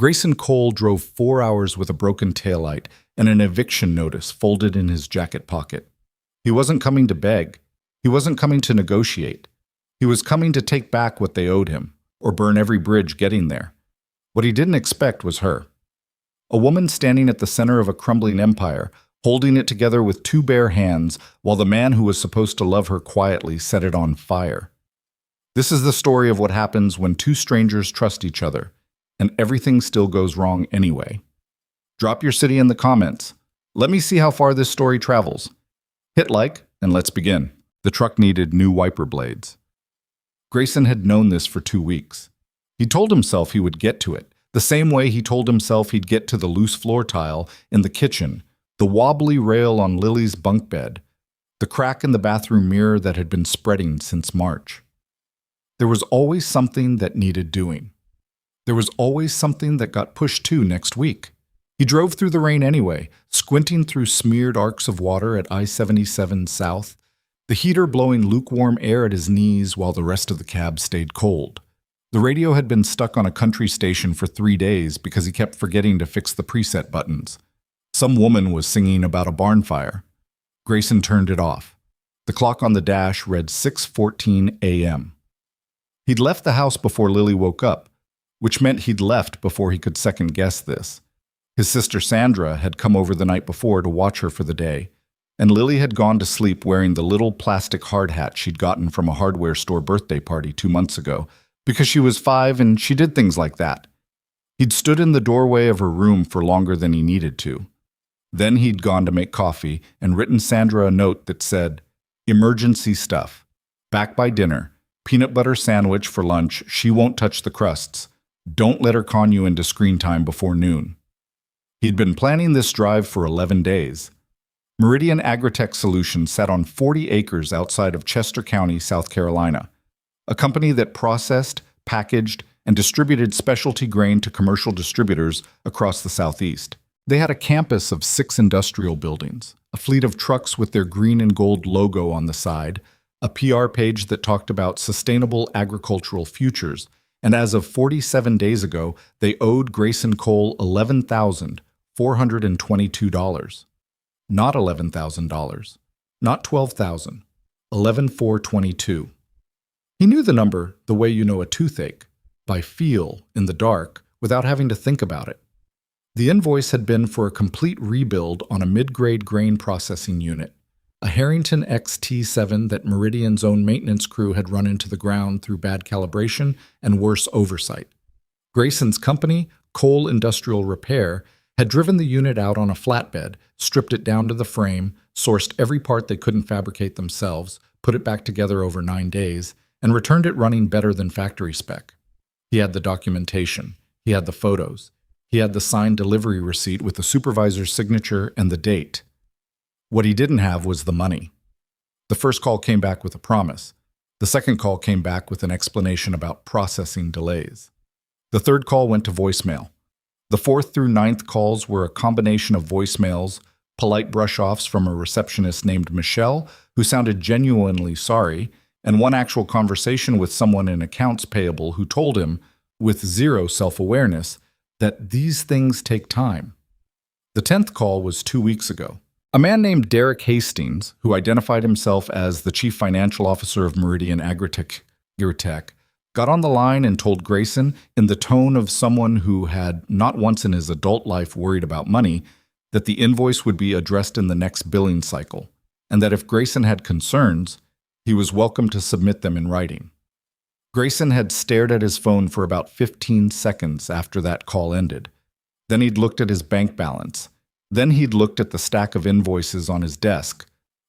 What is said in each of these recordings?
Grayson Cole drove 4 hours with a broken taillight and an eviction notice folded in his jacket pocket. He wasn't coming to beg. He wasn't coming to negotiate. He was coming to take back what they owed him, or burn every bridge getting there. What he didn't expect was her. A woman standing at the center of a crumbling empire, holding it together with two bare hands, while the man who was supposed to love her quietly set it on fire. This is the story of what happens when two strangers trust each other, and everything still goes wrong anyway. Drop your city in the comments. Let me see how far this story travels. Hit like, and let's begin. The truck needed new wiper blades. Grayson had known this for 2 weeks. He told himself he would get to it, the same way he told himself he'd get to the loose floor tile in the kitchen, the wobbly rail on Lily's bunk bed, the crack in the bathroom mirror that had been spreading since March. There was always something that needed doing. There was always something that got pushed to next week. He drove through the rain anyway, squinting through smeared arcs of water at I-77 South, the heater blowing lukewarm air at his knees while the rest of the cab stayed cold. The radio had been stuck on a country station for 3 days because he kept forgetting to fix the preset buttons. Some woman was singing about a barn fire. Grayson turned it off. The clock on the dash read 6:14 a.m. He'd left the house before Lily woke up, which meant he'd left before he could second-guess this. His sister Sandra had come over the night before to watch her for the day, and Lily had gone to sleep wearing the little plastic hard hat she'd gotten from a hardware store birthday party 2 months ago, because she was 5 and she did things like that. He'd stood in the doorway of her room for longer than he needed to. Then he'd gone to make coffee and written Sandra a note that said, "Emergency stuff. Back by dinner. Peanut butter sandwich for lunch. She won't touch the crusts. Don't let her con you into screen time before noon." He'd been planning this drive for 11 days. Meridian Agritech Solutions sat on 40 acres outside of Chester County, South Carolina, a company that processed, packaged, and distributed specialty grain to commercial distributors across the Southeast. They had a campus of 6 industrial buildings, a fleet of trucks with their green and gold logo on the side, a PR page that talked about sustainable agricultural futures, and as of 47 days ago, they owed Grayson Cole $11,422. Not $11,000, not $12,000, $11,422. He knew the number the way you know a toothache, by feel, in the dark, without having to think about it. The invoice had been for a complete rebuild on a mid-grade grain processing unit, a Harrington XT7 that Meridian's own maintenance crew had run into the ground through bad calibration and worse oversight. Grayson's company, Cole Industrial Repair, had driven the unit out on a flatbed, stripped it down to the frame, sourced every part they couldn't fabricate themselves, put it back together over 9 days, and returned it running better than factory spec. He had the documentation. He had the photos. He had the signed delivery receipt with the supervisor's signature and the date. What he didn't have was the money. The first call came back with a promise. The second call came back with an explanation about processing delays. The third call went to voicemail. The 4th through 9th calls were a combination of voicemails, polite brush-offs from a receptionist named Michelle, who sounded genuinely sorry, and one actual conversation with someone in accounts payable who told him, with zero self-awareness, that these things take time. The 10th call was 2 weeks ago. A man named Derek Hastings, who identified himself as the chief financial officer of Meridian Agritech, got on the line and told Grayson, in the tone of someone who had not once in his adult life worried about money, that the invoice would be addressed in the next billing cycle, and that if Grayson had concerns, he was welcome to submit them in writing. Grayson had stared at his phone for about 15 seconds after that call ended. Then he'd looked at his bank balance. Then he'd looked at the stack of invoices on his desk.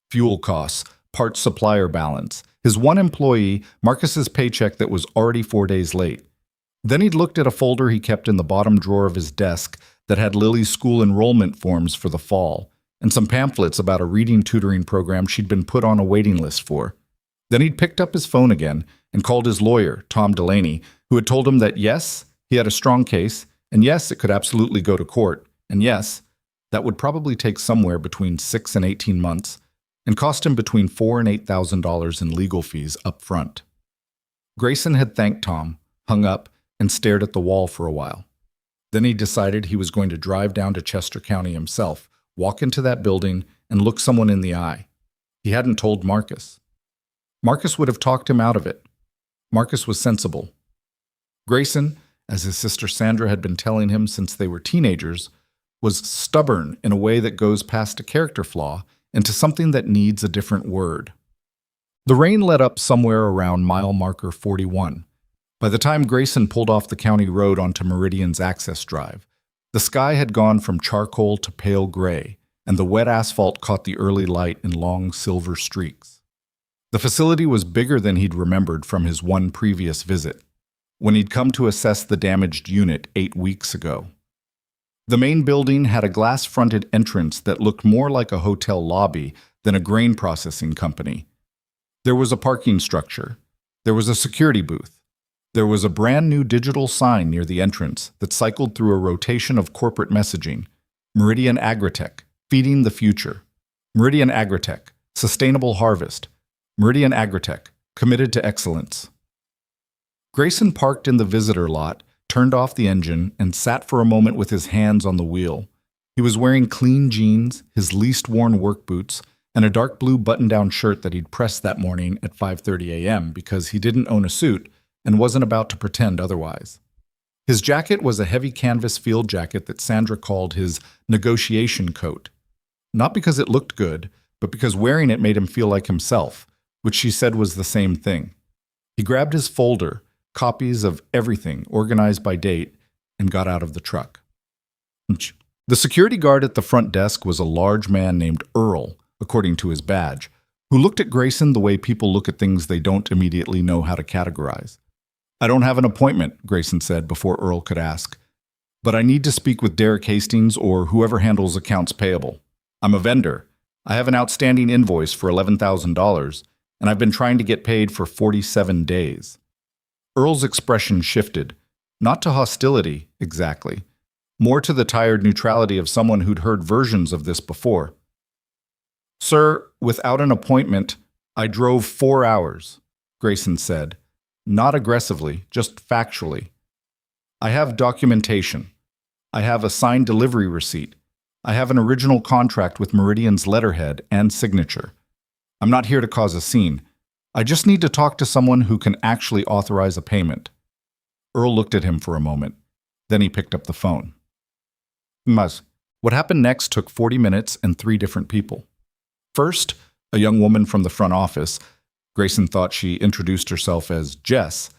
Fuel costs, parts supplier balance, his one employee, Marcus's paycheck that was already 4 days late. Then he'd looked at a folder he kept in the bottom drawer of his desk that had Lily's school enrollment forms for the fall, and some pamphlets about a reading tutoring program she'd been put on a waiting list for. Then he'd picked up his phone again and called his lawyer, Tom Delaney, who had told him that yes, he had a strong case, and yes, it could absolutely go to court, and yes, that would probably take somewhere between 6 and 18 months, and cost him between $4,000 and $8,000 in legal fees up front. Grayson had thanked Tom, hung up, and stared at the wall for a while. Then he decided he was going to drive down to Chester County himself, walk into that building, and look someone in the eye. He hadn't told Marcus. Marcus would have talked him out of it. Marcus was sensible. Grayson, as his sister Sandra had been telling him since they were teenagers, was stubborn in a way that goes past a character flaw into something that needs a different word. The rain let up somewhere around mile marker 41. By the time Grayson pulled off the county road onto Meridian's access drive, the sky had gone from charcoal to pale gray, and the wet asphalt caught the early light in long silver streaks. The facility was bigger than he'd remembered from his one previous visit, when he'd come to assess the damaged unit 8 weeks ago. The main building had a glass-fronted entrance that looked more like a hotel lobby than a grain processing company. There was a parking structure. There was a security booth. There was a brand new digital sign near the entrance that cycled through a rotation of corporate messaging. Meridian Agritech, feeding the future. Meridian Agritech, sustainable harvest. Meridian Agritech, committed to excellence. Grayson parked in the visitor lot, turned off the engine, and sat for a moment with his hands on the wheel. He was wearing clean jeans, his least worn work boots, and a dark blue button-down shirt that he'd pressed that morning at 5:30 a.m. because he didn't own a suit and wasn't about to pretend otherwise. His jacket was a heavy canvas field jacket that Sandra called his negotiation coat. Not because it looked good, but because wearing it made him feel like himself, which she said was the same thing. He grabbed his folder, copies of everything organized by date, and got out of the truck. The security guard at the front desk was a large man named Earl, according to his badge, who looked at Grayson the way people look at things they don't immediately know how to categorize. "I don't have an appointment," Grayson said before Earl could ask, "but I need to speak with Derek Hastings or whoever handles accounts payable. I'm a vendor. I have an outstanding invoice for $11,000, and I've been trying to get paid for 47 days. Earl's expression shifted, not to hostility, exactly, more to the tired neutrality of someone who'd heard versions of this before. "Sir, without an appointment, I drove 4 hours," Grayson said, not aggressively, just factually. "I have documentation. I have a signed delivery receipt. I have an original contract with Meridian's letterhead and signature. I'm not here to cause a scene. I just need to talk to someone who can actually authorize a payment." Earl looked at him for a moment. Then he picked up the phone. What happened next took 40 minutes and 3 different people. First, a young woman from the front office, Grayson thought she introduced herself as Jess,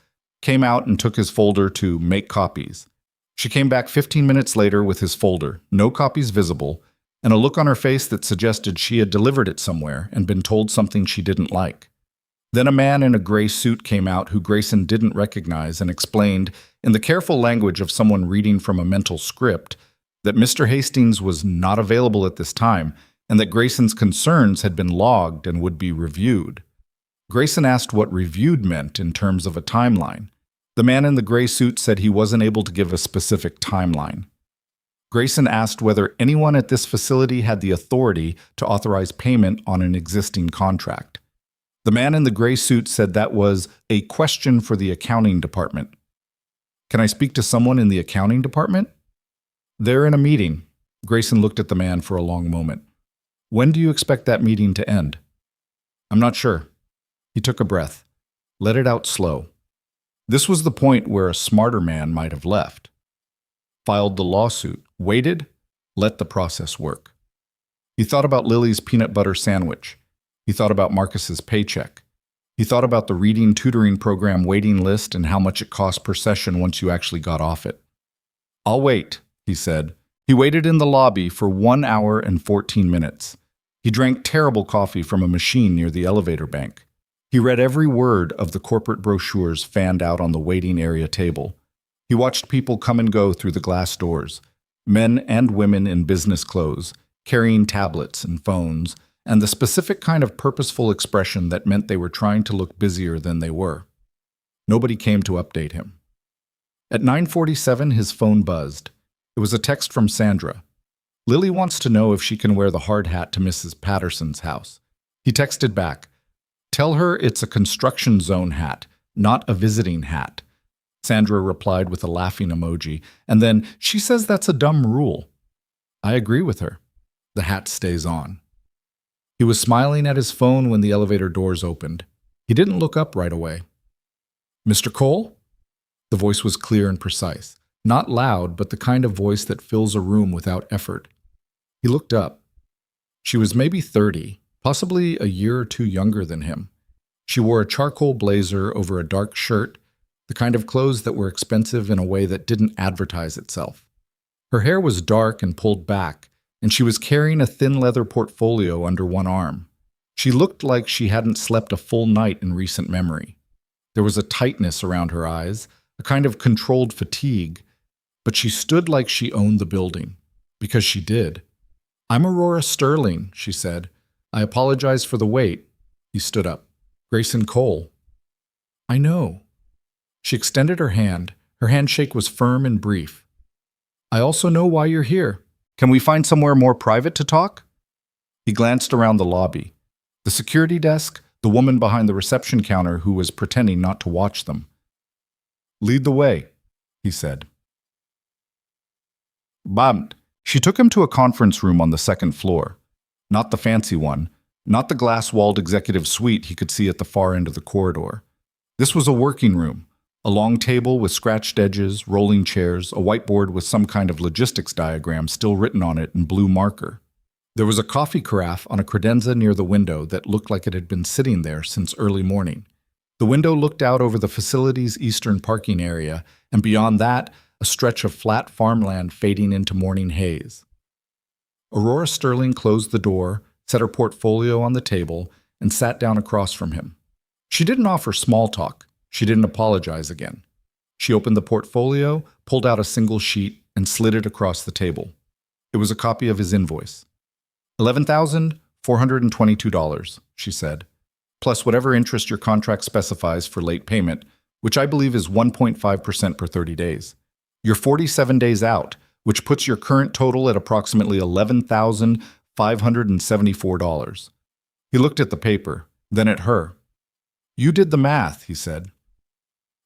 came out and took his folder to make copies. She came back 15 minutes later with his folder, no copies visible, and a look on her face that suggested she had delivered it somewhere and been told something she didn't like. Then a man in a gray suit came out who Grayson didn't recognize and explained, in the careful language of someone reading from a mental script, that Mr. Hastings was not available at this time and that Grayson's concerns had been logged and would be reviewed. Grayson asked what reviewed meant in terms of a timeline. The man in the gray suit said he wasn't able to give a specific timeline. Grayson asked whether anyone at this facility had the authority to authorize payment on an existing contract. The man in the gray suit said that was a question for the accounting department. "Can I speak to someone in the accounting department?" "They're in a meeting." Grayson looked at the man for a long moment. "When do you expect that meeting to end?" "I'm not sure." He took a breath, let it out slow. This was the point where a smarter man might have left. Filed the lawsuit, waited, let the process work. He thought about Lily's peanut butter sandwich. He thought about Marcus's paycheck. He thought about the reading tutoring program waiting list and how much it cost per session once you actually got off it. "I'll wait," he said. He waited in the lobby for 1 hour and 14 minutes. He drank terrible coffee from a machine near the elevator bank. He read every word of the corporate brochures fanned out on the waiting area table. He watched people come and go through the glass doors, men and women in business clothes, carrying tablets and phones, and the specific kind of purposeful expression that meant they were trying to look busier than they were. Nobody came to update him. At 9:47, his phone buzzed. It was a text from Sandra. "Lily wants to know if she can wear the hard hat to Mrs. Patterson's house." He texted back, "Tell her it's a construction zone hat, not a visiting hat. Sandra replied with a laughing emoji, and then, she says that's a dumb rule. I agree with her. The hat stays on. He was smiling at his phone when the elevator doors opened. He didn't look up right away. Mr. Cole? The voice was clear and precise. Not loud, but the kind of voice that fills a room without effort. He looked up. She was maybe 30, possibly a year or two younger than him. She wore a charcoal blazer over a dark shirt, the kind of clothes that were expensive in a way that didn't advertise itself. Her hair was dark and pulled back, and she was carrying a thin leather portfolio under one arm. She looked like she hadn't slept a full night in recent memory. There was a tightness around her eyes, a kind of controlled fatigue, but she stood like she owned the building, because she did. I'm Aurora Sterling, she said. I apologize for the wait. He stood up. Grayson Cole. I know. She extended her hand. Her handshake was firm and brief. I also know why you're here. Can we find somewhere more private to talk? He glanced around the lobby. The security desk, the woman behind the reception counter who was pretending not to watch them. Lead the way, he said. Bummed. She took him to a conference room on the second floor. Not the fancy one, not the glass-walled executive suite he could see at the far end of the corridor. This was a working room, a long table with scratched edges, rolling chairs, a whiteboard with some kind of logistics diagram still written on it in blue marker. There was a coffee carafe on a credenza near the window that looked like it had been sitting there since early morning. The window looked out over the facility's eastern parking area, and beyond that, a stretch of flat farmland fading into morning haze. Aurora Sterling closed the door, set her portfolio on the table, and sat down across from him. She didn't offer small talk. She didn't apologize again. She opened the portfolio, pulled out a single sheet, and slid it across the table. It was a copy of his invoice. $11,422, she said, plus whatever interest your contract specifies for late payment, which I believe is 1.5% per 30 days. You're 47 days out, which puts your current total at approximately $11,574. He looked at the paper, then at her. You did the math, he said.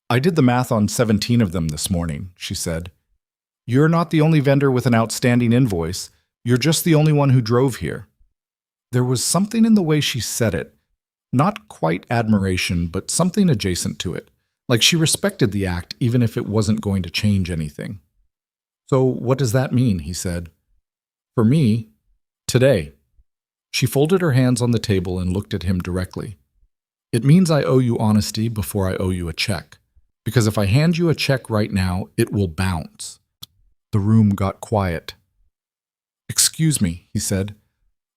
I did the math on 17 of them this morning, she said. You're not the only vendor with an outstanding invoice. You're just the only one who drove here. There was something in the way she said it. Not quite admiration, but something adjacent to it. Like she respected the act even if it wasn't going to change anything. So what does that mean, he said. For me, today. She folded her hands on the table and looked at him directly. It means I owe you honesty before I owe you a check. Because if I hand you a check right now, it will bounce. The room got quiet. Excuse me, he said.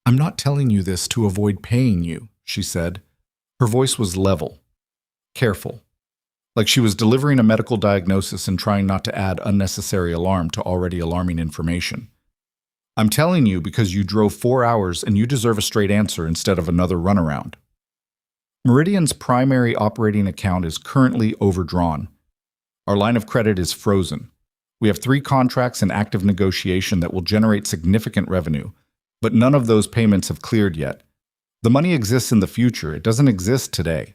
I'm not telling you this to avoid paying you, she said. Her voice was level, careful, like she was delivering a medical diagnosis and trying not to add unnecessary alarm to already alarming information. I'm telling you because you drove 4 hours and you deserve a straight answer instead of another runaround. Meridian's primary operating account is currently overdrawn. Our line of credit is frozen. We have 3 contracts in active negotiation that will generate significant revenue, but none of those payments have cleared yet. The money exists in the future. It doesn't exist today.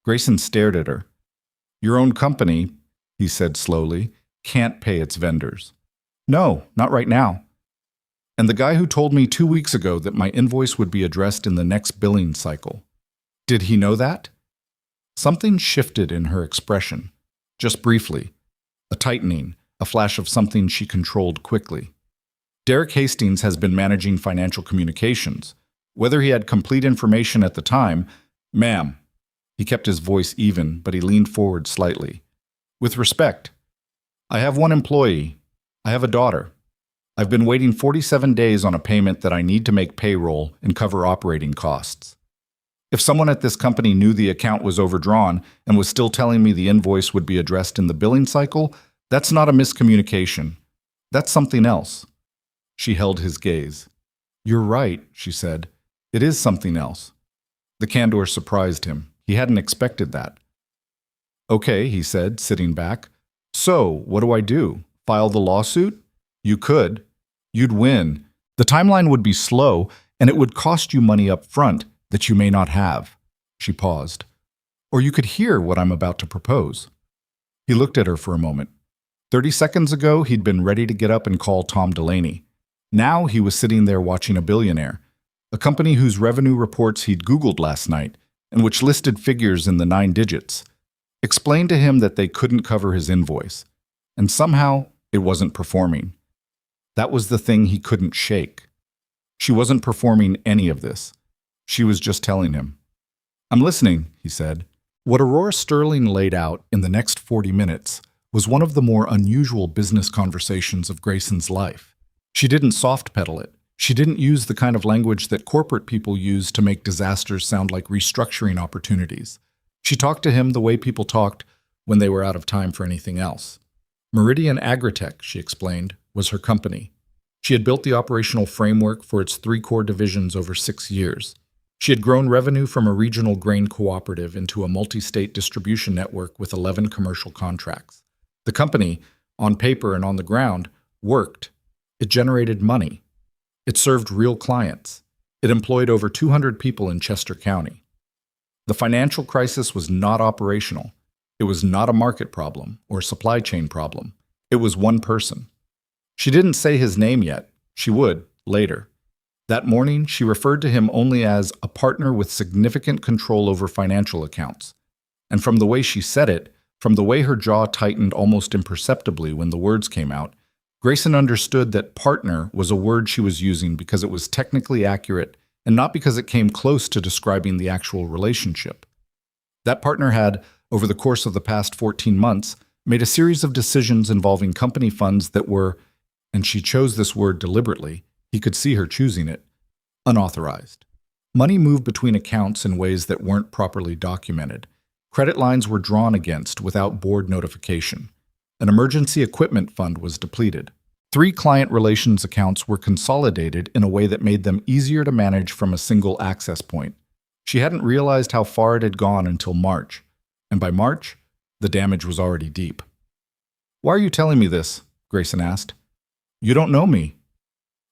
Grayson stared at her. Your own company, he said slowly, can't pay its vendors. No, not right now. And the guy who told me 2 weeks ago that my invoice would be addressed in the next billing cycle. Did he know that? Something shifted in her expression, just briefly. A tightening, a flash of something she controlled quickly. Derek Hastings has been managing financial communications. Whether he had complete information at the time, ma'am. He kept his voice even, but he leaned forward slightly. With respect, I have 1 employee. I have a daughter. I've been waiting 47 days on a payment that I need to make payroll and cover operating costs. If someone at this company knew the account was overdrawn and was still telling me the invoice would be addressed in the billing cycle, that's not a miscommunication. That's something else. She held his gaze. You're right, she said. It is something else. The candor surprised him. He hadn't expected that. Okay, he said, sitting back. So, what do I do? File the lawsuit? You could. You'd win. The timeline would be slow, and it would cost you money up front that you may not have. She paused. Or you could hear what I'm about to propose. He looked at her for a moment. 30 seconds ago, he'd been ready to get up and call Tom Delaney. Now he was sitting there watching a Billionaire, a company whose revenue reports he'd Googled last night and which listed figures in the 9 digits, explained to him that they couldn't cover his invoice, and somehow it wasn't performing. That was the thing he couldn't shake. She wasn't performing any of this. She was just telling him. "I'm listening," he said. What Aurora Sterling laid out in the next 40 minutes was one of the more unusual business conversations of Grayson's life. She didn't soft pedal it. She didn't use the kind of language that corporate people use to make disasters sound like restructuring opportunities. She talked to him the way people talked when they were out of time for anything else. Meridian Agritech, she explained, was her company. She had built the operational framework for its 3 core divisions over 6 years. She had grown revenue from a regional grain cooperative into a multi-state distribution network with 11 commercial contracts. The company, on paper and on the ground, worked. It generated money. It served real clients. It employed over 200 people in Chester County. The financial crisis was not operational. It was not a market problem or supply chain problem. It was one person. She didn't say his name yet. She would, later. That morning, she referred to him only as a partner with significant control over financial accounts. And from the way she said it, from the way her jaw tightened almost imperceptibly when the words came out, Grayson understood that partner was a word she was using because it was technically accurate and not because it came close to describing the actual relationship. That partner had, over the course of the past 14 months, made a series of decisions involving company funds that were, and she chose this word deliberately, he could see her choosing it, unauthorized. Money moved between accounts in ways that weren't properly documented. Credit lines were drawn against without board notification. An emergency equipment fund was depleted. 3 client relations accounts were consolidated in a way that made them easier to manage from a single access point. She hadn't realized how far it had gone until March, and by March, the damage was already deep. "Why are you telling me this?" Grayson asked. "You don't know me."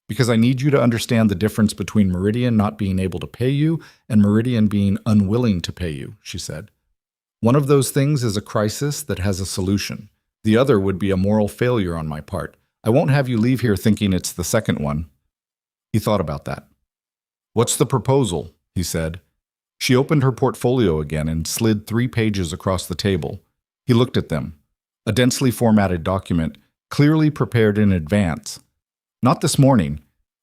"Because I need you to understand the difference between Meridian not being able to pay you and Meridian being unwilling to pay you," she said. "One of those things is a crisis that has a solution. The other would be a moral failure on my part. I won't have you leave here thinking it's the second one." He thought about that. "What's the proposal?" he said. She opened her portfolio again and slid 3 pages across the table. He looked at them. A densely formatted document, clearly prepared in advance. Not this morning.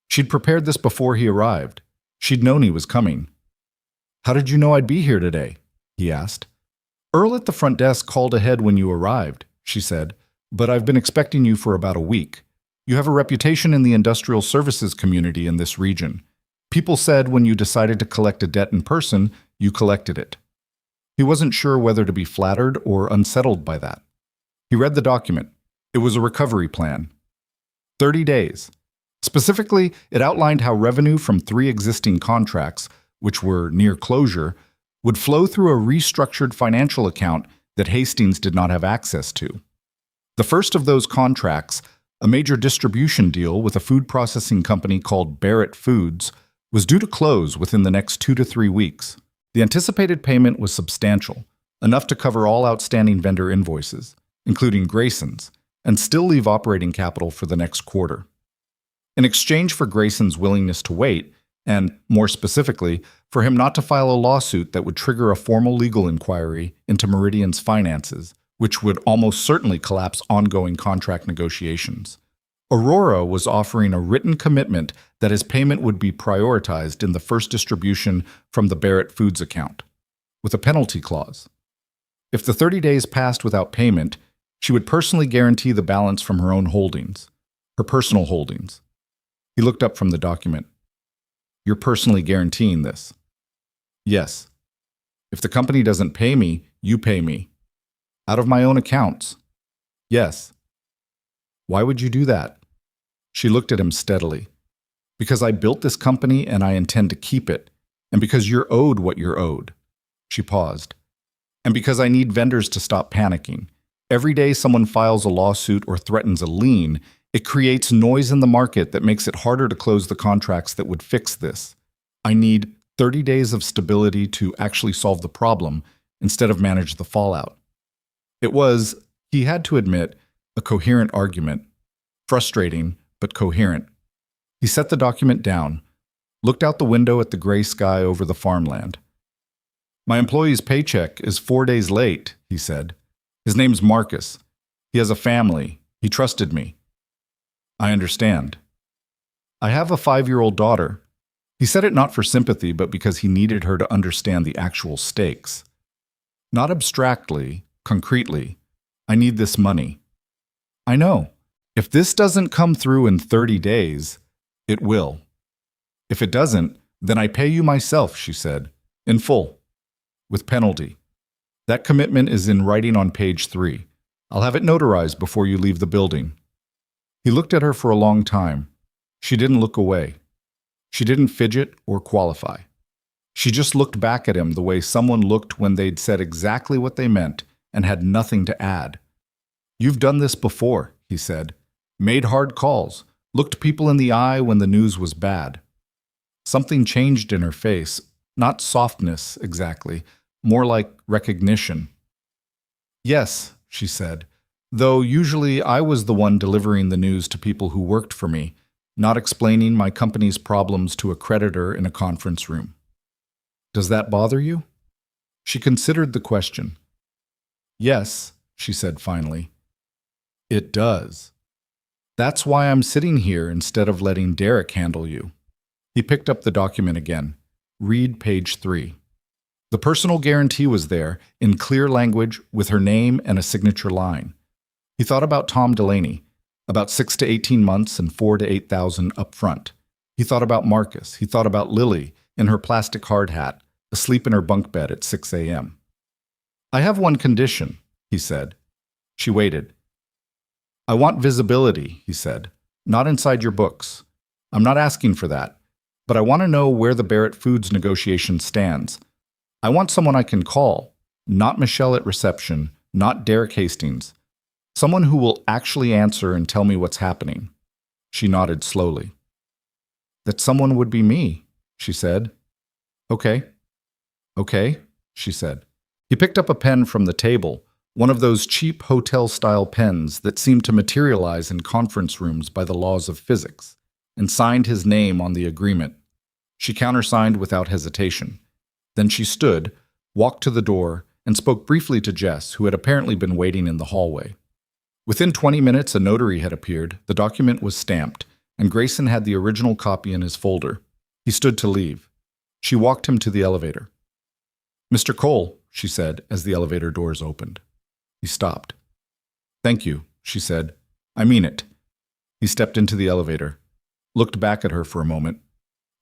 She'd prepared this before he arrived. She'd known he was coming. "How did you know I'd be here today?" he asked. "Earl at the front desk called ahead when you arrived," she said, "but I've been expecting you for about a week. You have a reputation in the industrial services community in this region. People said when you decided to collect a debt in person, you collected it." He wasn't sure whether to be flattered or unsettled by that. He read the document. It was a recovery plan. 30 days. Specifically, it outlined how revenue from 3 existing contracts, which were near closure, would flow through a restructured financial account that Hastings did not have access to. The first of those contracts, a major distribution deal with a food processing company called Barrett Foods, was due to close within the next 2 to 3 weeks. The anticipated payment was substantial, enough to cover all outstanding vendor invoices, including Grayson's, and still leave operating capital for the next quarter. In exchange for Grayson's willingness to wait, and, more specifically, for him not to file a lawsuit that would trigger a formal legal inquiry into Meridian's finances, which would almost certainly collapse ongoing contract negotiations, Aurora was offering a written commitment that his payment would be prioritized in the first distribution from the Barrett Foods account, with a penalty clause. If the 30 days passed without payment, she would personally guarantee the balance from her own holdings, her personal holdings. He looked up from the document. "You're personally guaranteeing this?" "Yes. If the company doesn't pay me, you pay me. Out of my own accounts?" "Yes." "Why would you do that?" She looked at him steadily. "Because I built this company and I intend to keep it, and because you're owed what you're owed." She paused. "And because I need vendors to stop panicking. Every day someone files a lawsuit or threatens a lien, it creates noise in the market that makes it harder to close the contracts that would fix this. I need 30 days of stability to actually solve the problem instead of manage the fallout." It was, He had to admit, a coherent argument. Frustrating, but coherent. He set the document down, looked out the window at the gray sky over the farmland. My employee's paycheck is 4 days late, he said. His name's Marcus. He has a family. He trusted me. I understand. I have a 5-year-old daughter. He said it not for sympathy, but because he needed her to understand the actual stakes. Not abstractly, concretely. I need this money. I know. If this doesn't come through in 30 days, it will. If it doesn't, then I pay you myself, she said, in full, with penalty. That commitment is in writing on page 3. I'll have it notarized before you leave the building. He looked at her for a long time. She didn't look away. She didn't fidget or qualify. She just looked back at him the way someone looked when they'd said exactly what they meant and had nothing to add. You've done this before, he said. Made hard calls, looked people in the eye when the news was bad. Something changed in her face, not softness exactly, more like recognition. Yes, she said, though usually I was the one delivering the news to people who worked for me, not explaining my company's problems to a creditor in a conference room. Does that bother you? She considered the question. Yes, she said finally. It does. That's why I'm sitting here instead of letting Derek handle you. He picked up the document again. Read page 3. The personal guarantee was there, in clear language, with her name and a signature line. He thought about Tom Delaney, about 6 to 18 months and 4 to 8,000 up front. He thought about Marcus. He thought about Lily in her plastic hard hat, asleep in her bunk bed at 6 a.m. I have one condition, he said. She waited. I want visibility, he said, not inside your books. I'm not asking for that, but I want to know where the Barrett Foods negotiation stands. I want someone I can call, not Michelle at reception, not Derek Hastings. Someone who will actually answer and tell me what's happening. She nodded slowly. That someone would be me, she said. Okay, she said. He picked up a pen from the table, one of those cheap hotel-style pens that seem to materialize in conference rooms by the laws of physics, and signed his name on the agreement. She countersigned without hesitation. Then she stood, walked to the door, and spoke briefly to Jess, who had apparently been waiting in the hallway. Within 20 minutes, a notary had appeared, the document was stamped, and Grayson had the original copy in his folder. He stood to leave. She walked him to the elevator. Mr. Cole, she said as the elevator doors opened. He stopped. Thank you, she said. I mean it. He stepped into the elevator, looked back at her for a moment.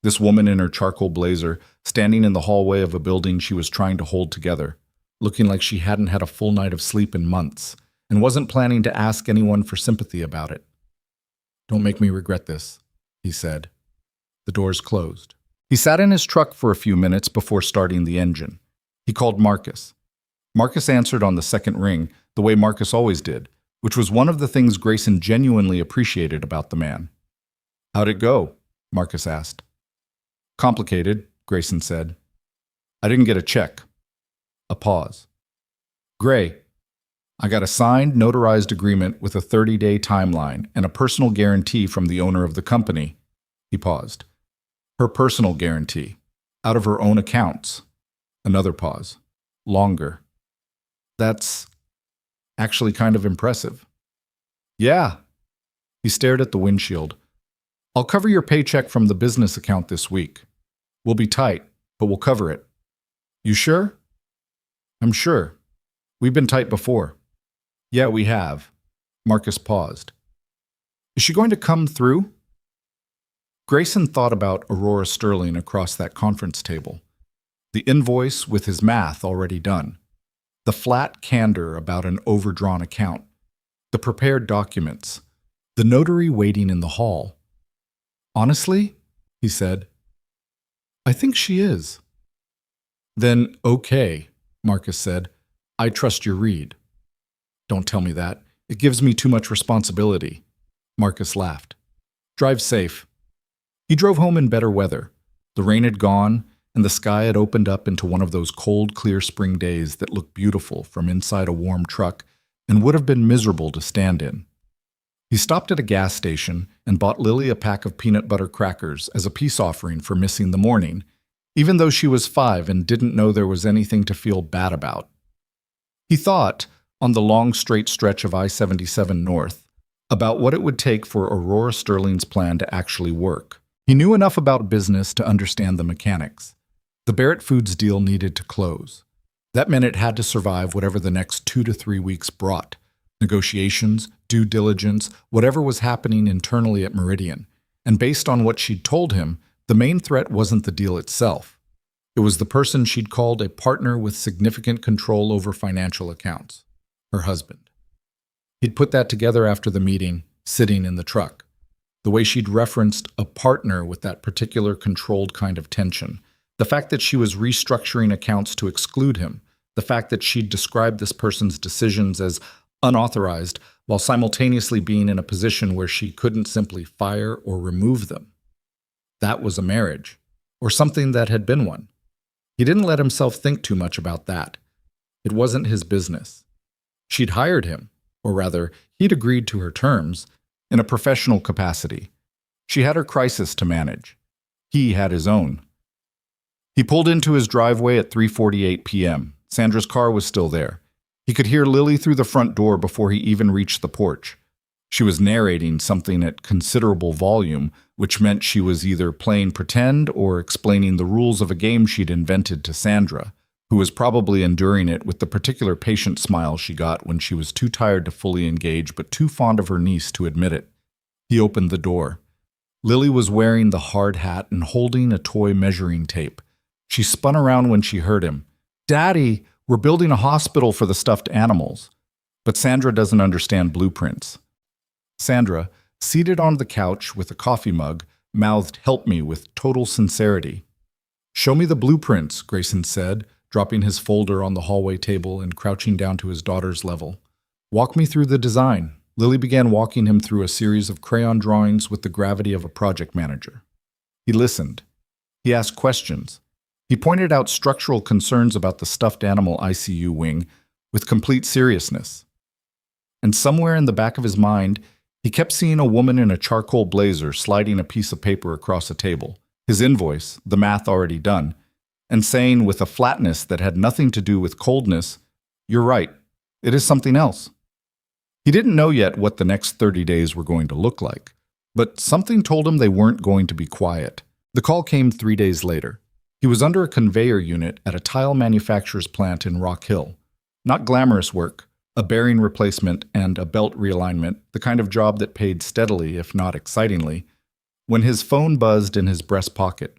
This woman in her charcoal blazer, standing in the hallway of a building she was trying to hold together, looking like she hadn't had a full night of sleep in months, and wasn't planning to ask anyone for sympathy about it. Don't make me regret this, he said. The doors closed. He sat in his truck for a few minutes before starting the engine. He called Marcus. Marcus answered on the second ring, the way Marcus always did, which was one of the things Grayson genuinely appreciated about the man. How'd it go? Marcus asked. Complicated, Grayson said. I didn't get a check. A pause. Gray, I got a signed, notarized agreement with a 30-day timeline and a personal guarantee from the owner of the company. He paused. Her personal guarantee, out of her own accounts. Another pause. Longer. That's actually kind of impressive. Yeah. He stared at the windshield. I'll cover your paycheck from the business account this week. We'll be tight, but we'll cover it. You sure? I'm sure. We've been tight before. Yeah, we have. Marcus paused. Is she going to come through? Grayson thought about Aurora Sterling across that conference table. The invoice with his math already done. The flat candor about an overdrawn account. The prepared documents. The notary waiting in the hall. Honestly, he said, I think she is. Then, okay, Marcus said. I trust your read. Don't tell me that. It gives me too much responsibility. Marcus laughed. Drive safe. He drove home in better weather. The rain had gone, and the sky had opened up into one of those cold, clear spring days that look beautiful from inside a warm truck and would have been miserable to stand in. He stopped at a gas station and bought Lily a pack of peanut butter crackers as a peace offering for missing the morning, even though she was 5 and didn't know there was anything to feel bad about. He thought, on the long straight stretch of I-77 North, about what it would take for Aurora Sterling's plan to actually work. He knew enough about business to understand the mechanics. The Barrett Foods deal needed to close. That meant it had to survive whatever the next 2 to 3 weeks brought. Negotiations, due diligence, whatever was happening internally at Meridian. And based on what she'd told him, the main threat wasn't the deal itself. It was the person she'd called a partner with significant control over financial accounts, her husband. He'd put that together after the meeting, sitting in the truck. The way she'd referenced a partner with that particular controlled kind of tension. The fact that she was restructuring accounts to exclude him. The fact that she'd described this person's decisions as unauthorized while simultaneously being in a position where she couldn't simply fire or remove them. That was a marriage, or something that had been one. He didn't let himself think too much about that. It wasn't his business. She'd hired him, or rather, he'd agreed to her terms, in a professional capacity. She had her crisis to manage. He had his own. He pulled into his driveway at 3:48 p.m. Sandra's car was still there. He could hear Lily through the front door before he even reached the porch. She was narrating something at considerable volume, which meant she was either playing pretend or explaining the rules of a game she'd invented to Sandra, who was probably enduring it with the particular patient smile she got when she was too tired to fully engage but too fond of her niece to admit it. He opened the door. Lily was wearing the hard hat and holding a toy measuring tape. She spun around when she heard him. "Daddy, we're building a hospital for the stuffed animals." But Sandra doesn't understand blueprints. Sandra, seated on the couch with a coffee mug, mouthed "help me" with total sincerity. "Show me the blueprints," Grayson said, dropping his folder on the hallway table and crouching down to his daughter's level. "Walk me through the design." Lily began walking him through a series of crayon drawings with the gravity of a project manager. He listened. He asked questions. He pointed out structural concerns about the stuffed animal ICU wing with complete seriousness. And somewhere in the back of his mind, he kept seeing a woman in a charcoal blazer sliding a piece of paper across a table, his invoice, the math already done, and saying with a flatness that had nothing to do with coldness, "You're right, it is something else." He didn't know yet what the next 30 days were going to look like, but something told him they weren't going to be quiet. The call came 3 days later. He was under a conveyor unit at a tile manufacturer's plant in Rock Hill. Not glamorous work, a bearing replacement and a belt realignment, the kind of job that paid steadily, if not excitingly, when his phone buzzed in his breast pocket.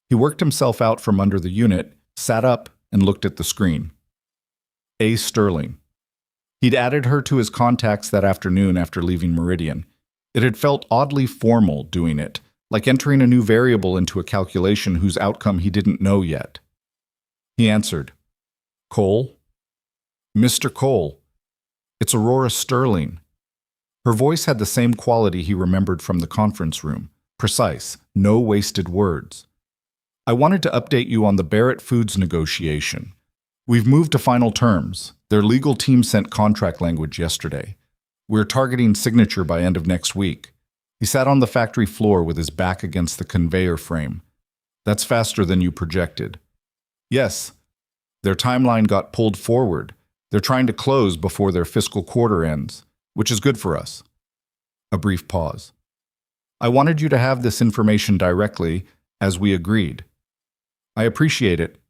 He worked himself out from under the unit, sat up, and looked at the screen. A. Sterling. He'd added her to his contacts that afternoon after leaving Meridian. It had felt oddly formal doing it, like entering a new variable into a calculation whose outcome he didn't know yet. He answered, "Cole?" "Mr. Cole. It's Aurora Sterling." Her voice had the same quality he remembered from the conference room, precise, no wasted words. "I wanted to update you on the Barrett Foods negotiation. We've moved to final terms. Their legal team sent contract language yesterday. We're targeting signature by end of next week." He sat on the factory floor with his back against the conveyor frame. "That's faster than you projected." "Yes. Their timeline got pulled forward. They're trying to close before their fiscal quarter ends, which is good for us." A brief pause. "I wanted you to have this information directly, as we agreed." "I appreciate it."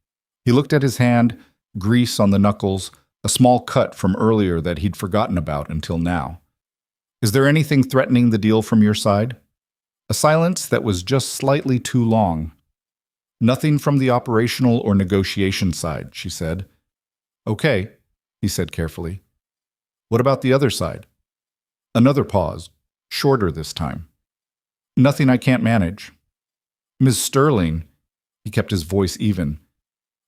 He looked at his hand, grease on the knuckles, a small cut from earlier that he'd forgotten about until now. "Is there anything threatening the deal from your side?" A silence that was just slightly too long. "Nothing from the operational or negotiation side," she said. "Okay," he said carefully. "What about the other side?" Another pause, shorter this time. "Nothing I can't manage." "Ms. Sterling," he kept his voice even,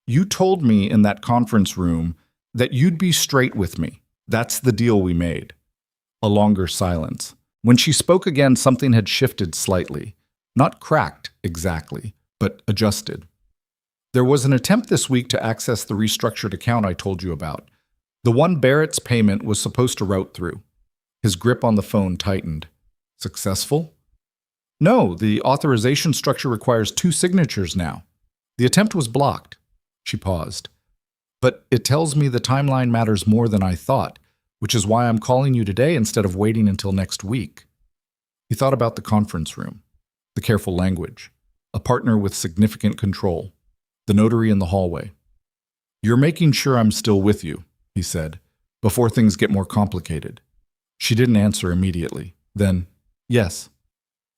"you told me in that conference room that you'd be straight with me. That's the deal we made." A longer silence. When she spoke again, something had shifted slightly. Not cracked, exactly, but adjusted. "There was an attempt this week to access the restructured account I told you about. The one Barrett's payment was supposed to route through. His grip on the phone tightened. Successful? No, the authorization structure requires 2 signatures now. The attempt was blocked. She paused. But it tells me the timeline matters more than I thought, which is why I'm calling you today instead of waiting until next week. He thought about the conference room, the careful language, a partner with significant control, the notary in the hallway. You're making sure I'm still with you, he said, before things get more complicated. She didn't answer immediately. Then, yes.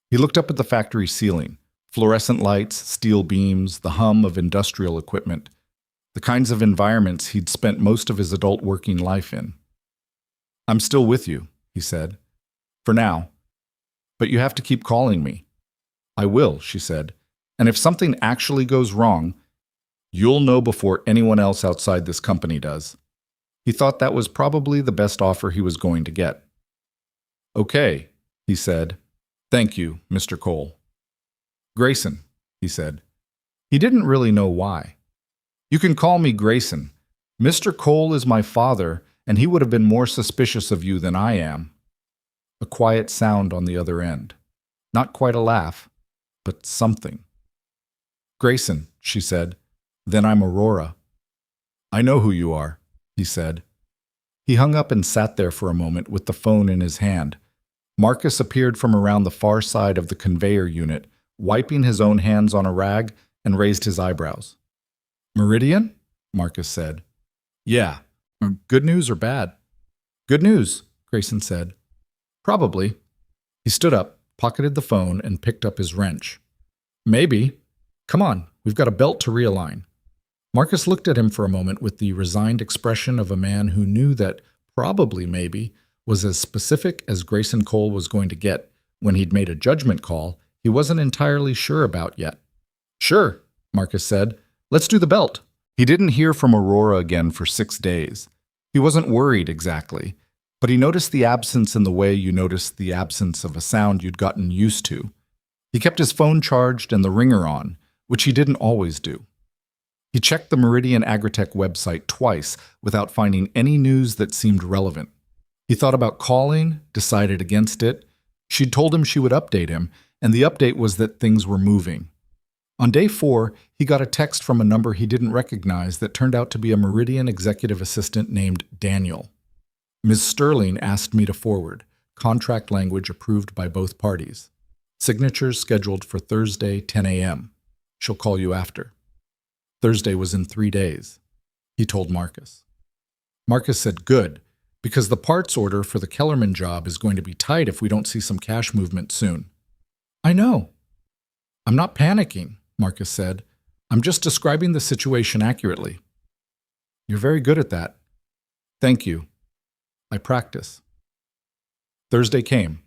He looked up at the factory ceiling, fluorescent lights, steel beams, the hum of industrial equipment, the kinds of environments he'd spent most of his adult working life in. I'm still with you, he said. For now. But you have to keep calling me. I will, she said. And if something actually goes wrong, you'll know before anyone else outside this company does. He thought that was probably the best offer he was going to get. Okay, he said. Thank you, Mr. Cole. Grayson, he said. He didn't really know why. You can call me Grayson. Mr. Cole is my father, and he would have been more suspicious of you than I am. A quiet sound on the other end. Not quite a laugh, but something. Grayson, she said. Then I'm Aurora. I know who you are, he said. He hung up and sat there for a moment with the phone in his hand. Marcus appeared from around the far side of the conveyor unit, wiping his own hands on a rag, and raised his eyebrows. Meridian? Marcus said. Yeah. Good news or bad? Good news, Grayson said. Probably. He stood up, pocketed the phone, and picked up his wrench. Maybe. Come on, we've got a belt to realign. Marcus looked at him for a moment with the resigned expression of a man who knew that probably maybe was as specific as Grayson Cole was going to get when he'd made a judgment call he wasn't entirely sure about yet. Sure, Marcus said. Let's do the belt. He didn't hear from Aurora again for 6 days. He wasn't worried exactly, but he noticed the absence in the way you notice the absence of a sound you'd gotten used to. He kept his phone charged and the ringer on, which he didn't always do. He checked the Meridian Agritech website twice without finding any news that seemed relevant. He thought about calling, decided against it. She'd told him she would update him, and the update was that things were moving. On day 4, he got a text from a number he didn't recognize that turned out to be a Meridian executive assistant named Daniel. Ms. Sterling asked me to forward, contract language approved by both parties. Signatures scheduled for Thursday, 10 a.m. She'll call you after. Thursday was in 3 days, he told Marcus. Marcus said, good, because the parts order for the Kellerman job is going to be tight if we don't see some cash movement soon. I know. I'm not panicking, Marcus said. I'm just describing the situation accurately. You're very good at that. Thank you. I practice. Thursday came.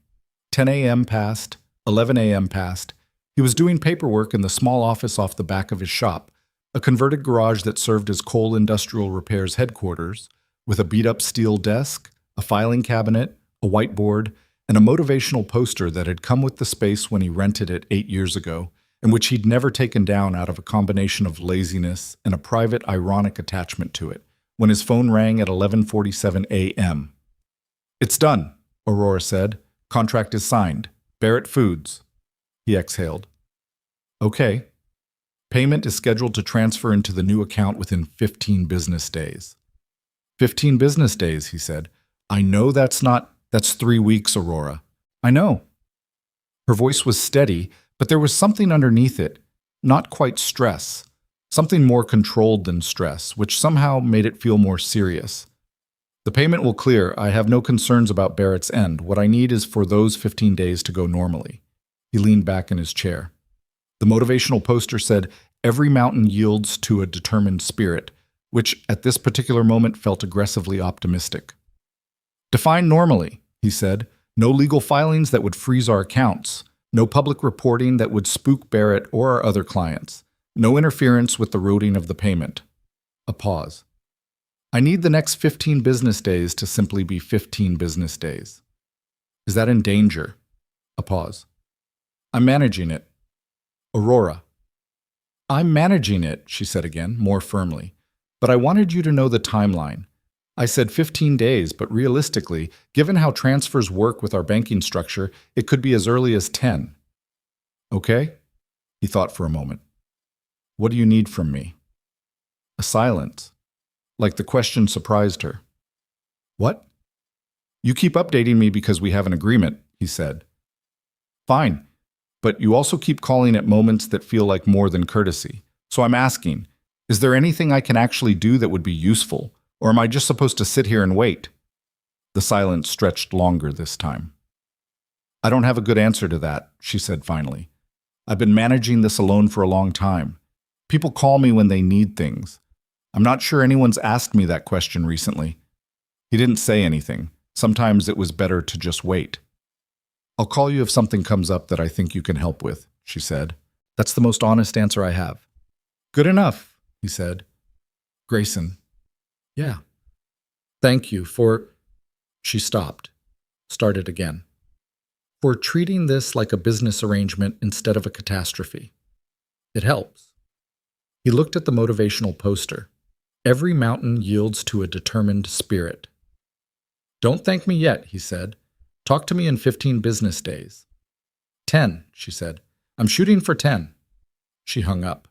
10 a.m. passed, 11 a.m. passed. He was doing paperwork in the small office off the back of his shop, a converted garage that served as Cole Industrial Repair's headquarters, with a beat-up steel desk, a filing cabinet, a whiteboard, and a motivational poster that had come with the space when he rented it 8 years ago, and which he'd never taken down out of a combination of laziness and a private, ironic attachment to it, when his phone rang at 11:47 a.m. It's done, Aurora said. Contract is signed. Barrett Foods. He exhaled. Okay. Payment is scheduled to transfer into the new account within 15 business days. 15 business days, he said. I know that's 3 weeks, Aurora. I know. Her voice was steady, but there was something underneath it, not quite stress, something more controlled than stress, which somehow made it feel more serious. The payment will clear. I have no concerns about Barrett's end. What I need is for those 15 days to go normally. He leaned back in his chair. The motivational poster said, every mountain yields to a determined spirit, which at this particular moment felt aggressively optimistic. Define normally, he said. No legal filings that would freeze our accounts. No public reporting that would spook Barrett or our other clients. No interference with the routing of the payment. A pause. I need the next 15 business days to simply be 15 business days. Is that in danger? A pause. I'm managing it. Aurora. I'm managing it, she said again, more firmly. But I wanted you to know the timeline. I said 15 days, but realistically, given how transfers work with our banking structure, it could be as early as 10. Okay? He thought for a moment. What do you need from me? A silence. Like the question surprised her. What? You keep updating me because we have an agreement, he said. Fine, but you also keep calling at moments that feel like more than courtesy. So I'm asking, is there anything I can actually do that would be useful, or am I just supposed to sit here and wait? The silence stretched longer this time. I don't have a good answer to that, she said finally. I've been managing this alone for a long time. People call me when they need things. I'm not sure anyone's asked me that question recently. He didn't say anything. Sometimes it was better to just wait. I'll call you if something comes up that I think you can help with, she said. That's the most honest answer I have. Good enough, he said. Grayson. Yeah. Thank you for... She stopped. Started again. For treating this like a business arrangement instead of a catastrophe. It helps. He looked at the motivational poster. Every mountain yields to a determined spirit. Don't thank me yet, he said. Talk to me in 15 business days. 10, she said. I'm shooting for 10. She hung up.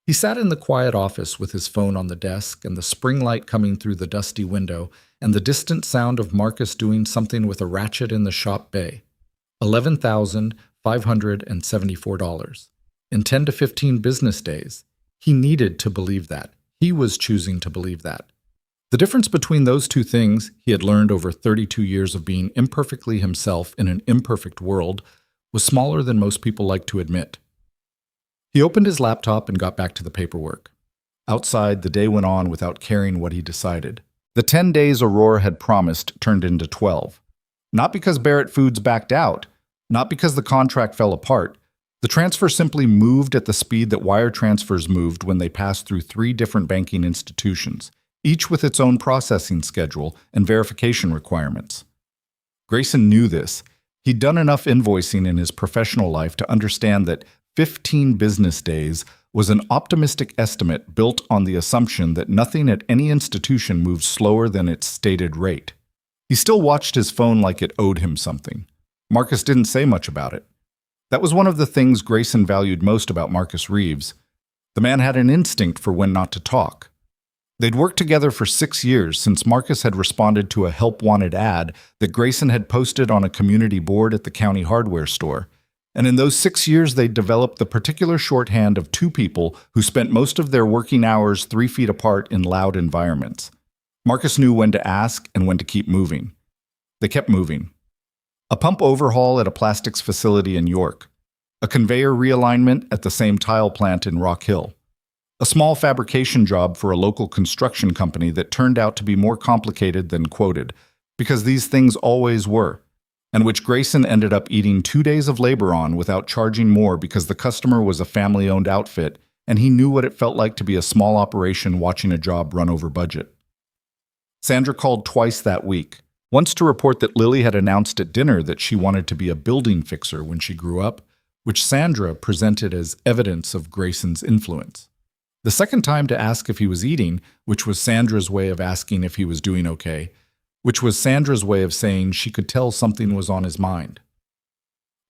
He sat in the quiet office with his phone on the desk and the spring light coming through the dusty window and the distant sound of Marcus doing something with a ratchet in the shop bay. $11,574. In 10 to 15 business days. He needed to believe that. He was choosing to believe that. The difference between those two things he had learned over 32 years of being imperfectly himself in an imperfect world was smaller than most people like to admit. He opened his laptop and got back to the paperwork. Outside, the day went on without caring what he decided. The 10 days Aurora had promised turned into 12. Not because Barrett Foods backed out, not because the contract fell apart. The transfer simply moved at the speed that wire transfers moved when they passed through 3 different banking institutions, each with its own processing schedule and verification requirements. Grayson knew this. He'd done enough invoicing in his professional life to understand that 15 business days was an optimistic estimate built on the assumption that nothing at any institution moved slower than its stated rate. He still watched his phone like it owed him something. Marcus didn't say much about it. That was one of the things Grayson valued most about Marcus Reeves. The man had an instinct for when not to talk. They'd worked together for 6 years since Marcus had responded to a help-wanted ad that Grayson had posted on a community board at the county hardware store. And in those 6 years, they'd developed the particular shorthand of 2 people who spent most of their working hours 3 feet apart in loud environments. Marcus knew when to ask and when to keep moving. They kept moving. A pump overhaul at a plastics facility in York. A conveyor realignment at the same tile plant in Rock Hill. A small fabrication job for a local construction company that turned out to be more complicated than quoted, because these things always were, and which Grayson ended up eating 2 days of labor on without charging more because the customer was a family-owned outfit, and he knew what it felt like to be a small operation watching a job run over budget. Sandra called twice that week. Once to report that Lily had announced at dinner that she wanted to be a building fixer when she grew up, which Sandra presented as evidence of Grayson's influence. The second time to ask if he was eating, which was Sandra's way of asking if he was doing okay, which was Sandra's way of saying she could tell something was on his mind.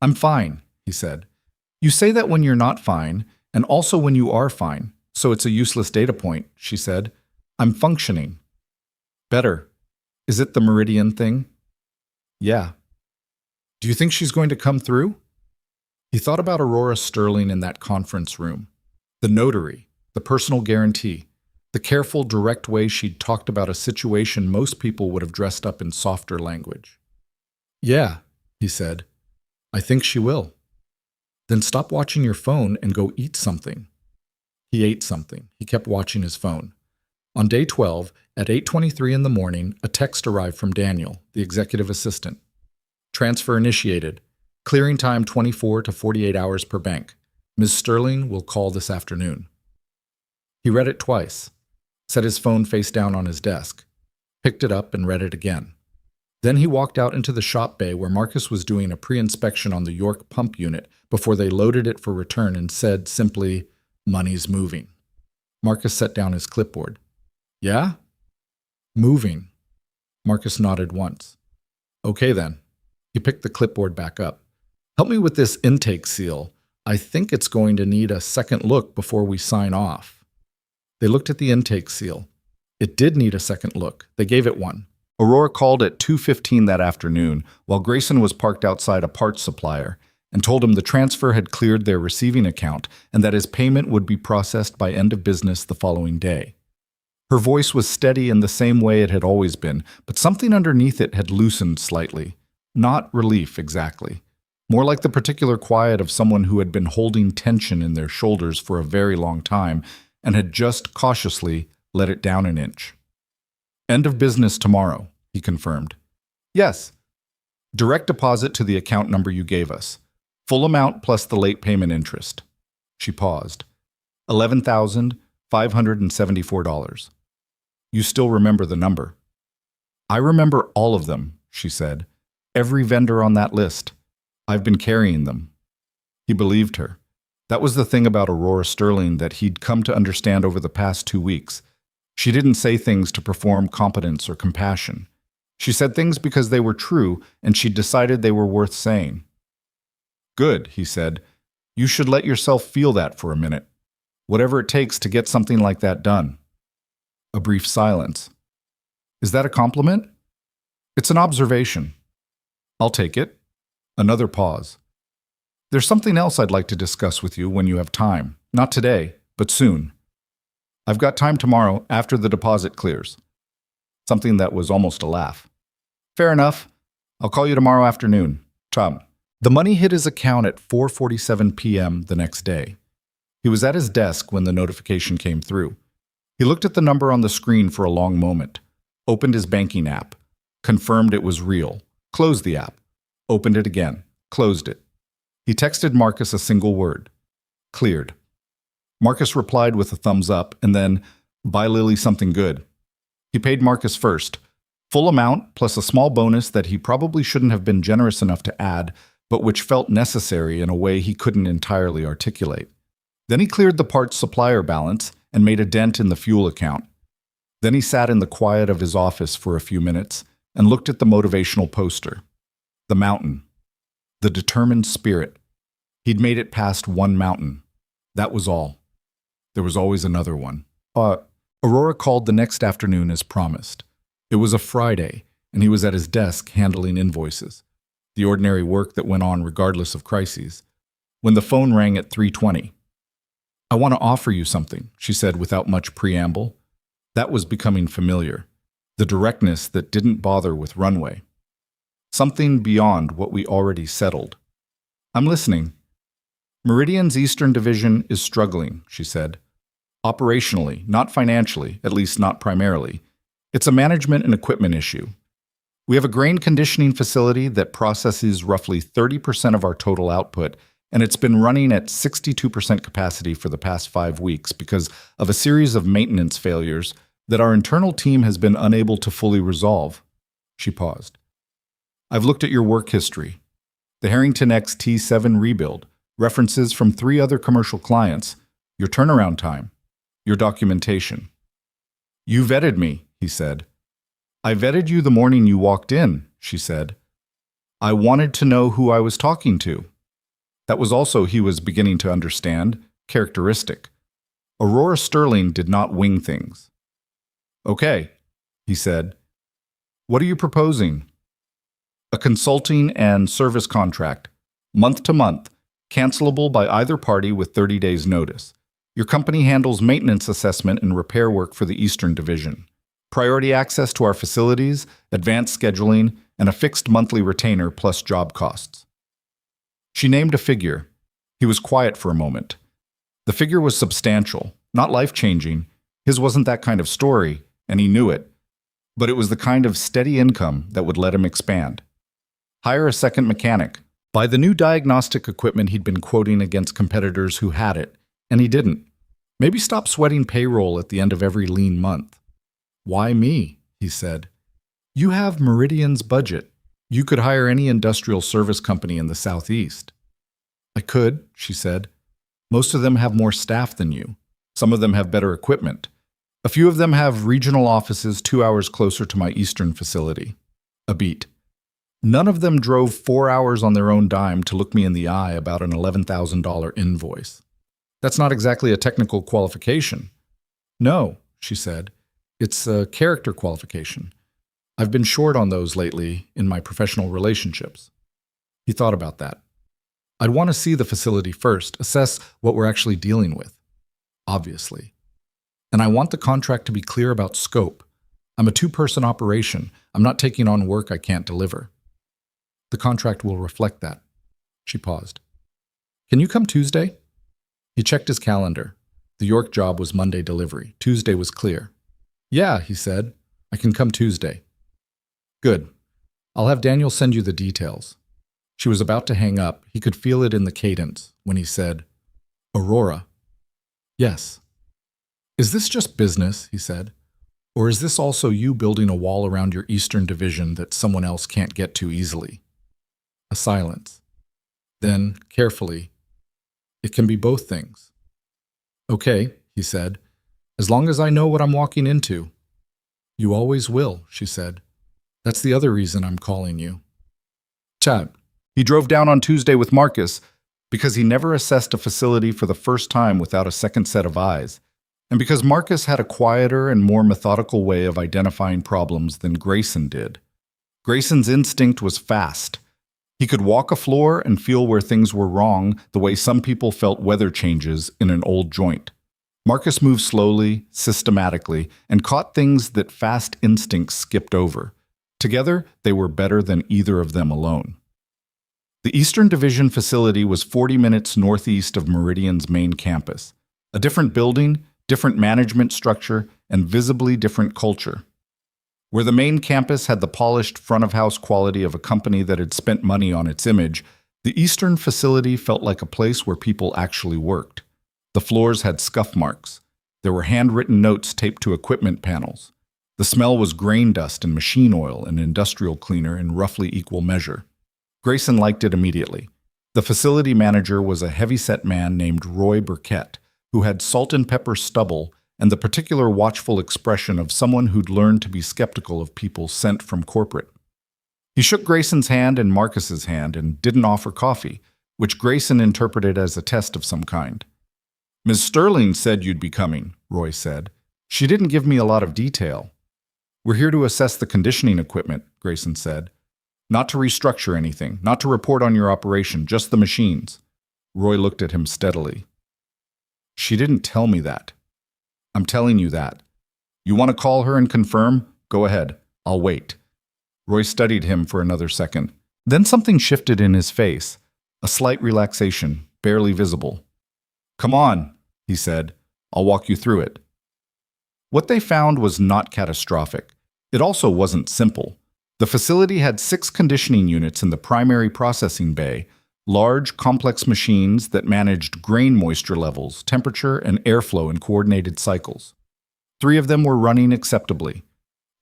I'm fine, he said. You say that when you're not fine, and also when you are fine, so it's a useless data point, she said. I'm functioning. Better. Is it the Meridian thing? Yeah. Do you think she's going to come through? He thought about Aurora Sterling in that conference room. The notary, the personal guarantee, the careful, direct way she'd talked about a situation most people would have dressed up in softer language. Yeah, he said. I think she will. Then stop watching your phone and go eat something. He ate something. He kept watching his phone. On day 12, at 8:23 in the morning, a text arrived from Daniel, the executive assistant. Transfer initiated. Clearing time 24 to 48 hours per bank. Ms. Sterling will call this afternoon. He read it twice, set his phone face down on his desk, picked it up and read it again. Then he walked out into the shop bay where Marcus was doing a pre-inspection on the York pump unit before they loaded it for return and said simply, "Money's moving." Marcus set down his clipboard. Yeah? Moving. Marcus nodded once. Okay then. He picked the clipboard back up. Help me with this intake seal. I think it's going to need a second look before we sign off. They looked at the intake seal. It did need a second look. They gave it one. Aurora called at 2:15 that afternoon while Grayson was parked outside a parts supplier and told him the transfer had cleared their receiving account and that his payment would be processed by end of business the following day. Her voice was steady in the same way it had always been, but something underneath it had loosened slightly. Not relief, exactly. More like the particular quiet of someone who had been holding tension in their shoulders for a very long time and had just cautiously let it down an inch. End of business tomorrow, he confirmed. Yes. Direct deposit to the account number you gave us. Full amount plus the late payment interest. She paused. $11,574. You still remember the number? I remember all of them, she said. Every vendor on that list. I've been carrying them. He believed her. That was the thing about Aurora Sterling that he'd come to understand over the past 2 weeks. She didn't say things to perform competence or compassion. She said things because they were true, and she'd decided they were worth saying. Good, he said. You should let yourself feel that for a minute. Whatever it takes to get something like that done. A brief silence. Is that a compliment? It's an observation. I'll take it. Another pause. There's something else I'd like to discuss with you when you have time. Not today, but soon. I've got time tomorrow after the deposit clears. Something that was almost a laugh. Fair enough. I'll call you tomorrow afternoon. Tom. The money hit his account at 4:47 p.m. the next day. He was at his desk when the notification came through. He looked at the number on the screen for a long moment, opened his banking app, confirmed it was real, closed the app, opened it again, closed it. He texted Marcus a single word. Cleared. Marcus replied with a thumbs up and then, buy Lily something good. He paid Marcus first, full amount plus a small bonus that he probably shouldn't have been generous enough to add, but which felt necessary in a way he couldn't entirely articulate. Then he cleared the parts supplier balance and made a dent in the fuel account. Then he sat in the quiet of his office for a few minutes and looked at the motivational poster. The mountain. The determined spirit. He'd made it past one mountain. That was all. There was always another one. Aurora called the next afternoon as promised. It was a Friday, and he was at his desk handling invoices. The ordinary work that went on regardless of crises. When the phone rang at 3:20. I want to offer you something, she said without much preamble. That was becoming familiar. The directness that didn't bother with runway. Something beyond what we already settled. I'm listening. Meridian's Eastern Division is struggling, she said. Operationally, not financially, at least not primarily. It's a management and equipment issue. We have a grain conditioning facility that processes roughly 30% of our total output, and it's been running at 62% capacity for the past 5 weeks because of a series of maintenance failures that our internal team has been unable to fully resolve. She paused. I've looked at your work history. The Harrington X T7 rebuild, references from 3 other commercial clients, your turnaround time, your documentation. You vetted me, he said. I vetted you the morning you walked in, she said. I wanted to know who I was talking to. That was also, he was beginning to understand, characteristic. Aurora Sterling did not wing things. Okay, he said. What are you proposing? A consulting and service contract, month to month, cancelable by either party with 30 days' notice. Your company handles maintenance assessment and repair work for the Eastern Division. Priority access to our facilities, advanced scheduling, and a fixed monthly retainer plus job costs. She named a figure. He was quiet for a moment. The figure was substantial, not life-changing. His wasn't that kind of story, and he knew it. But it was the kind of steady income that would let him expand. Hire a second mechanic. Buy the new diagnostic equipment he'd been quoting against competitors who had it, and he didn't. Maybe stop sweating payroll at the end of every lean month. Why me? He said. You have Meridian's budget. You could hire any industrial service company in the Southeast. I could, she said. Most of them have more staff than you. Some of them have better equipment. A few of them have regional offices 2 hours closer to my eastern facility. A beat. None of them drove 4 hours on their own dime to look me in the eye about an $11,000 invoice. That's not exactly a technical qualification. No, she said. It's a character qualification. I've been short on those lately in my professional relationships. He thought about that. I'd want to see the facility first, assess what we're actually dealing with. Obviously. And I want the contract to be clear about scope. I'm a two-person operation. I'm not taking on work I can't deliver. The contract will reflect that. She paused. Can you come Tuesday? He checked his calendar. The York job was Monday delivery. Tuesday was clear. Yeah, he said. I can come Tuesday. Good. I'll have Daniel send you the details. She was about to hang up. He could feel it in the cadence when he said, Aurora. Yes. Is this just business, he said, or is this also you building a wall around your Eastern Division that someone else can't get to easily? A silence. Then, carefully, it can be both things. Okay, he said, as long as I know what I'm walking into. You always will, she said. That's the other reason I'm calling you. Chad. He drove down on Tuesday with Marcus because he never assessed a facility for the first time without a second set of eyes, and because Marcus had a quieter and more methodical way of identifying problems than Grayson did. Grayson's instinct was fast. He could walk a floor and feel where things were wrong the way some people felt weather changes in an old joint. Marcus moved slowly, systematically, and caught things that fast instincts skipped over. Together, they were better than either of them alone. The Eastern Division facility was 40 minutes northeast of Meridian's main campus. A different building, different management structure, and visibly different culture. Where the main campus had the polished front-of-house quality of a company that had spent money on its image, the Eastern facility felt like a place where people actually worked. The floors had scuff marks. There were handwritten notes taped to equipment panels. The smell was grain dust and machine oil and industrial cleaner in roughly equal measure. Grayson liked it immediately. The facility manager was a heavy-set man named Roy Burkett, who had salt and pepper stubble and the particular watchful expression of someone who'd learned to be skeptical of people sent from corporate. He shook Grayson's hand and Marcus's hand and didn't offer coffee, which Grayson interpreted as a test of some kind. Ms. Sterling said you'd be coming, Roy said. She didn't give me a lot of detail. We're here to assess the conditioning equipment, Grayson said. Not to restructure anything, not to report on your operation, just the machines. Roy looked at him steadily. She didn't tell me that. I'm telling you that. You want to call her and confirm? Go ahead. I'll wait. Roy studied him for another second. Then something shifted in his face, a slight relaxation, barely visible. Come on, he said. I'll walk you through it. What they found was not catastrophic. It also wasn't simple. The facility had 6 conditioning units in the primary processing bay, large, complex machines that managed grain moisture levels, temperature, and airflow in coordinated cycles. 3 of them were running acceptably.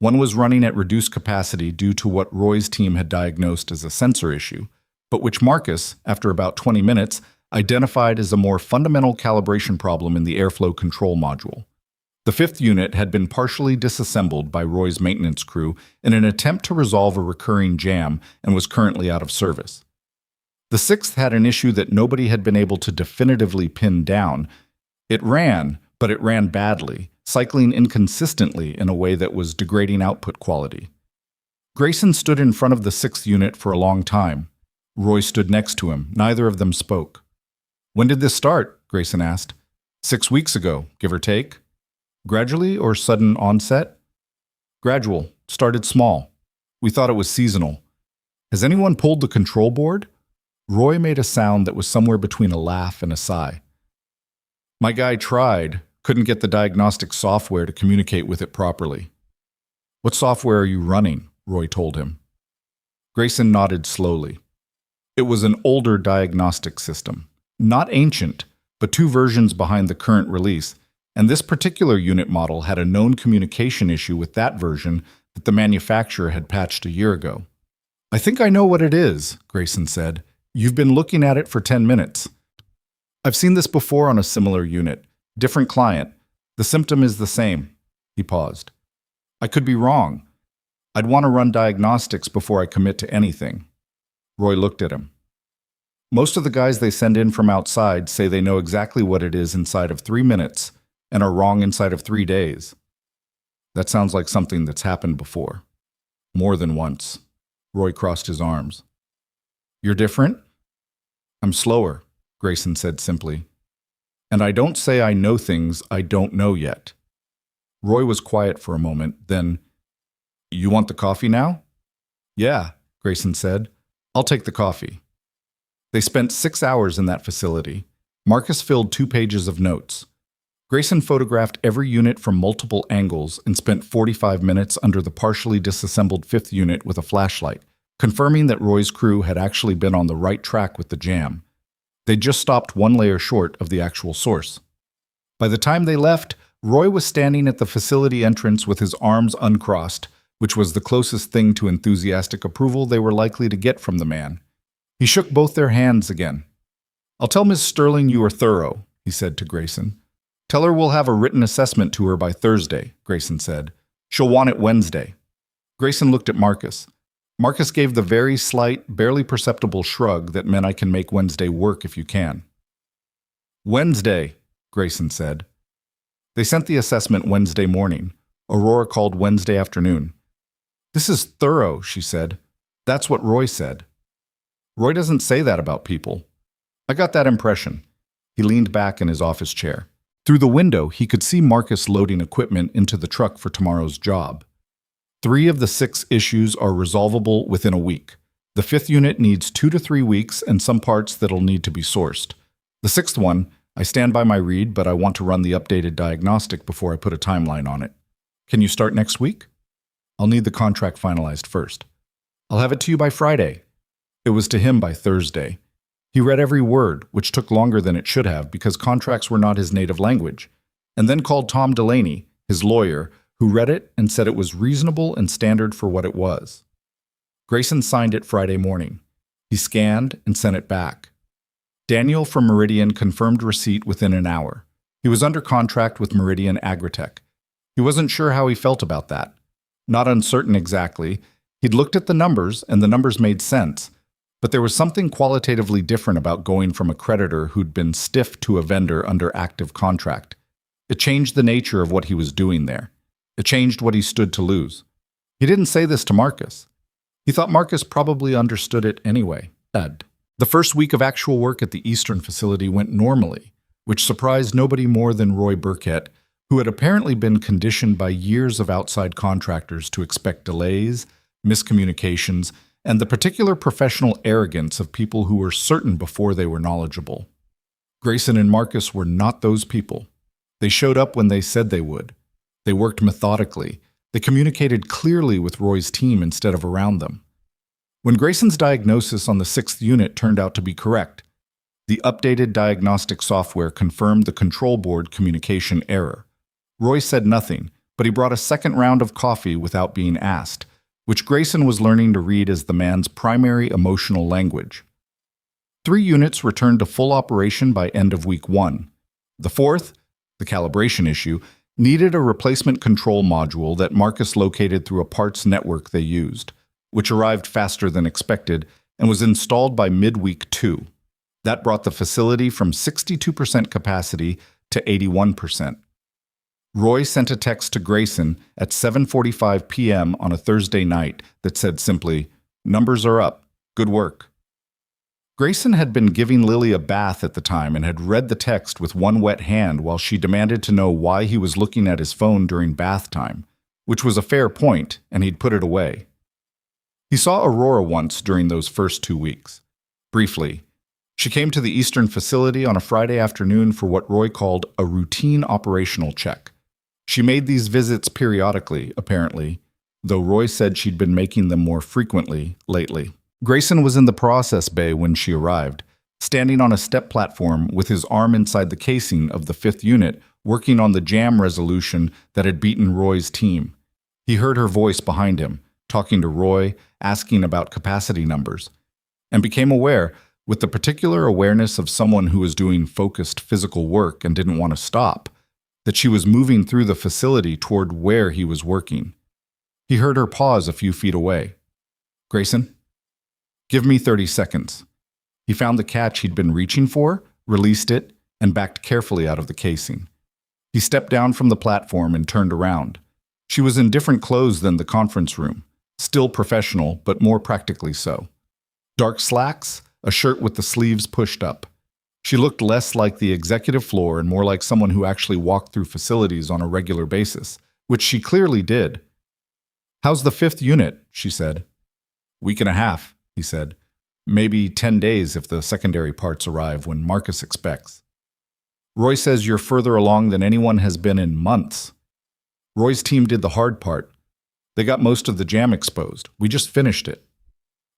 One was running at reduced capacity due to what Roy's team had diagnosed as a sensor issue, but which Marcus, after about 20 minutes, identified as a more fundamental calibration problem in the airflow control module. The 5th unit had been partially disassembled by Roy's maintenance crew in an attempt to resolve a recurring jam and was currently out of service. The 6th had an issue that nobody had been able to definitively pin down. It ran, but it ran badly, cycling inconsistently in a way that was degrading output quality. Grayson stood in front of the 6th unit for a long time. Roy stood next to him. Neither of them spoke. When did this start? Grayson asked. 6 weeks ago, give or take. Gradually or sudden onset? Gradual. Started small. We thought it was seasonal. Has anyone pulled the control board? Roy made a sound that was somewhere between a laugh and a sigh. My guy tried, couldn't get the diagnostic software to communicate with it properly. What software are you running? Roy told him. Grayson nodded slowly. It was an older diagnostic system. Not ancient, but 2 versions behind the current release, and this particular unit model had a known communication issue with that version that the manufacturer had patched a year ago. I think I know what it is, Grayson said. You've been looking at it for 10 minutes. I've seen this before on a similar unit. Different client. The symptom is the same. He paused. I could be wrong. I'd want to run diagnostics before I commit to anything. Roy looked at him. Most of the guys they send in from outside say they know exactly what it is inside of 3 minutes and are wrong inside of 3 days. That sounds like something that's happened before. More than once. Roy crossed his arms. You're different? I'm slower, Grayson said simply. And I don't say I know things I don't know yet. Roy was quiet for a moment, then, You want the coffee now? Yeah, Grayson said. I'll take the coffee. They spent 6 hours in that facility. Marcus filled 2 pages of notes. Grayson photographed every unit from multiple angles and spent 45 minutes under the partially disassembled 5th unit with a flashlight, confirming that Roy's crew had actually been on the right track with the jam. They'd just stopped 1 layer short of the actual source. By the time they left, Roy was standing at the facility entrance with his arms uncrossed, which was the closest thing to enthusiastic approval they were likely to get from the man. He shook both their hands again. I'll tell Miss Sterling you were thorough, he said to Grayson. Tell her we'll have a written assessment to her by Thursday, Grayson said. She'll want it Wednesday. Grayson looked at Marcus. Marcus gave the very slight, barely perceptible shrug that meant I can make Wednesday work if you can. Wednesday, Grayson said. They sent the assessment Wednesday morning. Aurora called Wednesday afternoon. This is thorough, she said. That's what Roy said. Roy doesn't say that about people. I got that impression. He leaned back in his office chair. Through the window, he could see Marcus loading equipment into the truck for tomorrow's job. 3 of the 6 issues are resolvable within a week. The 5th unit needs 2 to 3 weeks and some parts that'll need to be sourced. The 6th one, I stand by my read, but I want to run the updated diagnostic before I put a timeline on it. Can you start next week? I'll need the contract finalized first. I'll have it to you by Friday. It was to him by Thursday. He read every word, which took longer than it should have because contracts were not his native language, and then called Tom Delaney, his lawyer, who read it and said it was reasonable and standard for what it was. Grayson signed it Friday morning. He scanned and sent it back. Daniel from Meridian confirmed receipt within an hour. He was under contract with Meridian Agritech. He wasn't sure how he felt about that. Not uncertain exactly. He'd looked at the numbers, and the numbers made sense. But there was something qualitatively different about going from a creditor who'd been stiff to a vendor under active contract. It changed the nature of what he was doing there. It changed what he stood to lose. He didn't say this to Marcus. He thought Marcus probably understood it anyway. The first week of actual work at the Eastern facility went normally, which surprised nobody more than Roy Burkett, who had apparently been conditioned by years of outside contractors to expect delays, miscommunications, and the particular professional arrogance of people who were certain before they were knowledgeable. Grayson and Marcus were not those people. They showed up when they said they would. They worked methodically. They communicated clearly with Roy's team instead of around them. When Grayson's diagnosis on the 6th unit turned out to be correct, the updated diagnostic software confirmed the control board communication error. Roy said nothing, but he brought a second round of coffee without being asked, which Grayson was learning to read as the man's primary emotional language. 3 units returned to full operation by end of week 1. The 4th, the calibration issue, needed a replacement control module that Marcus located through a parts network they used, which arrived faster than expected and was installed by midweek 2. That brought the facility from 62% capacity to 81%. Roy sent a text to Grayson at 7:45 p.m. on a Thursday night that said simply, "Numbers are up. Good work." Grayson had been giving Lily a bath at the time and had read the text with one wet hand while she demanded to know why he was looking at his phone during bath time, which was a fair point, and he'd put it away. He saw Aurora once during those first 2 weeks. Briefly, she came to the Eastern facility on a Friday afternoon for what Roy called a routine operational check. She made these visits periodically, apparently, though Roy said she'd been making them more frequently lately. Grayson was in the process bay when she arrived, standing on a step platform with his arm inside the casing of the 5th unit, working on the jam resolution that had beaten Roy's team. He heard her voice behind him, talking to Roy, asking about capacity numbers, and became aware, with the particular awareness of someone who was doing focused physical work and didn't want to stop, that she was moving through the facility toward where he was working. He heard her pause a few feet away. "Grayson, give me 30 seconds." He found the catch he'd been reaching for, released it, and backed carefully out of the casing. He stepped down from the platform and turned around. She was in different clothes than the conference room, still professional, but more practically so. Dark slacks, a shirt with the sleeves pushed up. She looked less like the executive floor and more like someone who actually walked through facilities on a regular basis, which she clearly did. "How's the 5th unit?" she said. "Week and a half," he said. "Maybe 10 days if the secondary parts arrive when Marcus expects." "Roy says you're further along than anyone has been in months." "Roy's team did the hard part. They got most of the jam exposed. We just finished it."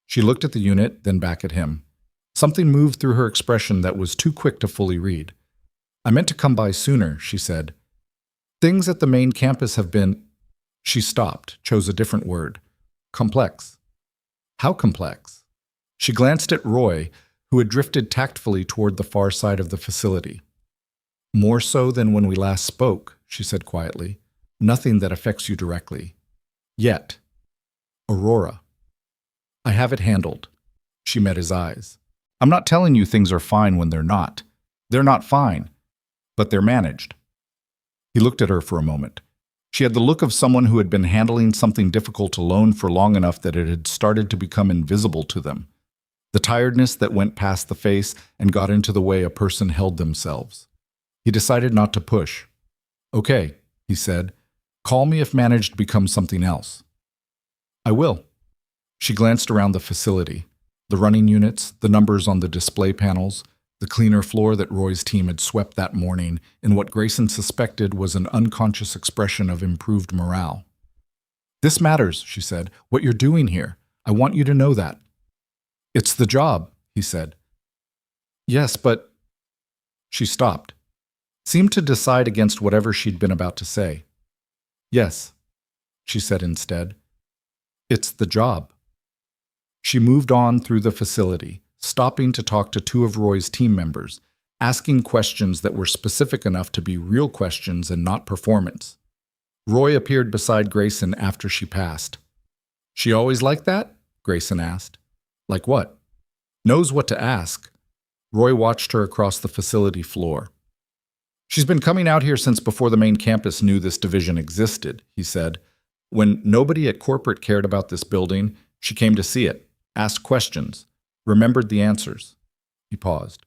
She looked at the unit, then back at him. Something moved through her expression that was too quick to fully read. "I meant to come by sooner," she said. "Things at the main campus have been—" She stopped, chose a different word. "Complex." "How complex?" She glanced at Roy, who had drifted tactfully toward the far side of the facility. "More so than when we last spoke," she said quietly. "Nothing that affects you directly. Yet. Aurora." "I have it handled." She met his eyes. "I'm not telling you things are fine when they're not. They're not fine, but they're managed." He looked at her for a moment. She had the look of someone who had been handling something difficult alone for long enough that it had started to become invisible to them. The tiredness that went past the face and got into the way a person held themselves. He decided not to push. "Okay," he said. "Call me if managed becomes something else." "I will." She glanced around the facility. The running units, the numbers on the display panels, the cleaner floor that Roy's team had swept that morning in what Grayson suspected was an unconscious expression of improved morale. "This matters," she said. "What you're doing here. I want you to know that." "It's the job," he said. "Yes, but—" She stopped, seemed to decide against whatever she'd been about to say. "Yes," she said instead. "It's the job." She moved on through the facility, stopping to talk to 2 of Roy's team members, asking questions that were specific enough to be real questions and not performance. Roy appeared beside Grayson after she passed. "She always like that?" Grayson asked. "Like what?" "Knows what to ask." Roy watched her across the facility floor. "She's been coming out here since before the main campus knew this division existed," he said. "When nobody at corporate cared about this building, she came to see it, asked questions, remembered the answers." He paused.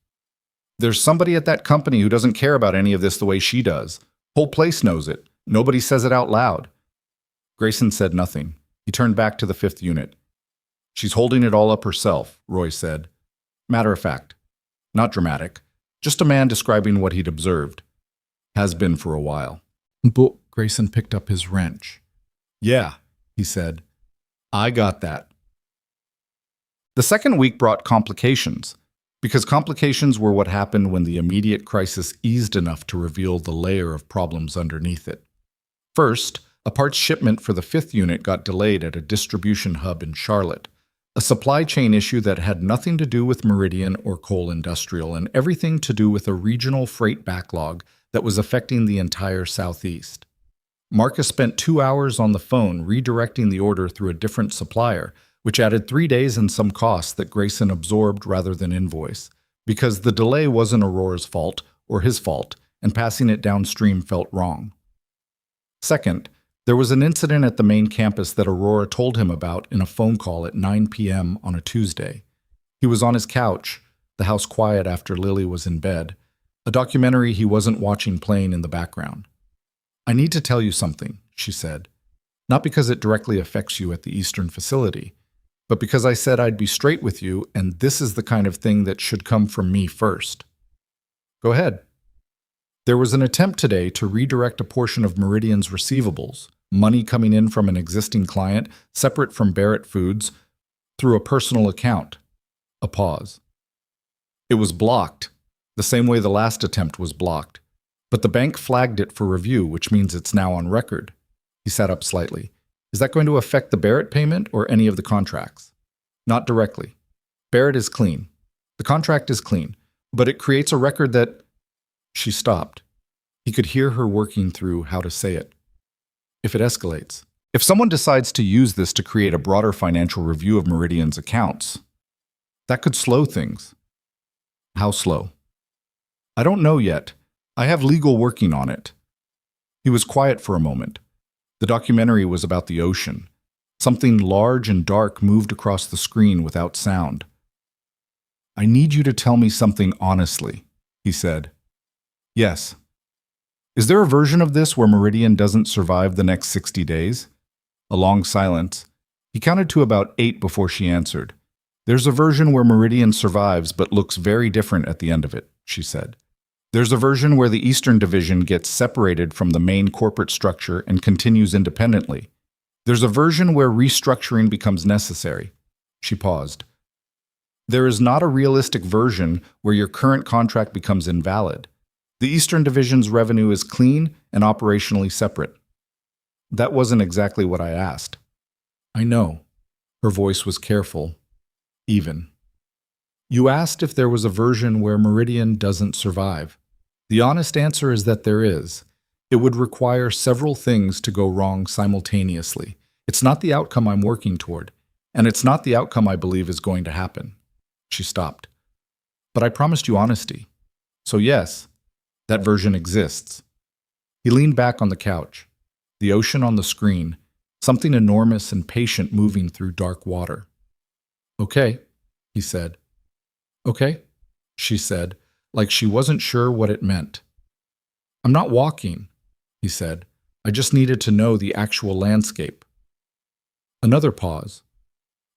"There's somebody at that company who doesn't care about any of this the way she does. Whole place knows it. Nobody says it out loud." Grayson said nothing. He turned back to the 5th unit. "She's holding it all up herself," Roy said. "Matter of fact. Not dramatic. Just a man describing what he'd observed. Has been for a while." But Grayson picked up his wrench. "Yeah," he said. "I got that." The second week brought complications, because complications were what happened when the immediate crisis eased enough to reveal the layer of problems underneath it. First, a parts shipment for the 5th unit got delayed at a distribution hub in Charlotte, a supply chain issue that had nothing to do with Meridian or Coal Industrial and everything to do with a regional freight backlog that was affecting the entire Southeast. Marcus spent 2 hours on the phone redirecting the order through a different supplier, which added 3 days and some costs that Grayson absorbed rather than invoice, because the delay wasn't Aurora's fault or his fault, and passing it downstream felt wrong. Second, there was an incident at the main campus that Aurora told him about in a phone call at 9 p.m. on a Tuesday. He was on his couch, the house quiet after Lily was in bed, a documentary he wasn't watching playing in the background. "I need to tell you something," she said. "Not because it directly affects you at the Eastern facility, but because I said I'd be straight with you, and this is the kind of thing that should come from me first." "Go ahead." "There was an attempt today to redirect a portion of Meridian's receivables, money coming in from an existing client, separate from Barrett Foods, through a personal account." A pause. "It was blocked, the same way the last attempt was blocked. But the bank flagged it for review, which means it's now on record." He sat up slightly. "Is that going to affect the Barrett payment or any of the contracts?" "Not directly. Barrett is clean. The contract is clean, but it creates a record that—" She stopped. He could hear her working through how to say it. If it escalates. If someone decides to use this to create a broader financial review of Meridian's accounts, that could slow things. How slow? I don't know yet. I have legal working on it. He was quiet for a moment. The documentary was about the ocean. Something large and dark moved across the screen without sound. I need you to tell me something honestly, he said. Yes. Is there a version of this where Meridian doesn't survive the next 60 days? A long silence. He counted to about 8 before she answered. There's a version where Meridian survives but looks very different at the end of it, she said. There's a version where the Eastern Division gets separated from the main corporate structure and continues independently. There's a version where restructuring becomes necessary. She paused. There is not a realistic version where your current contract becomes invalid. The Eastern Division's revenue is clean and operationally separate. That wasn't exactly what I asked. I know. Her voice was careful, even. You asked if there was a version where Meridian doesn't survive. The honest answer is that there is. It would require several things to go wrong simultaneously. It's not the outcome I'm working toward, and it's not the outcome I believe is going to happen. She stopped. But I promised you honesty. So yes, that version exists. He leaned back on the couch. The ocean on the screen, something enormous and patient moving through dark water. Okay, he said. Okay, she said, like she wasn't sure what it meant. I'm not walking, he said. I just needed to know the actual landscape. Another pause.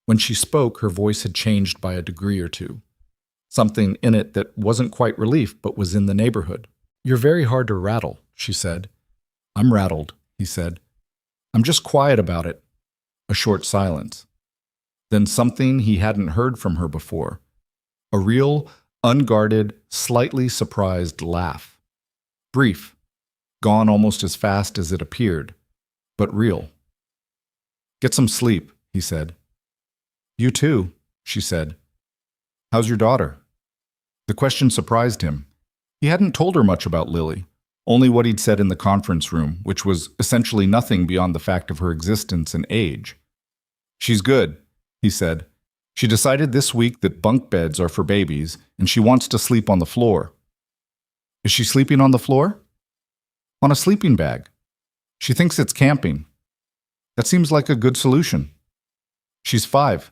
When she spoke, her voice had changed by a degree or two. Something in it that wasn't quite relief, but was in the neighborhood. You're very hard to rattle, she said. I'm rattled, he said. I'm just quiet about it. A short silence. Then something he hadn't heard from her before. A real, unguarded, slightly surprised laugh. Brief, gone almost as fast as it appeared, but real. Get some sleep, he said. You too, she said. How's your daughter? The question surprised him. He hadn't told her much about Lily, only what he'd said in the conference room, which was essentially nothing beyond the fact of her existence and age. She's good, he said. She decided this week that bunk beds are for babies, and she wants to sleep on the floor. Is she sleeping on the floor? On a sleeping bag. She thinks it's camping. That seems like a good solution. She's 5.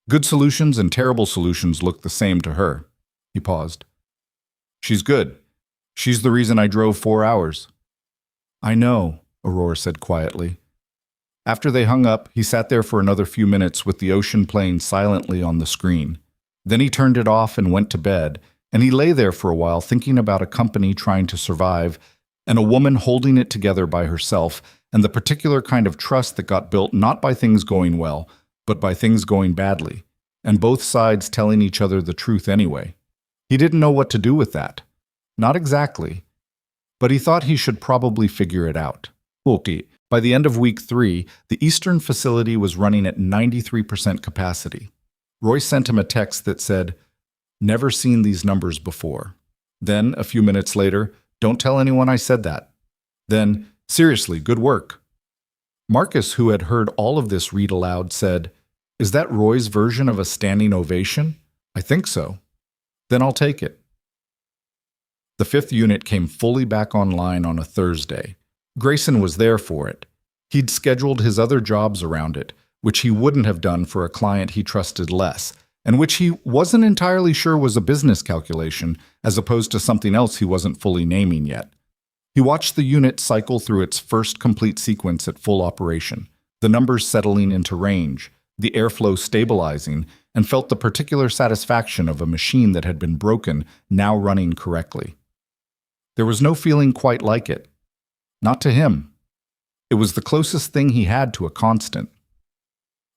Good solutions and terrible solutions look the same to her. He paused. She's good. She's the reason I drove 4 hours. I know, Aurora said quietly. After they hung up, he sat there for another few minutes with the ocean playing silently on the screen. Then he turned it off and went to bed, and he lay there for a while thinking about a company trying to survive and a woman holding it together by herself and the particular kind of trust that got built not by things going well, but by things going badly, and both sides telling each other the truth anyway. He didn't know what to do with that. Not exactly. But he thought he should probably figure it out. Okay. By the end of week 3, the Eastern facility was running at 93% capacity. Roy sent him a text that said, "Never seen these numbers before." Then, a few minutes later, "Don't tell anyone I said that." Then, "Seriously, good work." Marcus, who had heard all of this read aloud, said, "Is that Roy's version of a standing ovation?" "I think so." "Then I'll take it." The 5th unit came fully back online on a Thursday. Grayson was there for it. He'd scheduled his other jobs around it, which he wouldn't have done for a client he trusted less, and which he wasn't entirely sure was a business calculation, as opposed to something else he wasn't fully naming yet. He watched the unit cycle through its first complete sequence at full operation, the numbers settling into range, the airflow stabilizing, and felt the particular satisfaction of a machine that had been broken now running correctly. There was no feeling quite like it. Not to him. It was the closest thing he had to a constant.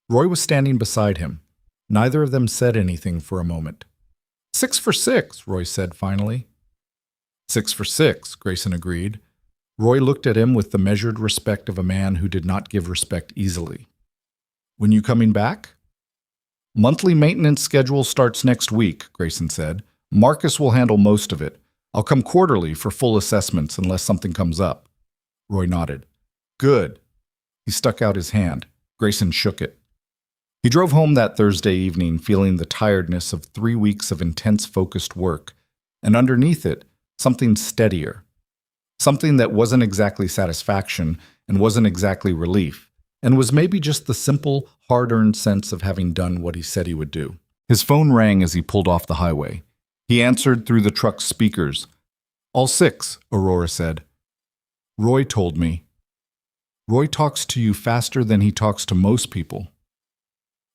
Roy was standing beside him. Neither of them said anything for a moment. 6 for 6, Roy said finally. 6 for 6, Grayson agreed. Roy looked at him with the measured respect of a man who did not give respect easily. When you coming back? Monthly maintenance schedule starts next week, Grayson said. Marcus will handle most of it. I'll come quarterly for full assessments unless something comes up. Roy nodded. Good. He stuck out his hand. Grayson shook it. He drove home that Thursday evening feeling the tiredness of 3 weeks of intense focused work, and underneath it, something steadier. Something that wasn't exactly satisfaction and wasn't exactly relief, and was maybe just the simple, hard-earned sense of having done what he said he would do. His phone rang as he pulled off the highway. He answered through the truck's speakers. All 6, Aurora said. Roy told me. Roy talks to you faster than he talks to most people.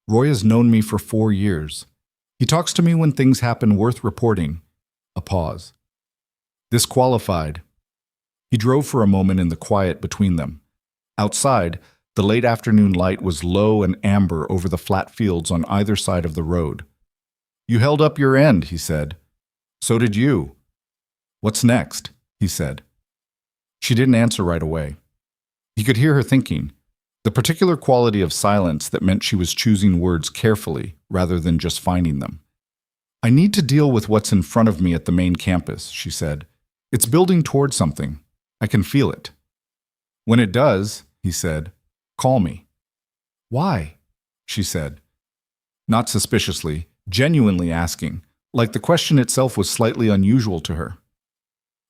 Roy has known me for 4 years. He talks to me when things happen worth reporting. A pause. This qualified. He drove for a moment in the quiet between them. Outside, the late afternoon light was low and amber over the flat fields on either side of the road. You held up your end, he said. So did you. What's next? He said. She didn't answer right away. He could hear her thinking, the particular quality of silence that meant she was choosing words carefully rather than just finding them. I need to deal with what's in front of me at the main campus, she said. It's building toward something. I can feel it. When it does, he said, call me. Why? She said. Not suspiciously, genuinely asking, like the question itself was slightly unusual to her.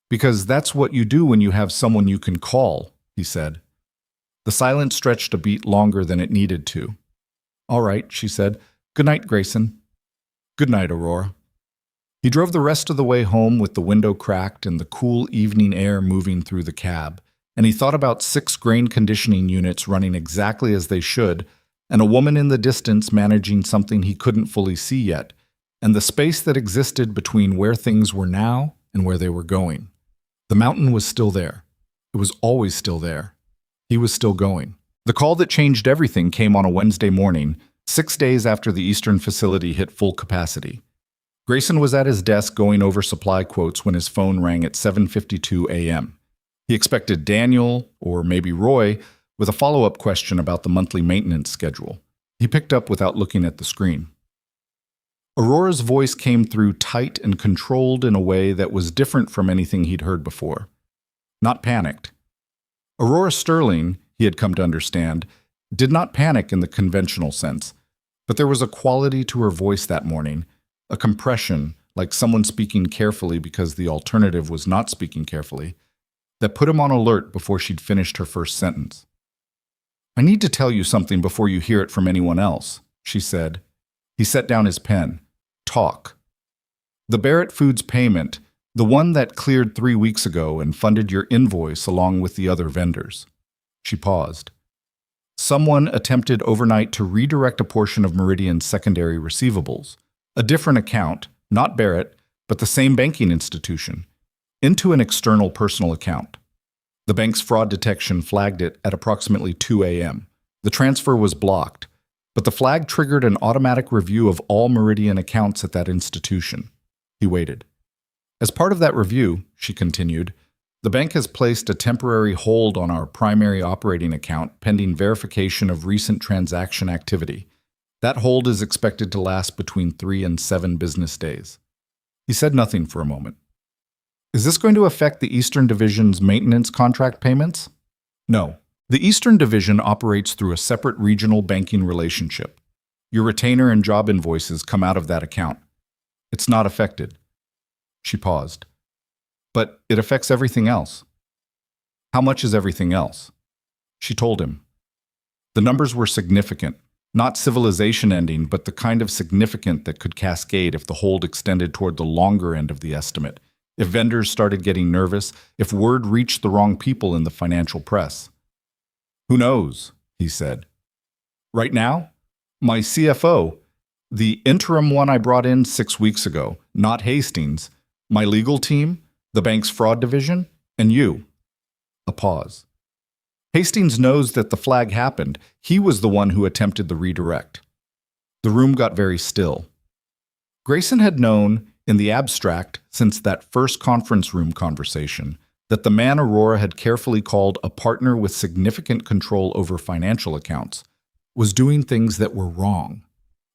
Because that's what you do when you have someone you can call, he said. The silence stretched a beat longer than it needed to. All right, she said. Good night, Grayson. Good night, Aurora. He drove the rest of the way home with the window cracked and the cool evening air moving through the cab, and he thought about 6 grain conditioning units running exactly as they should, and a woman in the distance managing something he couldn't fully see yet, and the space that existed between where things were now and where they were going. The mountain was still there. It was always still there. He was still going. The call that changed everything came on a Wednesday morning, 6 days after the Eastern facility hit full capacity. Grayson was at his desk going over supply quotes when his phone rang at 7:52 a.m. He expected Daniel, or maybe Roy, with a follow-up question about the monthly maintenance schedule. He picked up without looking at the screen. Aurora's voice came through tight and controlled in a way that was different from anything he'd heard before. Not panicked. Aurora Sterling, he had come to understand, did not panic in the conventional sense, but there was a quality to her voice that morning, a compression, like someone speaking carefully because the alternative was not speaking carefully, that put him on alert before she'd finished her first sentence. I need to tell you something before you hear it from anyone else, she said. He set down his pen. Talk. The Barrett Foods payment, the one that cleared 3 weeks ago and funded your invoice along with the other vendors. She paused. Someone attempted overnight to redirect a portion of Meridian's secondary receivables, a different account, not Barrett, but the same banking institution, into an external personal account. The bank's fraud detection flagged it at approximately 2 a.m. The transfer was blocked, but the flag triggered an automatic review of all Meridian accounts at that institution. He waited. As part of that review, she continued, the bank has placed a temporary hold on our primary operating account pending verification of recent transaction activity. That hold is expected to last between 3 and 7 business days. He said nothing for a moment. Is this going to affect the Eastern Division's maintenance contract payments? No. The Eastern Division operates through a separate regional banking relationship. Your retainer and job invoices come out of that account. It's not affected. She paused. But it affects everything else. How much is everything else? She told him. The numbers were significant. Not civilization ending, but the kind of significant that could cascade if the hold extended toward the longer end of the estimate, if vendors started getting nervous, if word reached the wrong people in the financial press. Who knows, he said. Right now, my CFO, the interim one I brought in 6 weeks ago, not Hastings, my legal team, the bank's fraud division, and you. A pause. Hastings knows that the flag happened. He was the one who attempted the redirect. The room got very still. Grayson had known, in the abstract, since that first conference room conversation, that the man Aurora had carefully called a partner with significant control over financial accounts was doing things that were wrong.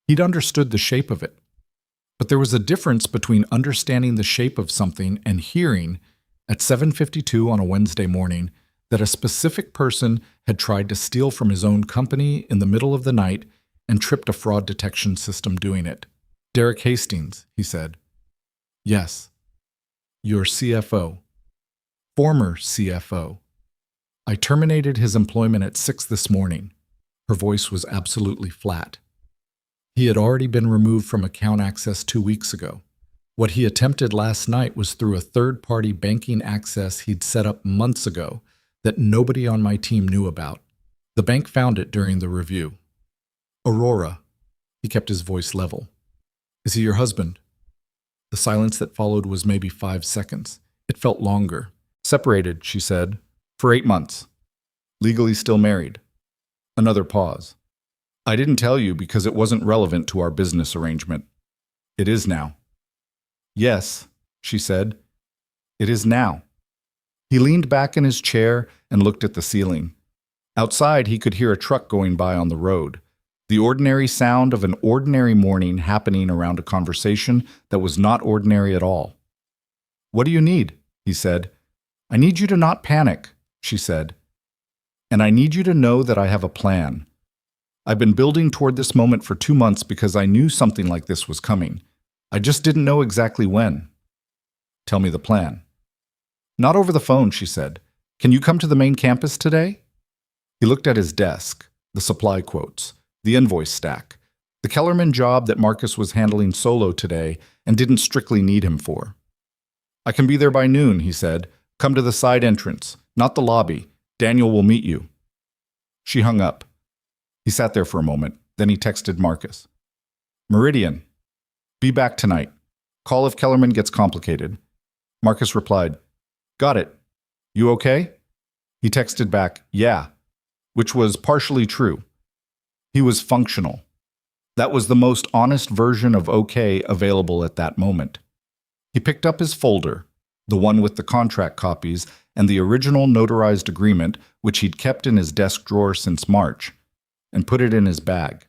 He'd understood the shape of it. But there was a difference between understanding the shape of something and hearing, at 7:52 on a Wednesday morning, that a specific person had tried to steal from his own company in the middle of the night and tripped a fraud detection system doing it. "Derek Hastings," he said. "Yes." "Your CFO." "Former CFO. I terminated his employment at 6 this morning." Her voice was absolutely flat. He had already been removed from account access 2 weeks ago. What he attempted last night was through a third-party banking access he'd set up months ago that nobody on my team knew about. The bank found it during the review. "Aurora," he kept his voice level. "Is he your husband?" The silence that followed was maybe 5 seconds. It felt longer. "Separated," she said, "for 8 months. Legally still married." Another pause. "I didn't tell you because it wasn't relevant to our business arrangement. It is now." "Yes," she said. "It is now." He leaned back in his chair and looked at the ceiling. Outside, he could hear a truck going by on the road. The ordinary sound of an ordinary morning happening around a conversation that was not ordinary at all. "What do you need?" he said. "I need you to not panic," she said. "And I need you to know that I have a plan. I've been building toward this moment for 2 months because I knew something like this was coming. I just didn't know exactly when." "Tell me the plan." "Not over the phone," she said. "Can you come to the main campus today?" He looked at his desk, the supply quotes, the invoice stack, the Kellerman job that Marcus was handling solo today and didn't strictly need him for. "I can be there by noon," he said. "Come to the side entrance, not the lobby. Daniel will meet you." She hung up. He sat there for a moment, then he texted Marcus. "Meridian. Be back tonight. Call if Kellerman gets complicated." Marcus replied, "Got it. You okay?" He texted back, "Yeah," which was partially true. He was functional. That was the most honest version of okay available at that moment. He picked up his folder, the one with the contract copies and the original notarized agreement, which he'd kept in his desk drawer since March, and put it in his bag.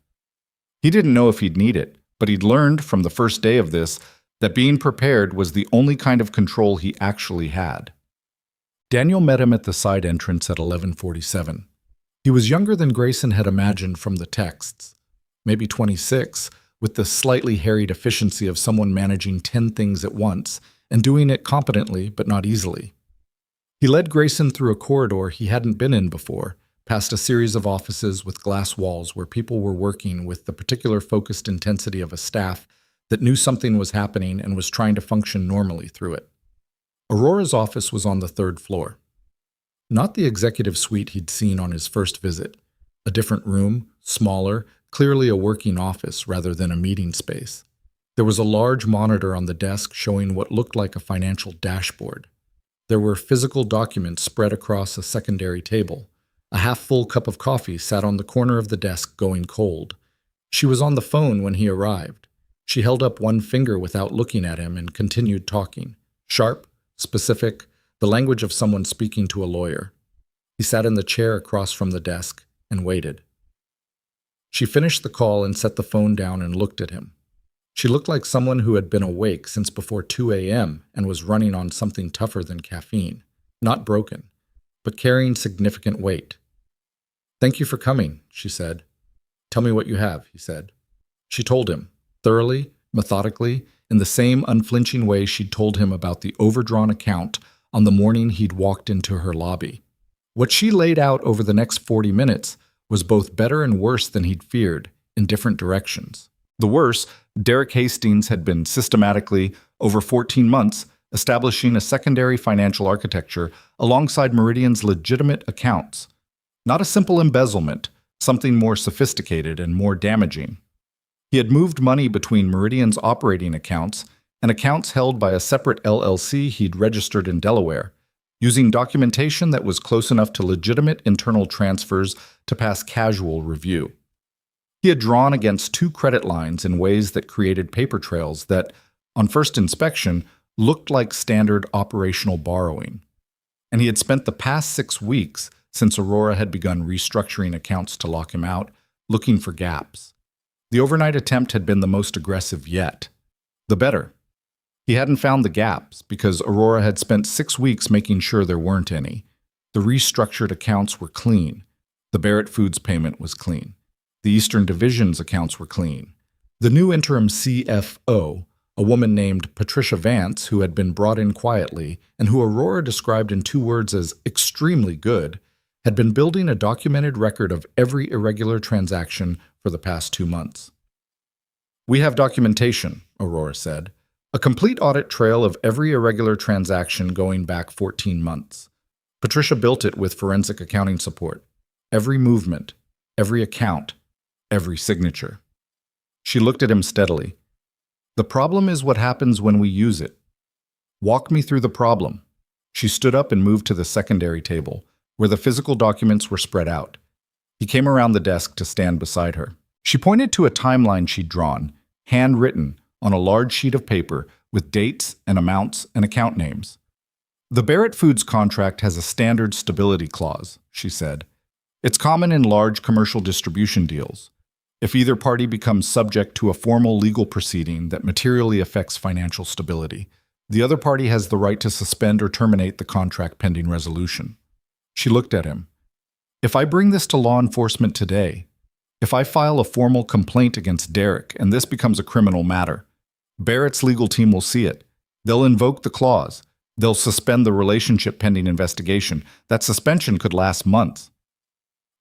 He didn't know if he'd need it, but he'd learned from the first day of this that being prepared was the only kind of control he actually had. Daniel met him at the side entrance at 11:47. He was younger than Grayson had imagined from the texts, maybe 26, with the slightly harried efficiency of someone managing 10 things at once and doing it competently but not easily. He led Grayson through a corridor he hadn't been in before, past a series of offices with glass walls where people were working with the particular focused intensity of a staff that knew something was happening and was trying to function normally through it. Aurora's office was on the 3rd floor. Not the executive suite he'd seen on his first visit. A different room, smaller, clearly a working office rather than a meeting space. There was a large monitor on the desk showing what looked like a financial dashboard. There were physical documents spread across a secondary table. A half-full cup of coffee sat on the corner of the desk going cold. She was on the phone when he arrived. She held up one finger without looking at him and continued talking. Sharp, specific, the language of someone speaking to a lawyer. He sat in the chair across from the desk and waited. She finished the call and set the phone down and looked at him. She looked like someone who had been awake since before 2 a.m. and was running on something tougher than caffeine. Not broken, but carrying significant weight. "Thank you for coming," she said. "Tell me what you have," he said. She told him, thoroughly, methodically, in the same unflinching way she'd told him about the overdrawn account on the morning he'd walked into her lobby. What she laid out over the next 40 minutes was both better and worse than he'd feared, in different directions. The worse, Derek Hastings had been systematically, over 14 months, establishing a secondary financial architecture alongside Meridian's legitimate accounts. Not a simple embezzlement, something more sophisticated and more damaging. He had moved money between Meridian's operating accounts and accounts held by a separate LLC he'd registered in Delaware, using documentation that was close enough to legitimate internal transfers to pass casual review. He had drawn against 2 credit lines in ways that created paper trails that, on first inspection, looked like standard operational borrowing. And he had spent the past 6 weeks, since Aurora had begun restructuring accounts to lock him out, looking for gaps. The overnight attempt had been the most aggressive yet. the better. He hadn't found the gaps because Aurora had spent 6 weeks making sure there weren't any. The restructured accounts were clean. The Barrett Foods payment was clean. The Eastern Division's accounts were clean. The new interim CFO, a woman named Patricia Vance, who had been brought in quietly and who Aurora described in 2 words as extremely good, had been building a documented record of every irregular transaction for the past 2 months. "We have documentation," Aurora said. "A complete audit trail of every irregular transaction going back 14 months. Patricia built it with forensic accounting support. Every movement, every account, every signature." She looked at him steadily. "The problem is what happens when we use it. Walk me through the problem." She stood up and moved to the secondary table, where the physical documents were spread out. He came around the desk to stand beside her. She pointed to a timeline she'd drawn, handwritten, on a large sheet of paper with dates and amounts and account names. "The Barrett Foods contract has a standard stability clause," she said. "It's common in large commercial distribution deals. If either party becomes subject to a formal legal proceeding that materially affects financial stability, the other party has the right to suspend or terminate the contract pending resolution." She looked at him. "If I bring this to law enforcement today, if I file a formal complaint against Derek and this becomes a criminal matter, Barrett's legal team will see it. They'll invoke the clause. They'll suspend the relationship pending investigation. That suspension could last months."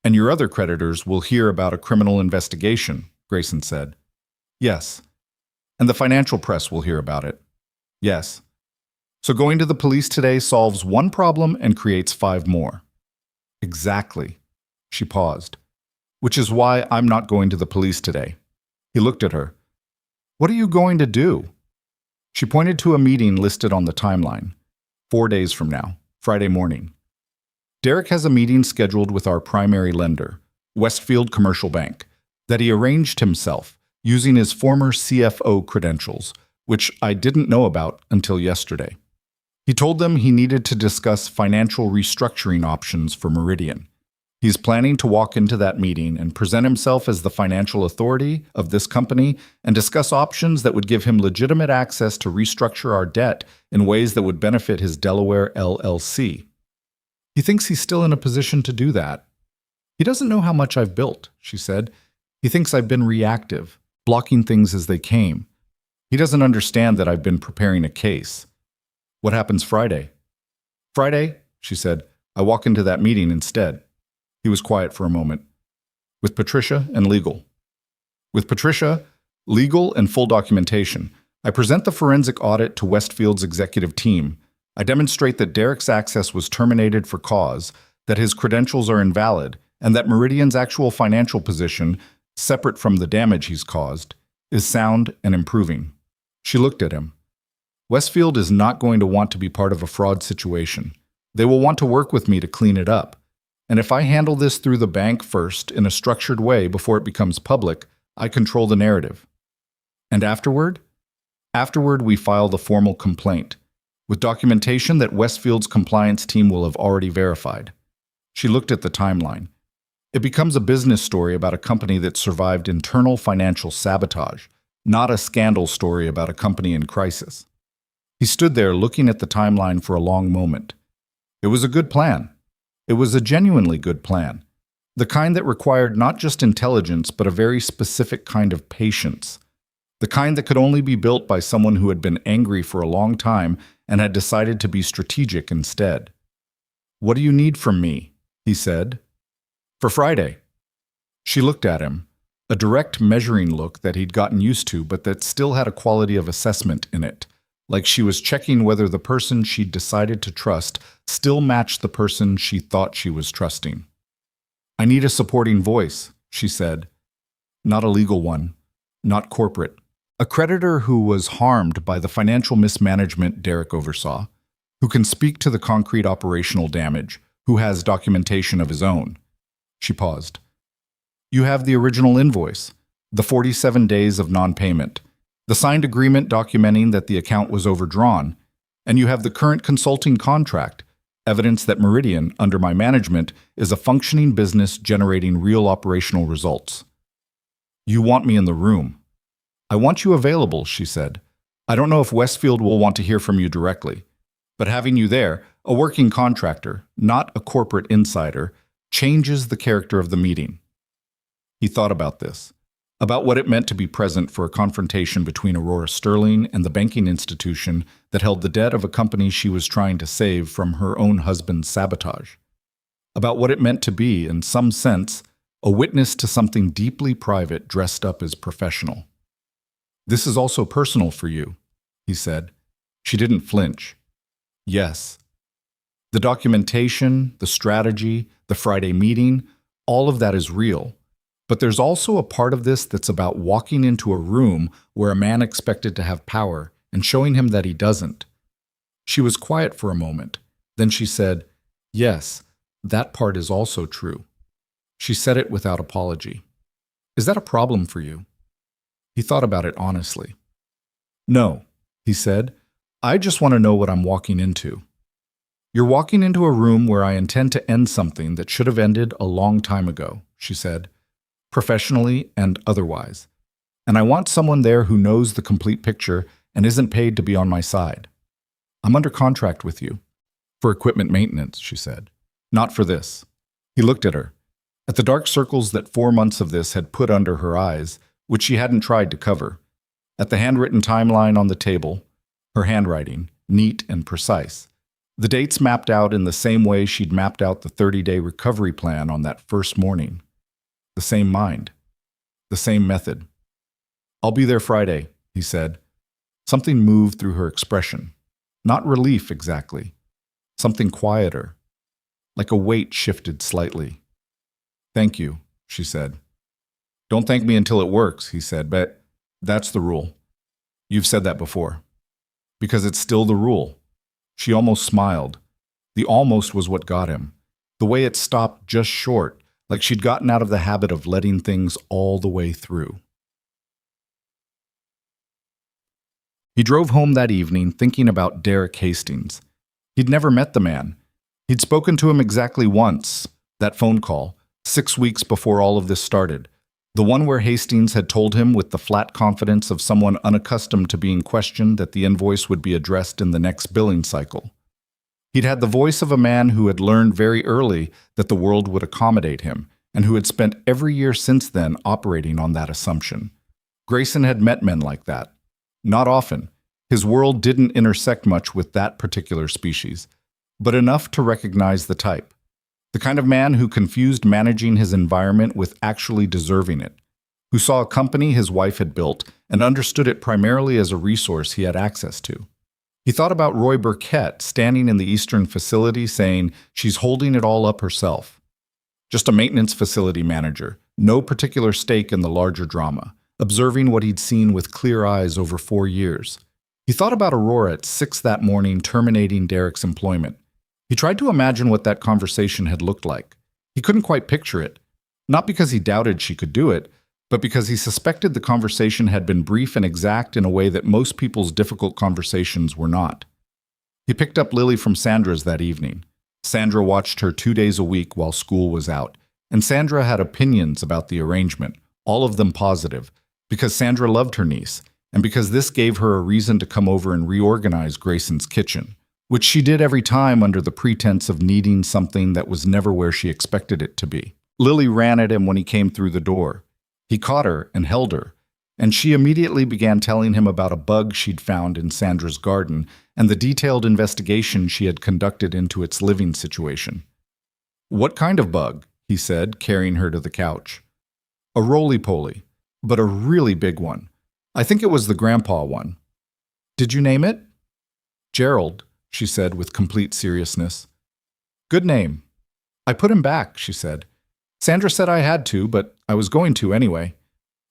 "And your other creditors will hear about a criminal investigation," Grayson said. "Yes. And the financial press will hear about it." "Yes. So going to the police today solves one problem and creates 5 more." "Exactly." She paused. "Which is why I'm not going to the police today." He looked at her. "What are you going to do?" She pointed to a meeting listed on the timeline. 4 days from now, Friday morning. "Derek has a meeting scheduled with our primary lender, Westfield Commercial Bank, that he arranged himself using his former CFO credentials, which I didn't know about until yesterday. He told them he needed to discuss financial restructuring options for Meridian. He's planning to walk into that meeting and present himself as the financial authority of this company and discuss options that would give him legitimate access to restructure our debt in ways that would benefit his Delaware LLC. He thinks he's still in a position to do that. He doesn't know how much I've built," she said. "He thinks I've been reactive, blocking things as they came. He doesn't understand that I've been preparing a case." "What happens Friday?" "Friday," she said, "I walk into that meeting instead." He was quiet for a moment. "With Patricia and legal." "With Patricia, legal and full documentation. I present the forensic audit to Westfield's executive team. I demonstrate that Derek's access was terminated for cause, that his credentials are invalid, and that Meridian's actual financial position, separate from the damage he's caused, is sound and improving." She looked at him. "Westfield is not going to want to be part of a fraud situation. They will want to work with me to clean it up. And if I handle this through the bank first in a structured way before it becomes public, I control the narrative. And afterward? Afterward, we file the formal complaint, with documentation that Westfield's compliance team will have already verified." She looked at the timeline. "It becomes a business story about a company that survived internal financial sabotage, not a scandal story about a company in crisis." He stood there looking at the timeline for a long moment. It was a good plan. It was a genuinely good plan. The kind that required not just intelligence, but a very specific kind of patience. The kind that could only be built by someone who had been angry for a long time and had decided to be strategic instead. "What do you need from me?" he said. "For Friday." She looked at him, a direct measuring look that he'd gotten used to, but that still had a quality of assessment in it, like she was checking whether the person she'd decided to trust still matched the person she thought she was trusting. "I need a supporting voice," she said. "Not a legal one, not corporate. A creditor who was harmed by the financial mismanagement Derek oversaw, who can speak to the concrete operational damage, who has documentation of his own." She paused. "You have the original invoice, the 47 days of non-payment, the signed agreement documenting that the account was overdrawn, and you have the current consulting contract, evidence that Meridian, under my management, is a functioning business generating real operational results. You want me in the room." "I want you available," she said. I don't know if Westfield will want to hear from you directly, but having you there, a working contractor, not a corporate insider, changes the character of the meeting. He thought about this, about what it meant to be present for a confrontation between Aurora Sterling and the banking institution that held the debt of a company she was trying to save from her own husband's sabotage, about what it meant to be, in some sense, a witness to something deeply private dressed up as professional. This is also personal for you, he said. She didn't flinch. Yes. The documentation, the strategy, the Friday meeting, all of that is real. But there's also a part of this that's about walking into a room where a man expected to have power and showing him that he doesn't. She was quiet for a moment. Then she said, "Yes, that part is also true." She said it without apology. "Is that a problem for you?" He thought about it honestly. "No," he said. "I just want to know what I'm walking into." "You're walking into a room where I intend to end something that should have ended a long time ago," she said, "professionally and otherwise. And I want someone there who knows the complete picture and isn't paid to be on my side. I'm under contract with you." "For equipment maintenance," she said. "Not for this." He looked at her, at the dark circles that 4 months of this had put under her eyes, which she hadn't tried to cover, at the handwritten timeline on the table, her handwriting, neat and precise, the dates mapped out in the same way she'd mapped out the 30-day recovery plan on that first morning. The same mind, the same method. "I'll be there Friday," he said. Something moved through her expression. Not relief exactly. Something quieter. Like a weight shifted slightly. "Thank you," she said. "Don't thank me until it works," he said, "but that's the rule. You've said that before." "Because it's still the rule." She almost smiled. The almost was what got him. The way it stopped just short, like she'd gotten out of the habit of letting things all the way through. He drove home that evening thinking about Derek Hastings. He'd never met the man. He'd spoken to him exactly once, that phone call, 6 weeks before all of this started. The one where Hastings had told him with the flat confidence of someone unaccustomed to being questioned that the invoice would be addressed in the next billing cycle. He'd had the voice of a man who had learned very early that the world would accommodate him, and who had spent every year since then operating on that assumption. Grayson had met men like that. Not often. His world didn't intersect much with that particular species, but enough to recognize the type. The kind of man who confused managing his environment with actually deserving it, who saw a company his wife had built and understood it primarily as a resource he had access to. He thought about Roy Burkett standing in the Eastern facility saying she's holding it all up herself. Just a maintenance facility manager, no particular stake in the larger drama, observing what he'd seen with clear eyes over 4 years. He thought about Aurora at 6 that morning terminating Derek's employment. He tried to imagine what that conversation had looked like. He couldn't quite picture it, not because he doubted she could do it, but because he suspected the conversation had been brief and exact in a way that most people's difficult conversations were not. He picked up Lily from Sandra's that evening. Sandra watched her 2 days a week while school was out, and Sandra had opinions about the arrangement, all of them positive, because Sandra loved her niece, and because this gave her a reason to come over and reorganize Grayson's kitchen, which she did every time under the pretense of needing something that was never where she expected it to be. Lily ran at him when he came through the door. He caught her and held her, and she immediately began telling him about a bug she'd found in Sandra's garden and the detailed investigation she had conducted into its living situation. "What kind of bug?" he said, carrying her to the couch. "A roly-poly, but a really big one. I think it was the grandpa one." "Did you name it?" "Gerald," she said with complete seriousness. "Good name." "I put him back," she said. "Sandra said I had to, but I was going to anyway."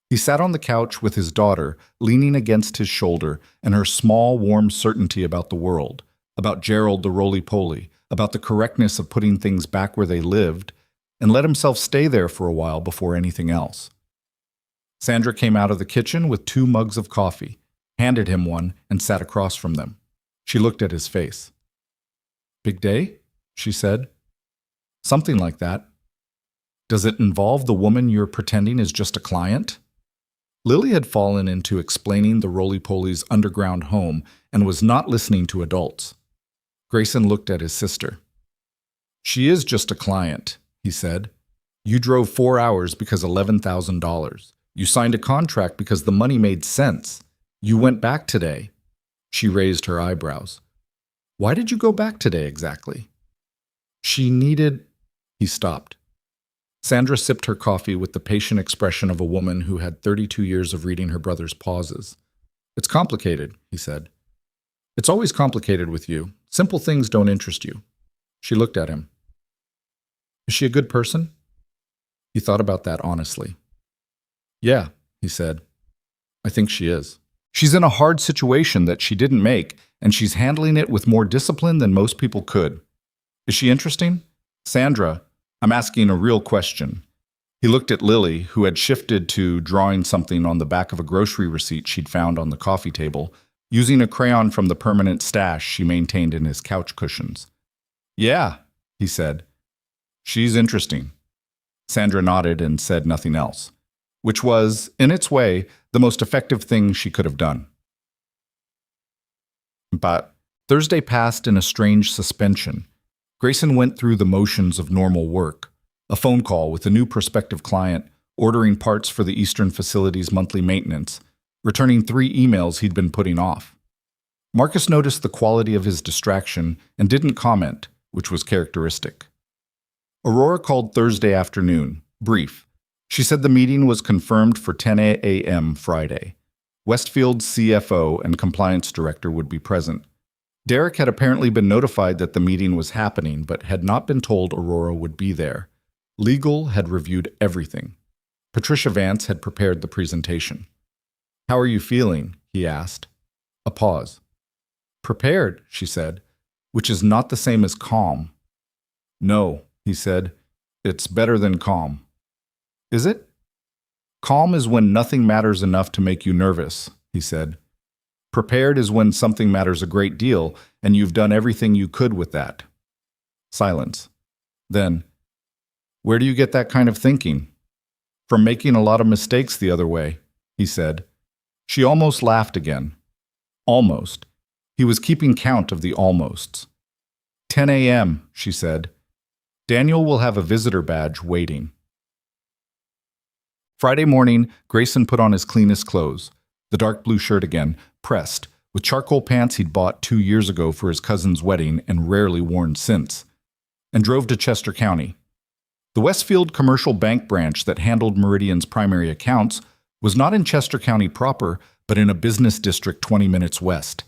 He sat on the couch with his daughter, leaning against his shoulder, and her small, warm certainty about the world, about Gerald the roly-poly, about the correctness of putting things back where they lived, and let himself stay there for a while before anything else. Sandra came out of the kitchen with 2 mugs of coffee, handed him one, and sat across from them. She looked at his face. "Big day?" she said. "Something like that." "Does it involve the woman you're pretending is just a client?" Lily had fallen into explaining the roly-poly's underground home and was not listening to adults. Grayson looked at his sister. "She is just a client," he said. "You drove 4 hours because $11,000. You signed a contract because the money made sense. You went back today." She raised her eyebrows. "Why did you go back today exactly?" "She needed—" He stopped. Sandra sipped her coffee with the patient expression of a woman who had 32 years of reading her brother's pauses. "It's complicated," he said. "It's always complicated with you. Simple things don't interest you." She looked at him. "Is she a good person?" He thought about that honestly. "Yeah," he said. "I think she is. She's in a hard situation that she didn't make, and she's handling it with more discipline than most people could. Is she interesting? Sandra, I'm asking a real question." He looked at Lily, who had shifted to drawing something on the back of a grocery receipt she'd found on the coffee table, using a crayon from the permanent stash she maintained in his couch cushions. "Yeah," he said. "She's interesting." Sandra nodded and said nothing else, which was, in its way, the most effective thing she could have done. But Thursday passed in a strange suspension. Grayson went through the motions of normal work, a phone call with a new prospective client, ordering parts for the Eastern facility's monthly maintenance, returning 3 emails he'd been putting off. Marcus noticed the quality of his distraction and didn't comment, which was characteristic. Aurora called Thursday afternoon, brief. She said the meeting was confirmed for 10 a.m. Friday. Westfield's CFO and compliance director would be present. Derek had apparently been notified that the meeting was happening, but had not been told Aurora would be there. Legal had reviewed everything. Patricia Vance had prepared the presentation. "How are you feeling?" he asked. A pause. "Prepared," she said, which is not the same as calm. "No," he said. "It's better than calm." "Is it?" "Calm is when nothing matters enough to make you nervous," he said. "Prepared is when something matters a great deal, and you've done everything you could with that." Silence. Then, "Where do you get that kind of thinking?" "From making a lot of mistakes the other way," he said. She almost laughed again. Almost. He was keeping count of the almosts. 10 a.m., she said. "Daniel will have a visitor badge waiting." Friday morning, Grayson put on his cleanest clothes, the dark blue shirt again, pressed, with charcoal pants he'd bought 2 years ago for his cousin's wedding and rarely worn since, and drove to Chester County. The Westfield Commercial Bank branch that handled Meridian's primary accounts was not in Chester County proper, but in a business district 20 minutes west,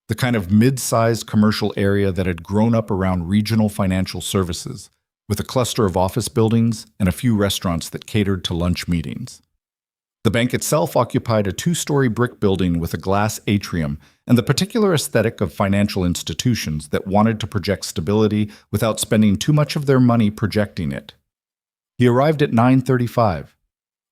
the kind of mid-sized commercial area that had grown up around regional financial services, with a cluster of office buildings and a few restaurants that catered to lunch meetings. The bank itself occupied a 2-story brick building with a glass atrium and the particular aesthetic of financial institutions that wanted to project stability without spending too much of their money projecting it. He arrived at 9:35.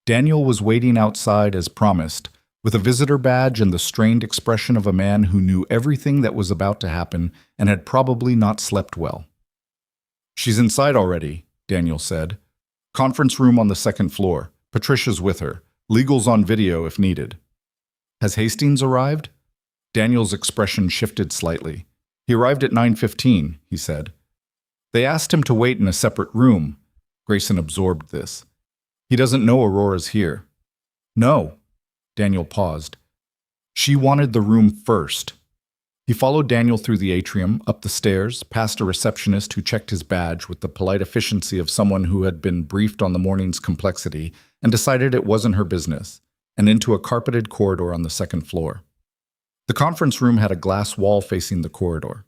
Daniel was waiting outside as promised, with a visitor badge and the strained expression of a man who knew everything that was about to happen and had probably not slept well. "She's inside already," Daniel said. "Conference room on the 2nd floor. Patricia's with her. Legal's on video if needed." "Has Hastings arrived?" Daniel's expression shifted slightly. "He arrived at 9:15, he said. "They asked him to wait in a separate room." Grayson absorbed this. "He doesn't know Aurora's here." "No." Daniel paused. "She wanted the room first." He followed Daniel through the atrium, up the stairs, past a receptionist who checked his badge with the polite efficiency of someone who had been briefed on the morning's complexity and decided it wasn't her business, and into a carpeted corridor on the 2nd floor. The conference room had a glass wall facing the corridor.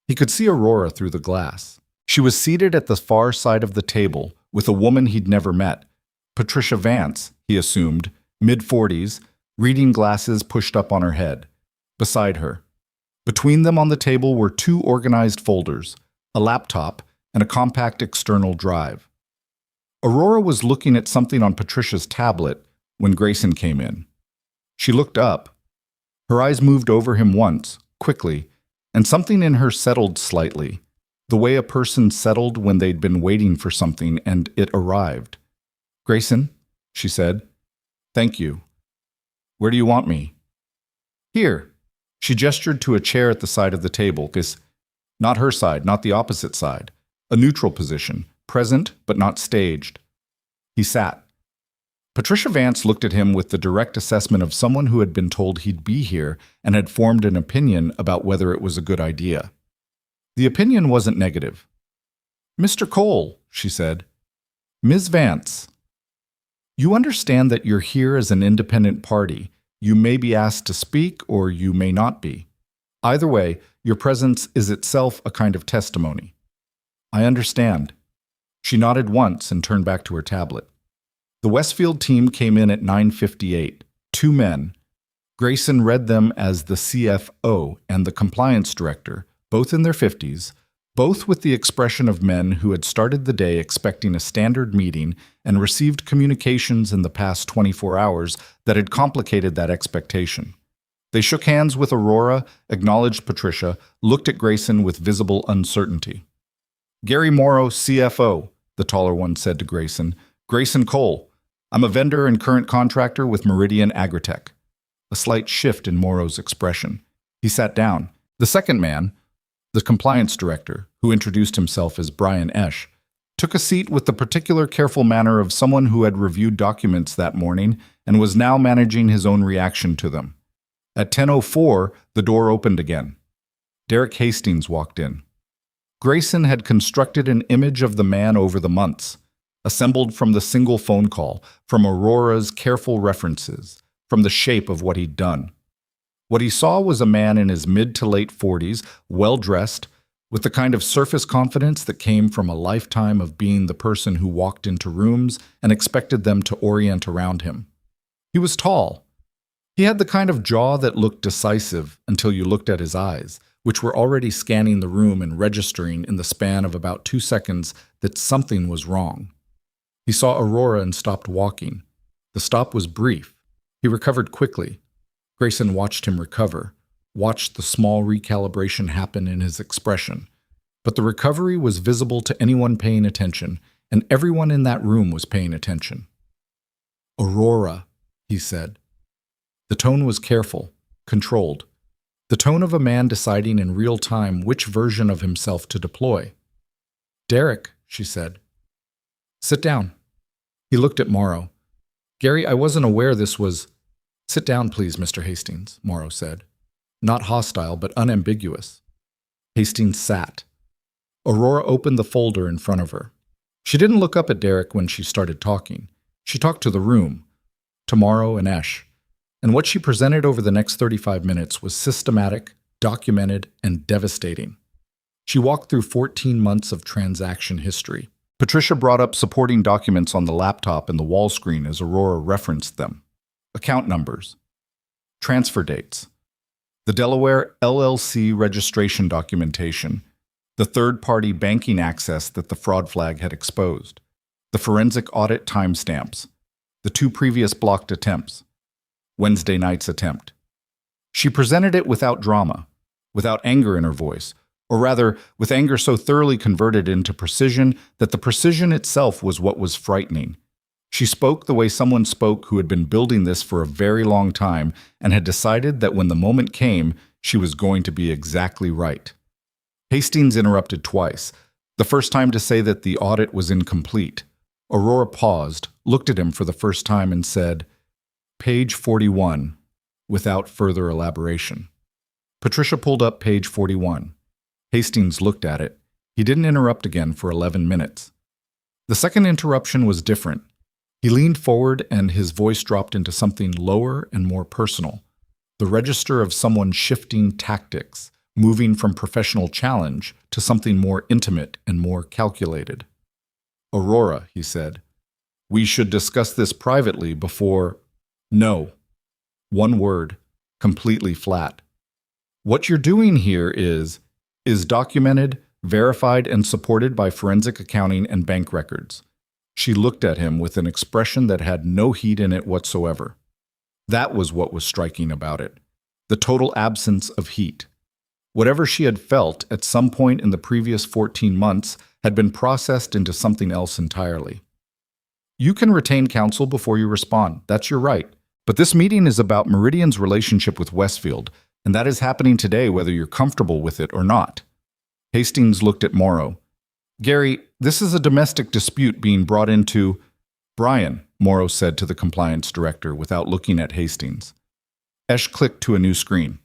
He could see Aurora through the glass. She was seated at the far side of the table with a woman he'd never met, Patricia Vance, he assumed, mid-40s, reading glasses pushed up on her head. Beside her. Between them on the table were 2 organized folders, a laptop, and a compact external drive. Aurora was looking at something on Patricia's tablet when Grayson came in. She looked up. Her eyes moved over him once, quickly, and something in her settled slightly, the way a person settled when they'd been waiting for something and it arrived. "Grayson," she said. "Thank you." Where do you want me? Here. She gestured to a chair at the side of the table. Not her side, not the opposite side. A neutral position, present but not staged. He sat. Patricia Vance looked at him with the direct assessment of someone who had been told he'd be here and had formed an opinion about whether it was a good idea. The opinion wasn't negative. "Mr. Cole," she said. "Ms. Vance, you understand that you're here as an independent party. You may be asked to speak or you may not be. Either way, your presence is itself a kind of testimony." "I understand." She nodded once and turned back to her tablet. The Westfield team came in at 9:58, 2 men. Grayson read them as the CFO and the compliance director, both in their 50s, both with the expression of men who had started the day expecting a standard meeting and received communications in the past 24 hours that had complicated that expectation. They shook hands with Aurora, acknowledged Patricia, looked at Grayson with visible uncertainty. "Gary Morrow, CFO," the taller one said to Grayson. "Grayson Cole. I'm a vendor and current contractor with Meridian Agritech." A slight shift in Morrow's expression. He sat down. The second man, the compliance director, who introduced himself as Brian Esch, took a seat with the particular careful manner of someone who had reviewed documents that morning and was now managing his own reaction to them. At 10:04, the door opened again. Derek Hastings walked in. Grayson had constructed an image of the man over the months, assembled from the single phone call, from Aurora's careful references, from the shape of what he'd done. What he saw was a man in his mid to late 40s, well-dressed, with the kind of surface confidence that came from a lifetime of being the person who walked into rooms and expected them to orient around him. He was tall. He had the kind of jaw that looked decisive until you looked at his eyes, which were already scanning the room and registering in the span of about 2 seconds that something was wrong. He saw Aurora and stopped walking. The stop was brief. He recovered quickly. Grayson watched him recover, watched the small recalibration happen in his expression. But the recovery was visible to anyone paying attention, and everyone in that room was paying attention. "Aurora," he said. The tone was careful, controlled. The tone of a man deciding in real time which version of himself to deploy. "Derek," she said. "Sit down." He looked at Morrow. "Gary, I wasn't aware this was—" "Sit down, please, Mr. Hastings," Morrow said. Not hostile, but unambiguous. Hastings sat. Aurora opened the folder in front of her. She didn't look up at Derek when she started talking. She talked to the room, to Morrow and Esch. And what she presented over the next 35 minutes was systematic, documented, and devastating. She walked through 14 months of transaction history. Patricia brought up supporting documents on the laptop and the wall screen as Aurora referenced them. Account numbers. Transfer dates. The Delaware LLC registration documentation. The third-party banking access that the fraud flag had exposed. The forensic audit timestamps. The 2 previous blocked attempts. Wednesday night's attempt. She presented it without drama, without anger in her voice, or rather, with anger so thoroughly converted into precision that the precision itself was what was frightening. She spoke the way someone spoke who had been building this for a very long time and had decided that when the moment came, she was going to be exactly right. Hastings interrupted twice, the first time to say that the audit was incomplete. Aurora paused, looked at him for the first time and said, "Page 41, without further elaboration." Patricia pulled up page 41. Hastings looked at it. He didn't interrupt again for 11 minutes. The second interruption was different. He leaned forward and his voice dropped into something lower and more personal, the register of someone shifting tactics, moving from professional challenge to something more intimate and more calculated. "Aurora," he said, "we should discuss this privately before—" "No." One word, completely flat. "What you're doing here is documented, verified, and supported by forensic accounting and bank records." She looked at him with an expression that had no heat in it whatsoever. That was what was striking about it, the total absence of heat. Whatever she had felt at some point in the previous 14 months had been processed into something else entirely. "You can retain counsel before you respond. That's your right. But this meeting is about Meridian's relationship with Westfield, and that is happening today whether you're comfortable with it or not. Hastings looked at Morrow. Gary, this is a domestic dispute being brought into... Brian, Morrow said to the compliance director without looking at Hastings. Esch clicked to a new screen.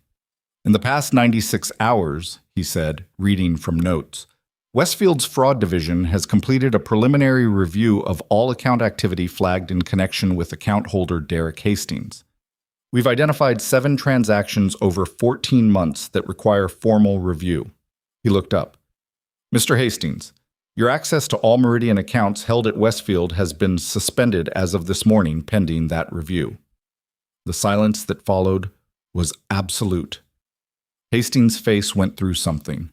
In the past 96 hours, he said, reading from notes, Westfield's fraud division has completed a preliminary review of all account activity flagged in connection with account holder Derek Hastings. We've identified 7 transactions over 14 months that require formal review. He looked up. Mr. Hastings, your access to all Meridian accounts held at Westfield has been suspended as of this morning pending that review. The silence that followed was absolute. Hastings' face went through something.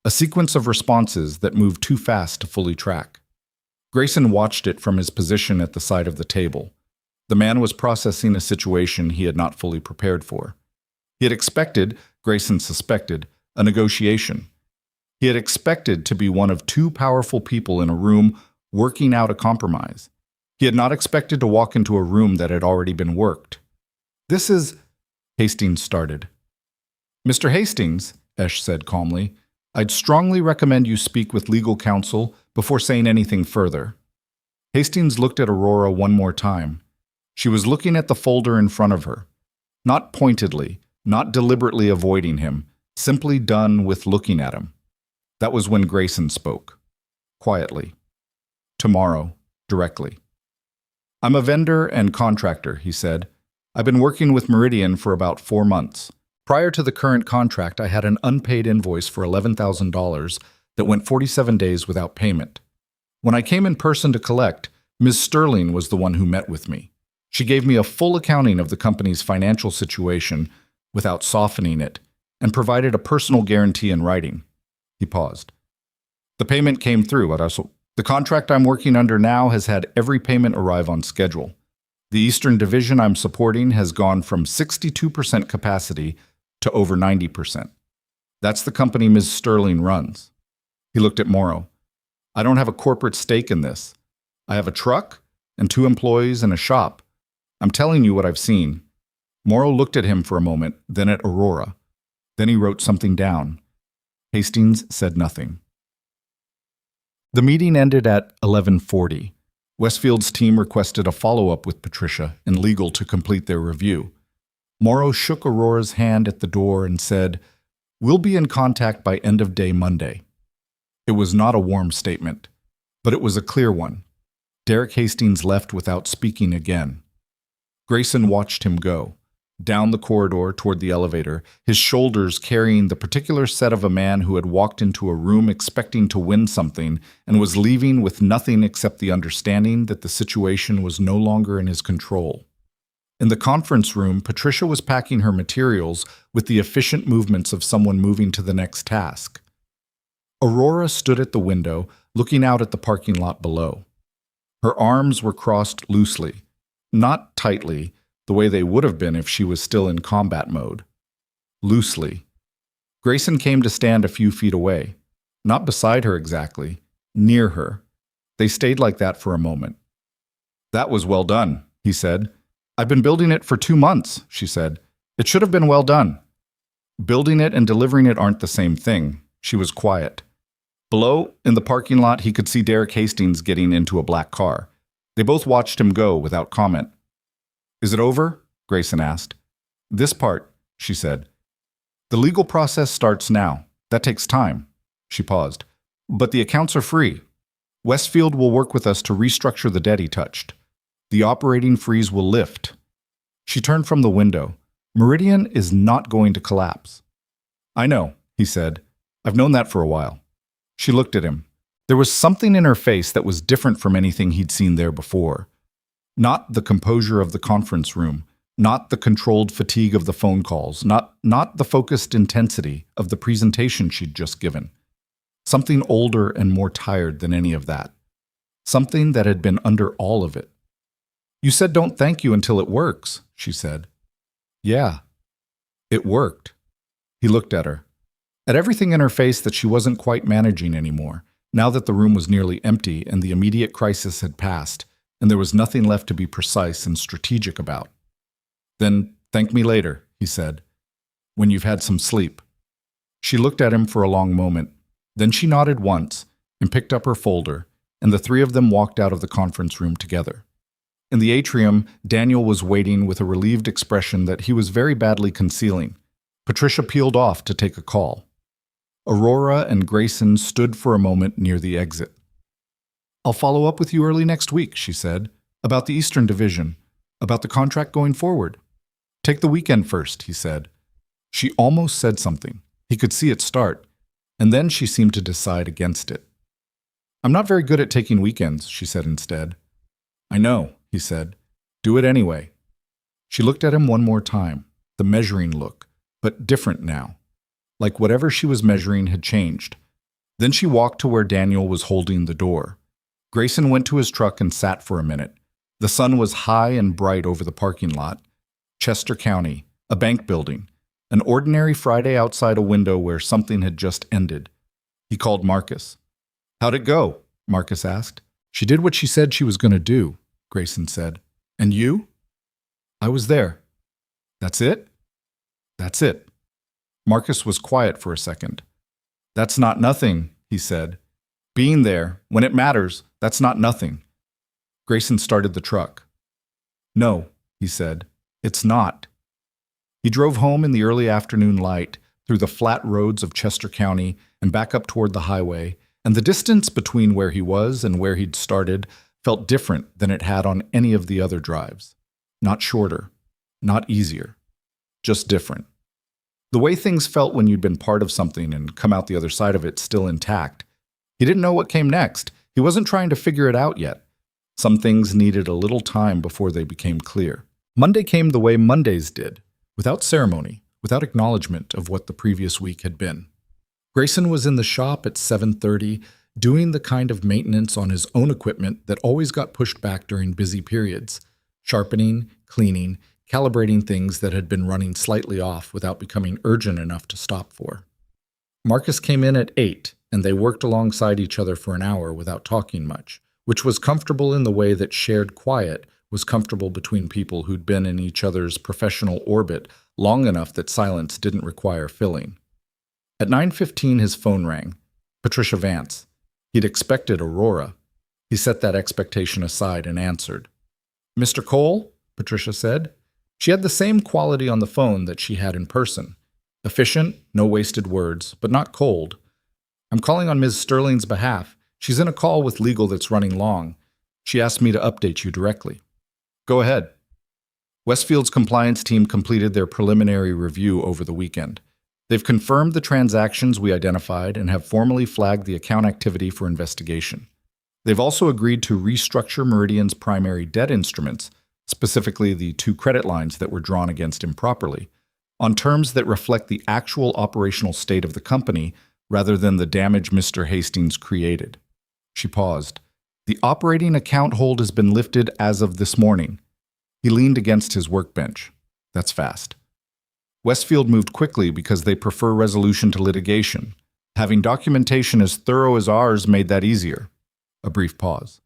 A sequence of responses that moved too fast to fully track. Grayson watched it from his position at the side of the table. The man was processing a situation he had not fully prepared for. He had expected, Grayson suspected, a negotiation. He had expected to be one of 2 powerful people in a room working out a compromise. He had not expected to walk into a room that had already been worked. This is... Hastings started. Mr. Hastings, Esch said calmly, I'd strongly recommend you speak with legal counsel before saying anything further. Hastings looked at Aurora one more time. She was looking at the folder in front of her. Not pointedly, not deliberately avoiding him, simply done with looking at him. That was when Grayson spoke. Quietly. Tomorrow, directly. I'm a vendor and contractor, he said. I've been working with Meridian for about 4 months. Prior to the current contract, I had an unpaid invoice for $11,000 that went 47 days without payment. When I came in person to collect, Ms. Sterling was the one who met with me. She gave me a full accounting of the company's financial situation without softening it, and provided a personal guarantee in writing. He paused. The payment came through. The contract I'm working under now has had every payment arrive on schedule. The Eastern Division I'm supporting has gone from 62% capacity to over 90%. That's the company Ms. Sterling runs. He looked at Morrow. I don't have a corporate stake in this. I have a truck and 2 employees and a shop. I'm telling you what I've seen. Morrow looked at him for a moment, then at Aurora. Then he wrote something down. Hastings said nothing. The meeting ended at 11:40. Westfield's team requested a follow-up with Patricia and legal to complete their review. Morrow shook Aurora's hand at the door and said, We'll be in contact by end of day Monday. It was not a warm statement, but it was a clear one. Derek Hastings left without speaking again. Grayson watched him go. Down the corridor toward the elevator, his shoulders carrying the particular set of a man who had walked into a room expecting to win something and was leaving with nothing except the understanding that the situation was no longer in his control. In the conference room, Patricia was packing her materials with the efficient movements of someone moving to the next task. Aurora stood at the window, looking out at the parking lot below. Her arms were crossed loosely, not tightly, the way they would have been if she was still in combat mode. Loosely. Grayson came to stand a few feet away. Not beside her exactly, near her. They stayed like that for a moment. That was well done, he said. I've been building it for 2 months, she said. It should have been well done. Building it and delivering it aren't the same thing. She was quiet. Below, in the parking lot, he could see Derek Hastings getting into a black car. They both watched him go without comment. Is it over? Grayson asked. This part, she said. The legal process starts now. That takes time. She paused. But the accounts are free. Westfield will work with us to restructure the debt he touched. The operating freeze will lift. She turned from the window. Meridian is not going to collapse. I know, he said. I've known that for a while. She looked at him. There was something in her face that was different from anything he'd seen there before. Not the composure of the conference room, not the controlled fatigue of the phone calls, not the focused intensity of the presentation she'd just given. Something older and more tired than any of that. Something that had been under all of it. You said don't thank you until it works, she said. Yeah, it worked. He looked at her. At everything in her face that she wasn't quite managing anymore, now that the room was nearly empty and the immediate crisis had passed, and there was nothing left to be precise and strategic about. Then thank me later, he said, when you've had some sleep. She looked at him for a long moment. Then she nodded once and picked up her folder, and the three of them walked out of the conference room together. In the atrium, Daniel was waiting with a relieved expression that he was very badly concealing. Patricia peeled off to take a call. Aurora and Grayson stood for a moment near the exit. "I'll follow up with you early next week," she said, "about the Eastern Division, about the contract going forward." "Take the weekend first," he said. She almost said something. He could see it start, and then she seemed to decide against it. "I'm not very good at taking weekends," she said instead. "I know," he said. "Do it anyway." She looked at him one more time, the measuring look, but different now. Like whatever she was measuring had changed. Then she walked to where Daniel was holding the door. Grayson went to his truck and sat for a minute. The sun was high and bright over the parking lot. Chester County, a bank building, an ordinary Friday outside a window where something had just ended. He called Marcus. "How'd it go?" Marcus asked. "She did what she said she was going to do," Grayson said. "And you?" "I was there." "That's it?" "That's it." Marcus was quiet for a second. "That's not nothing," he said. "Being there, when it matters, that's not nothing." Grayson started the truck. "No," he said, "it's not." He drove home in the early afternoon light, through the flat roads of Chester County and back up toward the highway, and the distance between where he was and where he'd started felt different than it had on any of the other drives. Not shorter, not easier, just different. The way things felt when you'd been part of something and come out the other side of it still intact. He didn't know what came next. He wasn't trying to figure it out yet. Some things needed a little time before they became clear. Monday came the way Mondays did, without ceremony, without acknowledgement of what the previous week had been. Grayson was in the shop at 7:30, doing the kind of maintenance on his own equipment that always got pushed back during busy periods, sharpening, cleaning, calibrating things that had been running slightly off without becoming urgent enough to stop for. Marcus came in at 8, and they worked alongside each other for an hour without talking much, which was comfortable in the way that shared quiet was comfortable between people who'd been in each other's professional orbit long enough that silence didn't require filling. At 9:15 his phone rang. Patricia Vance. He'd expected Aurora. He set that expectation aside and answered. "Mr. Cole?" Patricia said. She had the same quality on the phone that she had in person. Efficient, no wasted words, but not cold. "I'm calling on Ms. Sterling's behalf. She's in a call with legal that's running long. She asked me to update you directly." "Go ahead." Westfield's compliance team completed their preliminary review over the weekend. They've confirmed the transactions we identified and have formally flagged the account activity for investigation. They've also agreed to restructure Meridian's primary debt instruments, specifically the 2 credit lines that were drawn against him properly, on terms that reflect the actual operational state of the company rather than the damage Mr. Hastings created. She paused. "The operating account hold has been lifted as of this morning." He leaned against his workbench. "That's fast." Westfield moved quickly because they prefer resolution to litigation. Having documentation as thorough as ours made that easier. A brief pause.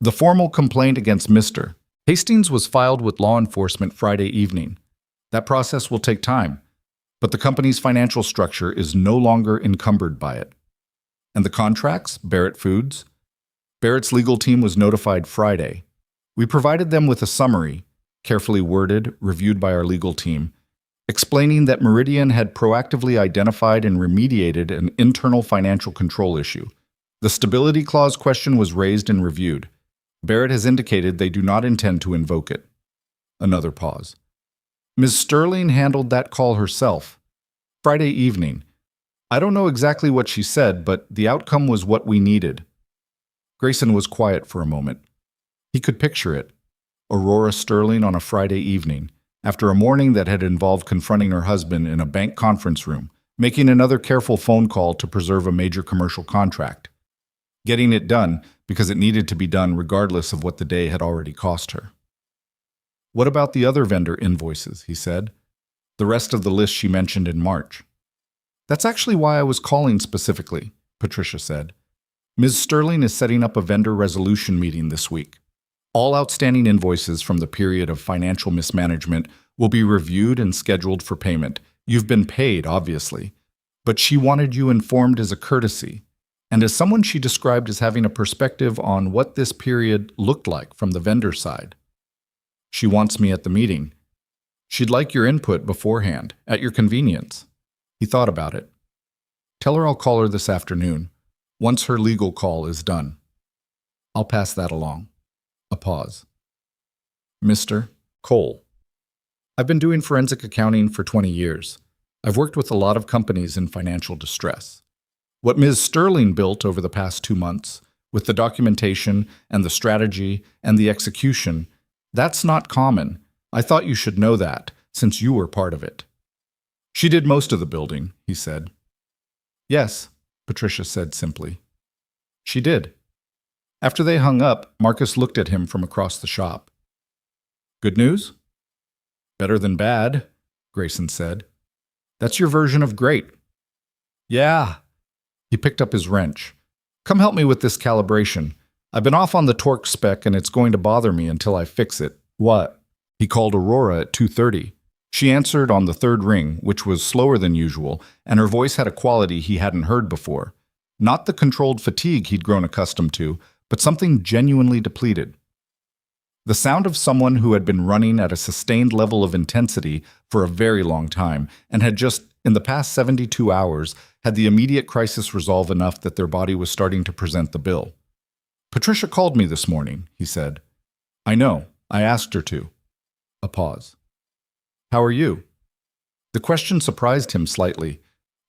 "The formal complaint against Mr. Hastings was filed with law enforcement Friday evening. That process will take time, but the company's financial structure is no longer encumbered by it." "And the contracts, Barrett Foods?" "Barrett's legal team was notified Friday. We provided them with a summary, carefully worded, reviewed by our legal team, explaining that Meridian had proactively identified and remediated an internal financial control issue. The stability clause question was raised and reviewed. Barrett has indicated they do not intend to invoke it." Another pause. "Ms. Sterling handled that call herself. Friday evening. I don't know exactly what she said, but the outcome was what we needed." Grayson was quiet for a moment. He could picture it. Aurora Sterling on a Friday evening, after a morning that had involved confronting her husband in a bank conference room, making another careful phone call to preserve a major commercial contract. Getting it done because it needed to be done regardless of what the day had already cost her. "What about the other vendor invoices?" he said. "The rest of the list she mentioned in March." "That's actually why I was calling specifically," Patricia said. "Ms. Sterling is setting up a vendor resolution meeting this week. All outstanding invoices from the period of financial mismanagement will be reviewed and scheduled for payment. You've been paid, obviously. But she wanted you informed as a courtesy, and as someone she described as having a perspective on what this period looked like from the vendor side. She wants me at the meeting. She'd like your input beforehand, at your convenience. He thought about it. Tell her I'll call her this afternoon, once her legal call is done. I'll pass that along. A pause. Mr. Cole. I've been doing forensic accounting for 20 years. I've worked with a lot of companies in financial distress. What Ms. Sterling built over the past 2 months, with the documentation and the strategy and the execution, that's not common. I thought you should know that, since you were part of it. She did most of the building, he said. Yes, Patricia said simply. She did. After they hung up, Marcus looked at him from across the shop. Good news? Better than bad, Grayson said. That's your version of great. Yeah. He picked up his wrench. Come help me with this calibration. I've been off on the torque spec and it's going to bother me until I fix it. What? He called Aurora at 2:30. She answered on the third ring, which was slower than usual, and her voice had a quality he hadn't heard before. Not the controlled fatigue he'd grown accustomed to, but something genuinely depleted. The sound of someone who had been running at a sustained level of intensity for a very long time and had just, in the past 72 hours, had the immediate crisis resolve enough that their body was starting to present the bill. Patricia called me this morning, he said. I know. I asked her to. A pause. How are you? The question surprised him slightly,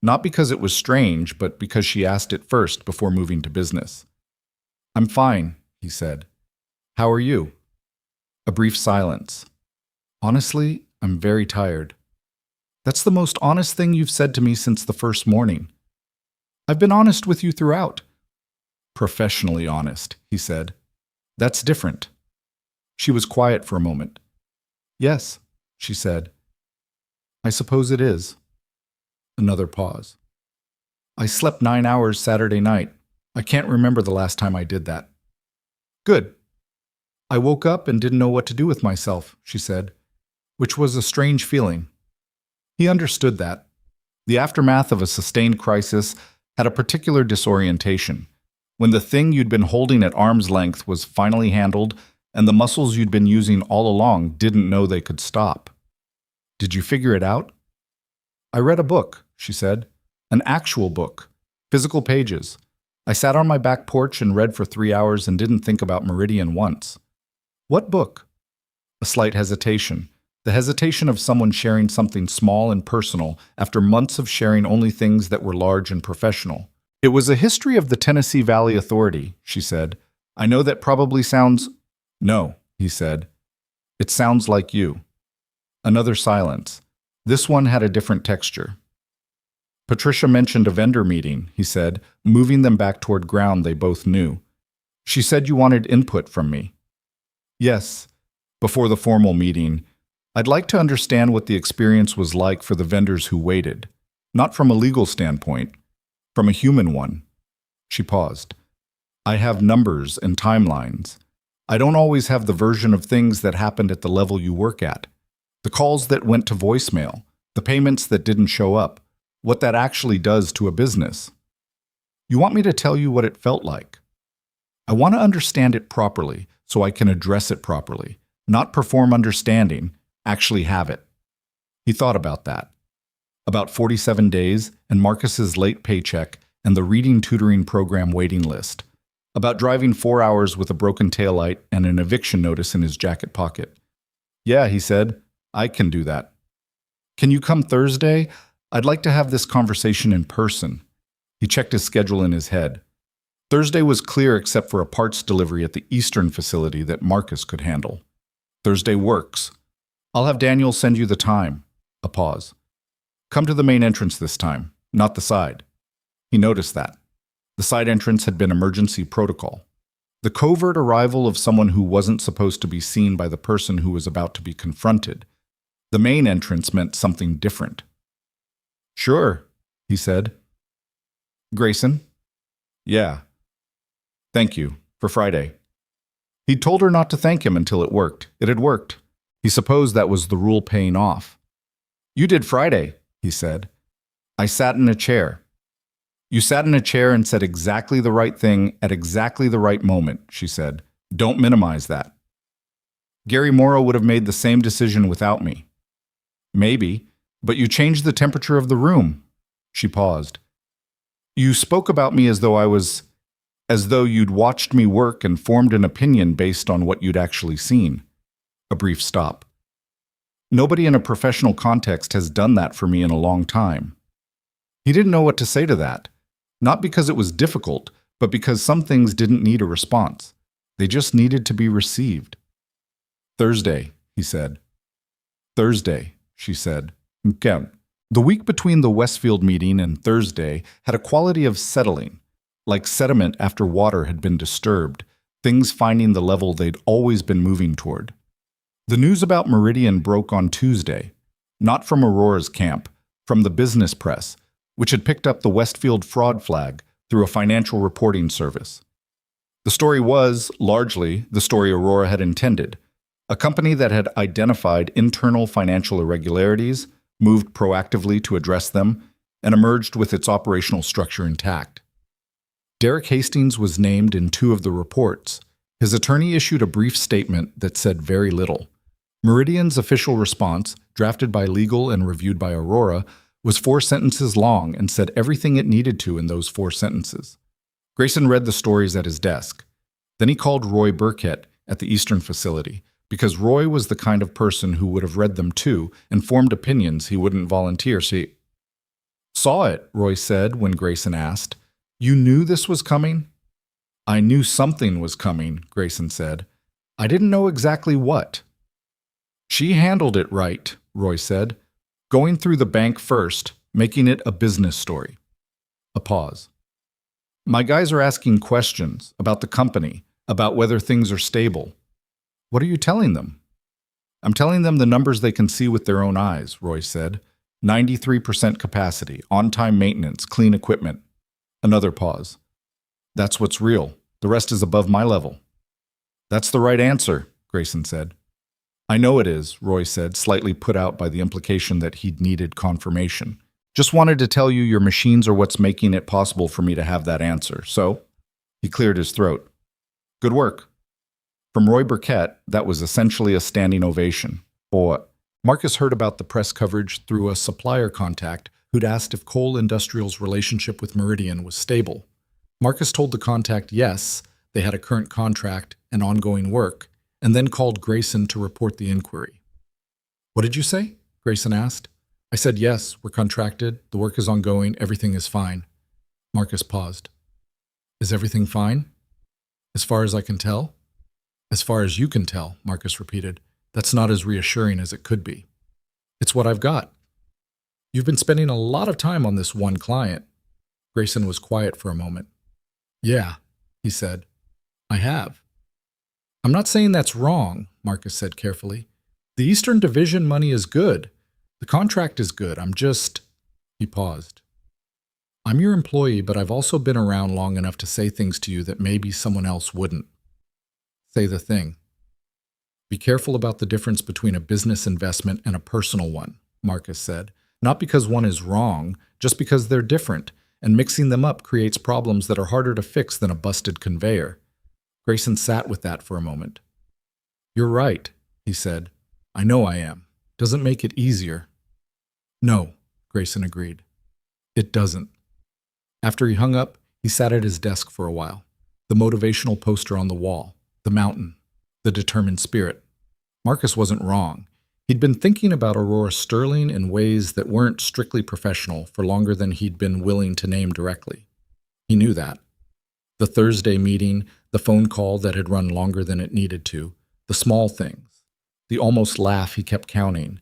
not because it was strange, but because she asked it first before moving to business. I'm fine, he said. How are you? A brief silence. Honestly, I'm very tired. That's the most honest thing you've said to me since the first morning. I've been honest with you throughout. Professionally honest, he said. That's different. She was quiet for a moment. Yes, she said. I suppose it is. Another pause. I slept 9 hours Saturday night. I can't remember the last time I did that. Good. I woke up and didn't know what to do with myself, she said, which was a strange feeling. He understood that. The aftermath of a sustained crisis had a particular disorientation. When the thing you'd been holding at arm's length was finally handled, and the muscles you'd been using all along didn't know they could stop. Did you figure it out? I read a book, she said. An actual book. Physical pages. I sat on my back porch and read for 3 hours and didn't think about Meridian once. What book? A slight hesitation. The hesitation of someone sharing something small and personal after months of sharing only things that were large and professional. It was a history of the Tennessee Valley Authority, she said. I know that probably sounds... No, he said. It sounds like you. Another silence. This one had a different texture. Patricia mentioned a vendor meeting, he said, moving them back toward ground they both knew. She said you wanted input from me. Yes, before the formal meeting. I'd like to understand what the experience was like for the vendors who waited. Not from a legal standpoint, from a human one. She paused. I have numbers and timelines. I don't always have the version of things that happened at the level you work at. The calls that went to voicemail, the payments that didn't show up, what that actually does to a business. You want me to tell you what it felt like? I want to understand it properly so I can address it properly, not perform understanding, actually have it. He thought about that. About 47 days and Marcus's late paycheck and the reading tutoring program waiting list. About driving 4 hours with a broken taillight and an eviction notice in his jacket pocket. Yeah, he said, I can do that. Can you come Thursday? I'd like to have this conversation in person. He checked his schedule in his head. Thursday was clear except for a parts delivery at the Eastern facility that Marcus could handle. Thursday works. I'll have Daniel send you the time. A pause. Come to the main entrance this time, not the side. He noticed that. The side entrance had been emergency protocol. The covert arrival of someone who wasn't supposed to be seen by the person who was about to be confronted. The main entrance meant something different. Sure, he said. Grayson? Yeah. Thank you, for Friday. He'd told her not to thank him until it worked. It had worked. He supposed that was the rule paying off. "You did Friday," he said. "I sat in a chair." "You sat in a chair and said exactly the right thing at exactly the right moment," she said. "Don't minimize that." "Gary Morrow would have made the same decision without me." "Maybe, but you changed the temperature of the room." She paused. "You spoke about me as though you'd watched me work and formed an opinion based on what you'd actually seen." A brief stop. "Nobody in a professional context has done that for me in a long time." He didn't know what to say to that. Not because it was difficult, but because some things didn't need a response. They just needed to be received. "Thursday," he said. "Thursday," she said. "Okay." The week between the Westfield meeting and Thursday had a quality of settling, like sediment after water had been disturbed, things finding the level they'd always been moving toward. The news about Meridian broke on Tuesday, not from Aurora's camp, from the business press, which had picked up the Westfield fraud flag through a financial reporting service. The story was, largely, the story Aurora had intended: a company that had identified internal financial irregularities, moved proactively to address them, and emerged with its operational structure intact. Derek Hastings was named in 2 of the reports. His attorney issued a brief statement that said very little. Meridian's official response, drafted by legal and reviewed by Aurora, was 4 sentences long and said everything it needed to in those 4 sentences. Grayson read the stories at his desk. Then he called Roy Burkett at the Eastern facility, because Roy was the kind of person who would have read them too and formed opinions he wouldn't volunteer. "Saw it," Roy said when Grayson asked. "You knew this was coming?" "I knew something was coming," Grayson said. "I didn't know exactly what." "She handled it right," Roy said. "Going through the bank first, making it a business story." A pause. "My guys are asking questions about the company, about whether things are stable." "What are you telling them?" "I'm telling them the numbers they can see with their own eyes," Roy said. 93% capacity, on-time maintenance, clean equipment." Another pause. "That's what's real. The rest is above my level." "That's the right answer," Grayson said. "I know it is," Roy said, slightly put out by the implication that he'd needed confirmation. "Just wanted to tell you your machines are what's making it possible for me to have that answer, so—" He cleared his throat. "Good work." From Roy Burkett, that was essentially a standing ovation. Or Marcus heard about the press coverage through a supplier contact who'd asked if Cole Industrial's relationship with Meridian was stable. Marcus told the contact yes, they had a current contract and ongoing work, and then called Grayson to report the inquiry. "What did you say?" Grayson asked. "I said yes, we're contracted, the work is ongoing, everything is fine." Marcus paused. "Is everything fine?" "As far as I can tell?" "As far as you can tell," Marcus repeated. "That's not as reassuring as it could be." "It's what I've got." "You've been spending a lot of time on this one client." Grayson was quiet for a moment. "Yeah," he said. "I have." "I'm not saying that's wrong," Marcus said carefully. "The Eastern Division money is good. The contract is good. I'm just—" He paused. "I'm your employee, but I've also been around long enough to say things to you that maybe someone else wouldn't." "Say the thing." "Be careful about the difference between a business investment and a personal one," Marcus said. "Not because one is wrong, just because they're different, and mixing them up creates problems that are harder to fix than a busted conveyor." Grayson sat with that for a moment. "You're right," he said. "I know I am. Doesn't make it easier." "No," Grayson agreed. "It doesn't." After he hung up, he sat at his desk for a while. The motivational poster on the wall, the mountain, the determined spirit. Marcus wasn't wrong. He'd been thinking about Aurora Sterling in ways that weren't strictly professional for longer than he'd been willing to name directly. He knew that. The Thursday meeting, the phone call that had run longer than it needed to, the small things, the almost laugh he kept counting,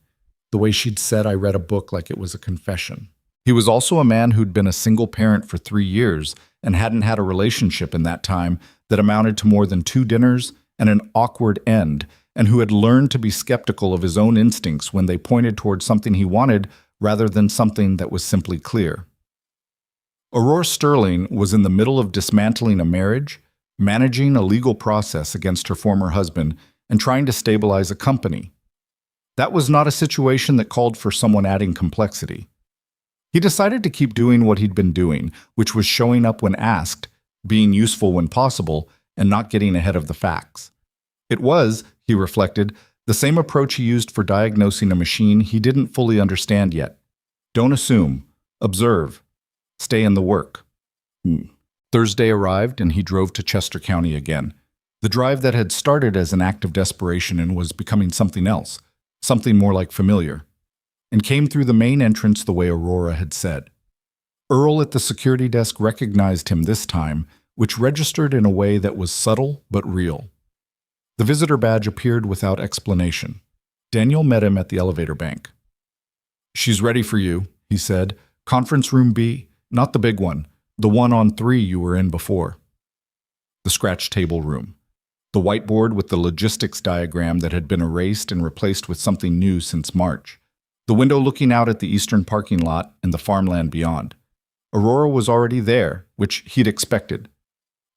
the way she'd said I read a book like it was a confession. He was also a man who'd been a single parent for 3 years and hadn't had a relationship in that time that amounted to more than 2 dinners and an awkward end, and who had learned to be skeptical of his own instincts when they pointed toward something he wanted rather than something that was simply clear. Aurora Sterling was in the middle of dismantling a marriage, managing a legal process against her former husband, and trying to stabilize a company. That was not a situation that called for someone adding complexity. He decided to keep doing what he'd been doing, which was showing up when asked, being useful when possible, and not getting ahead of the facts. It was, he reflected, the same approach he used for diagnosing a machine he didn't fully understand yet. Don't assume. Observe. Stay in the work. Thursday arrived, and he drove to Chester County again. The drive that had started as an act of desperation and was becoming something else, something more like familiar, and came through the main entrance the way Aurora had said. Earl at the security desk recognized him this time, which registered in a way that was subtle but real. The visitor badge appeared without explanation. Daniel met him at the elevator bank. "She's ready for you," he said. "Conference room B, not the big one, the one on 3 you were in before." The scratch table room. The whiteboard with the logistics diagram that had been erased and replaced with something new since March. The window looking out at the eastern parking lot and the farmland beyond. Aurora was already there, which he'd expected.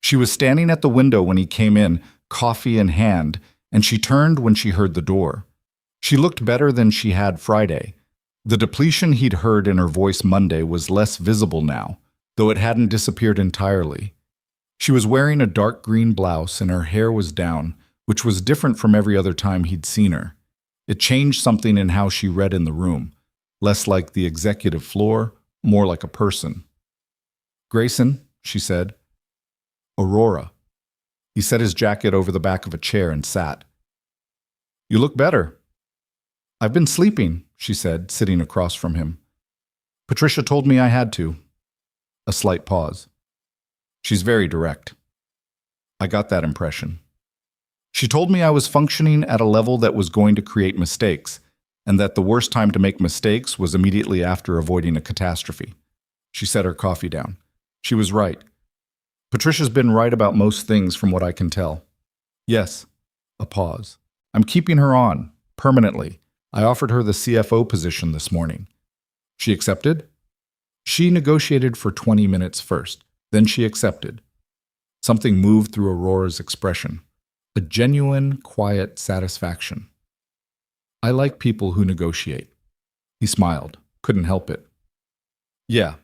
She was standing at the window when he came in, coffee in hand, and she turned when she heard the door. She looked better than she had Friday. The depletion he'd heard in her voice Monday was less visible now, though it hadn't disappeared entirely. She was wearing a dark green blouse and her hair was down, which was different from every other time he'd seen her. It changed something in how she read in the room, less like the executive floor, more like a person. "Grayson," she said. "Aurora." He set his jacket over the back of a chair and sat. "You look better." "I've been sleeping," she said, sitting across from him. "Patricia told me I had to." A slight pause. "She's very direct." "I got that impression." "She told me I was functioning at a level that was going to create mistakes, and that the worst time to make mistakes was immediately after avoiding a catastrophe." She set her coffee down. She was right. Patricia's been right about most things from what I can tell. "Yes." A pause. "I'm keeping her on, permanently. I offered her the CFO position this morning." "She accepted?" "She negotiated for 20 minutes first. Then she accepted." Something moved through Aurora's expression. A genuine, quiet satisfaction. "I like people who negotiate." He smiled. Couldn't help it. "Yeah."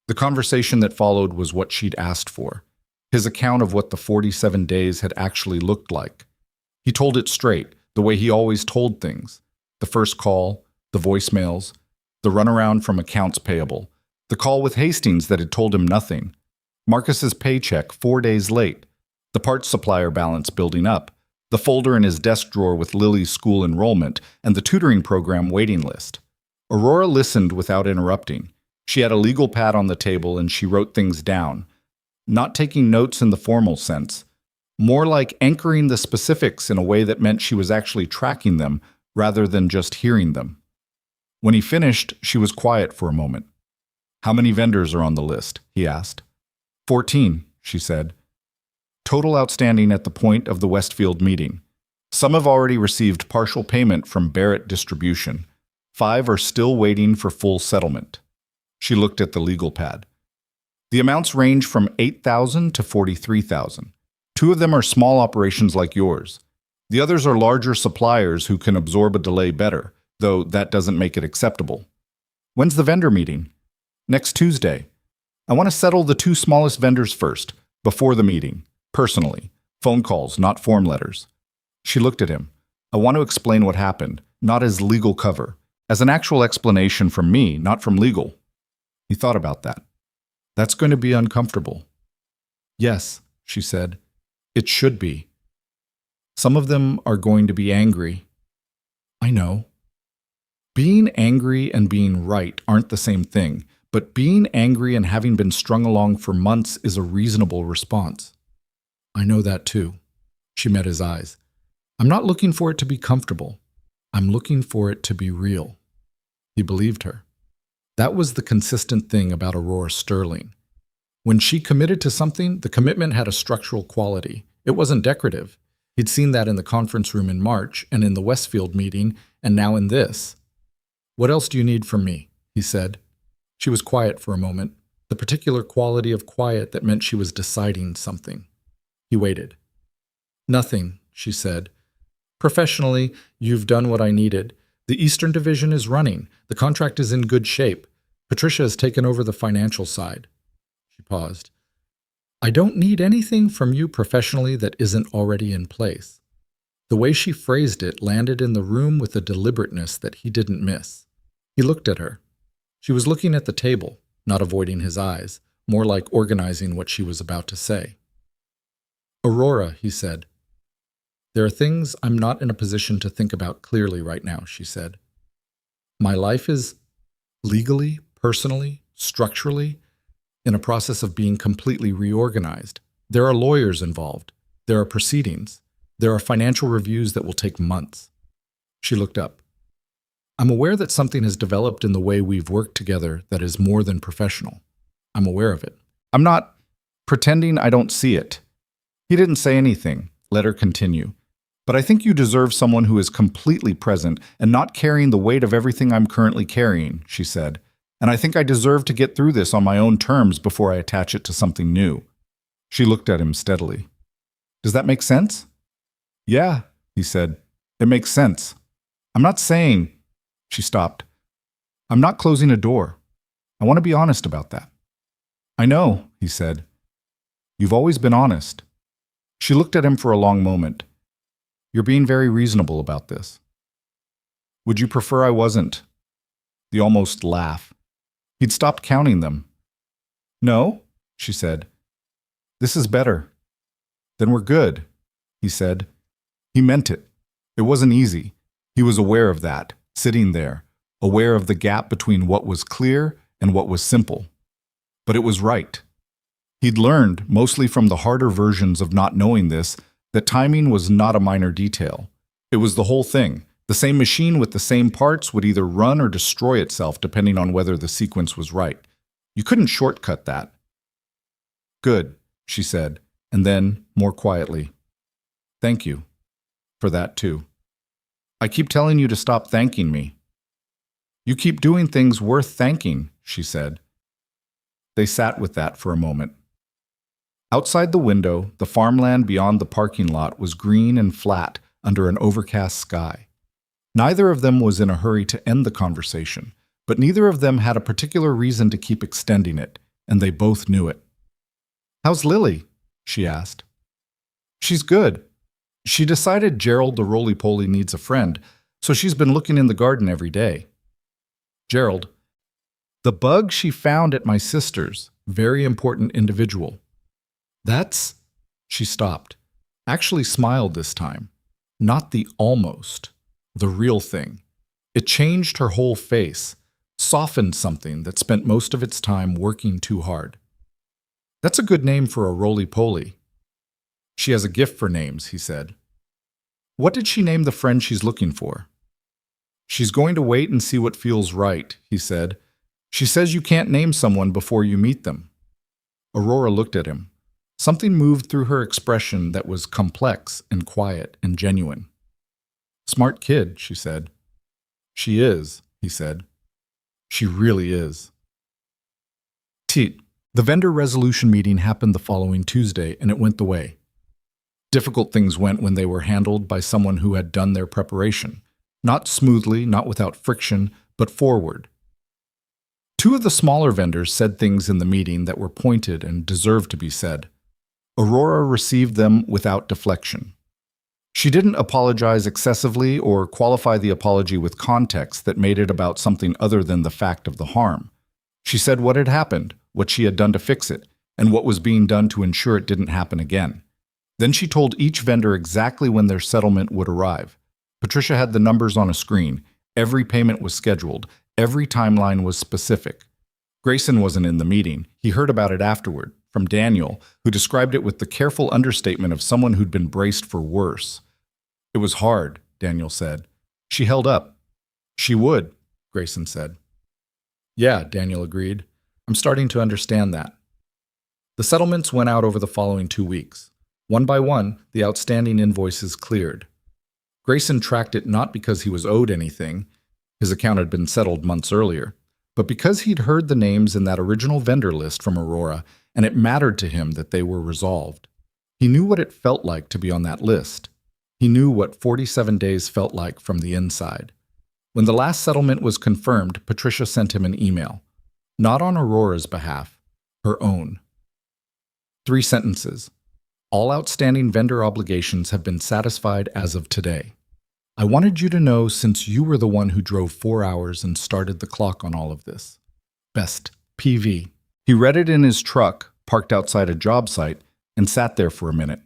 The conversation that followed was what she'd asked for. His account of what the 47 days had actually looked like. He told it straight, the way he always told things. The first call, the voicemails, the runaround from accounts payable, the call with Hastings that had told him nothing, Marcus's paycheck 4 days late, the parts supplier balance building up, the folder in his desk drawer with Lily's school enrollment, and the tutoring program waiting list. Aurora listened without interrupting. She had a legal pad on the table and she wrote things down, not taking notes in the formal sense, more like anchoring the specifics in a way that meant she was actually tracking them rather than just hearing them. When he finished, she was quiet for a moment. "How many vendors are on the list?" he asked. 14, she said. "Total outstanding at the point of the Westfield meeting. Some have already received partial payment from Barrett Distribution. 5 are still waiting for full settlement." She looked at the legal pad. "The amounts range from $8,000 to $43,000. 2 of them are small operations like yours. The others are larger suppliers who can absorb a delay better, though that doesn't make it acceptable." "When's the vendor meeting?" "Next Tuesday. I want to settle the 2 smallest vendors first, before the meeting, personally. Phone calls, not form letters." She looked at him. "I want to explain what happened, not as legal cover. As an actual explanation from me, not from legal." He thought about that. "That's going to be uncomfortable." "Yes," she said. "It should be. Some of them are going to be angry." "I know." Being angry and being right aren't the same thing, but being angry and having been strung along for months is a reasonable response. "I know that too." She met his eyes. "I'm not looking for it to be comfortable. I'm looking for it to be real." He believed her. That was the consistent thing about Aurora Sterling. When she committed to something, the commitment had a structural quality. It wasn't decorative. He'd seen that in the conference room in March and in the Westfield meeting, and now in this. "What else do you need from me?" he said. She was quiet for a moment, the particular quality of quiet that meant she was deciding something. He waited. "Nothing," she said. Professionally, you've done what I needed. The Eastern Division is running. The contract is in good shape. Patricia has taken over the financial side. She paused. I don't need anything from you professionally that isn't already in place. The way she phrased it landed in the room with a deliberateness that he didn't miss. He looked at her. She was looking at the table, not avoiding his eyes, more like organizing what she was about to say. Aurora, he said. There are things I'm not in a position to think about clearly right now, she said. My life is legally, personally, structurally, in a process of being completely reorganized. There are lawyers involved. There are proceedings. There are financial reviews that will take months. She looked up. I'm aware that something has developed in the way we've worked together that is more than professional. I'm aware of it. I'm not pretending I don't see it. He didn't say anything. Let her continue. But I think you deserve someone who is completely present and not carrying the weight of everything I'm currently carrying, she said. And I think I deserve to get through this on my own terms before I attach it to something new. She looked at him steadily. Does that make sense? Yeah, he said. It makes sense. I'm not saying... She stopped. I'm not closing a door. I want to be honest about that. I know, he said. You've always been honest. She looked at him for a long moment. You're being very reasonable about this. Would you prefer I wasn't? The almost laugh. He'd stopped counting them. No, she said. This is better. Then we're good, he said. He meant it. It wasn't easy. He was aware of that, sitting there, aware of the gap between what was clear and what was simple. But it was right. He'd learned, mostly from the harder versions of not knowing this, that timing was not a minor detail. It was the whole thing. The same machine with the same parts would either run or destroy itself depending on whether the sequence was right. You couldn't shortcut that. Good, she said, and then, more quietly, thank you. For that, too. I keep telling you to stop thanking me. You keep doing things worth thanking, she said. They sat with that for a moment. Outside the window, the farmland beyond the parking lot was green and flat under an overcast sky. Neither of them was in a hurry to end the conversation, but neither of them had a particular reason to keep extending it, and they both knew it. How's Lily? She asked. She's good. She decided Gerald the roly-poly needs a friend, so she's been looking in the garden every day. Gerald. The bug she found at my sister's, very important individual. That's... She stopped, actually smiled this time. Not the almost. The real thing. It changed her whole face, softened something that spent most of its time working too hard. That's a good name for a roly-poly. She has a gift for names, he said. What did she name the friend she's looking for? She's going to wait and see what feels right, he said. She says you can't name someone before you meet them. Aurora looked at him. Something moved through her expression that was complex and quiet and genuine. Smart kid, she said. She is, he said. She really is. The vendor resolution meeting happened the following Tuesday, and it went the way. Difficult things went when they were handled by someone who had done their preparation. Not smoothly, not without friction, but forward. Two of the smaller vendors said things in the meeting that were pointed and deserved to be said. Aurora received them without deflection. She didn't apologize excessively or qualify the apology with context that made it about something other than the fact of the harm. She said what had happened, what she had done to fix it, and what was being done to ensure it didn't happen again. Then she told each vendor exactly when their settlement would arrive. Patricia had the numbers on a screen. Every payment was scheduled. Every timeline was specific. Grayson wasn't in the meeting. He heard about it afterward, from Daniel, who described it with the careful understatement of someone who'd been braced for worse. It was hard, Daniel said. She held up. She would, Grayson said. Yeah, Daniel agreed. I'm starting to understand that. The settlements went out over the following 2 weeks. One by one, the outstanding invoices cleared. Grayson tracked it not because he was owed anything, his account had been settled months earlier, but because he'd heard the names in that original vendor list from Aurora, and it mattered to him that they were resolved. He knew what it felt like to be on that list. He knew what 47 days felt like from the inside. When the last settlement was confirmed, Patricia sent him an email. Not on Aurora's behalf, her own. 3 sentences. All outstanding vendor obligations have been satisfied as of today. I wanted you to know since you were the one who drove 4 hours and started the clock on all of this. Best, PV. He read it in his truck, parked outside a job site, and sat there for a minute.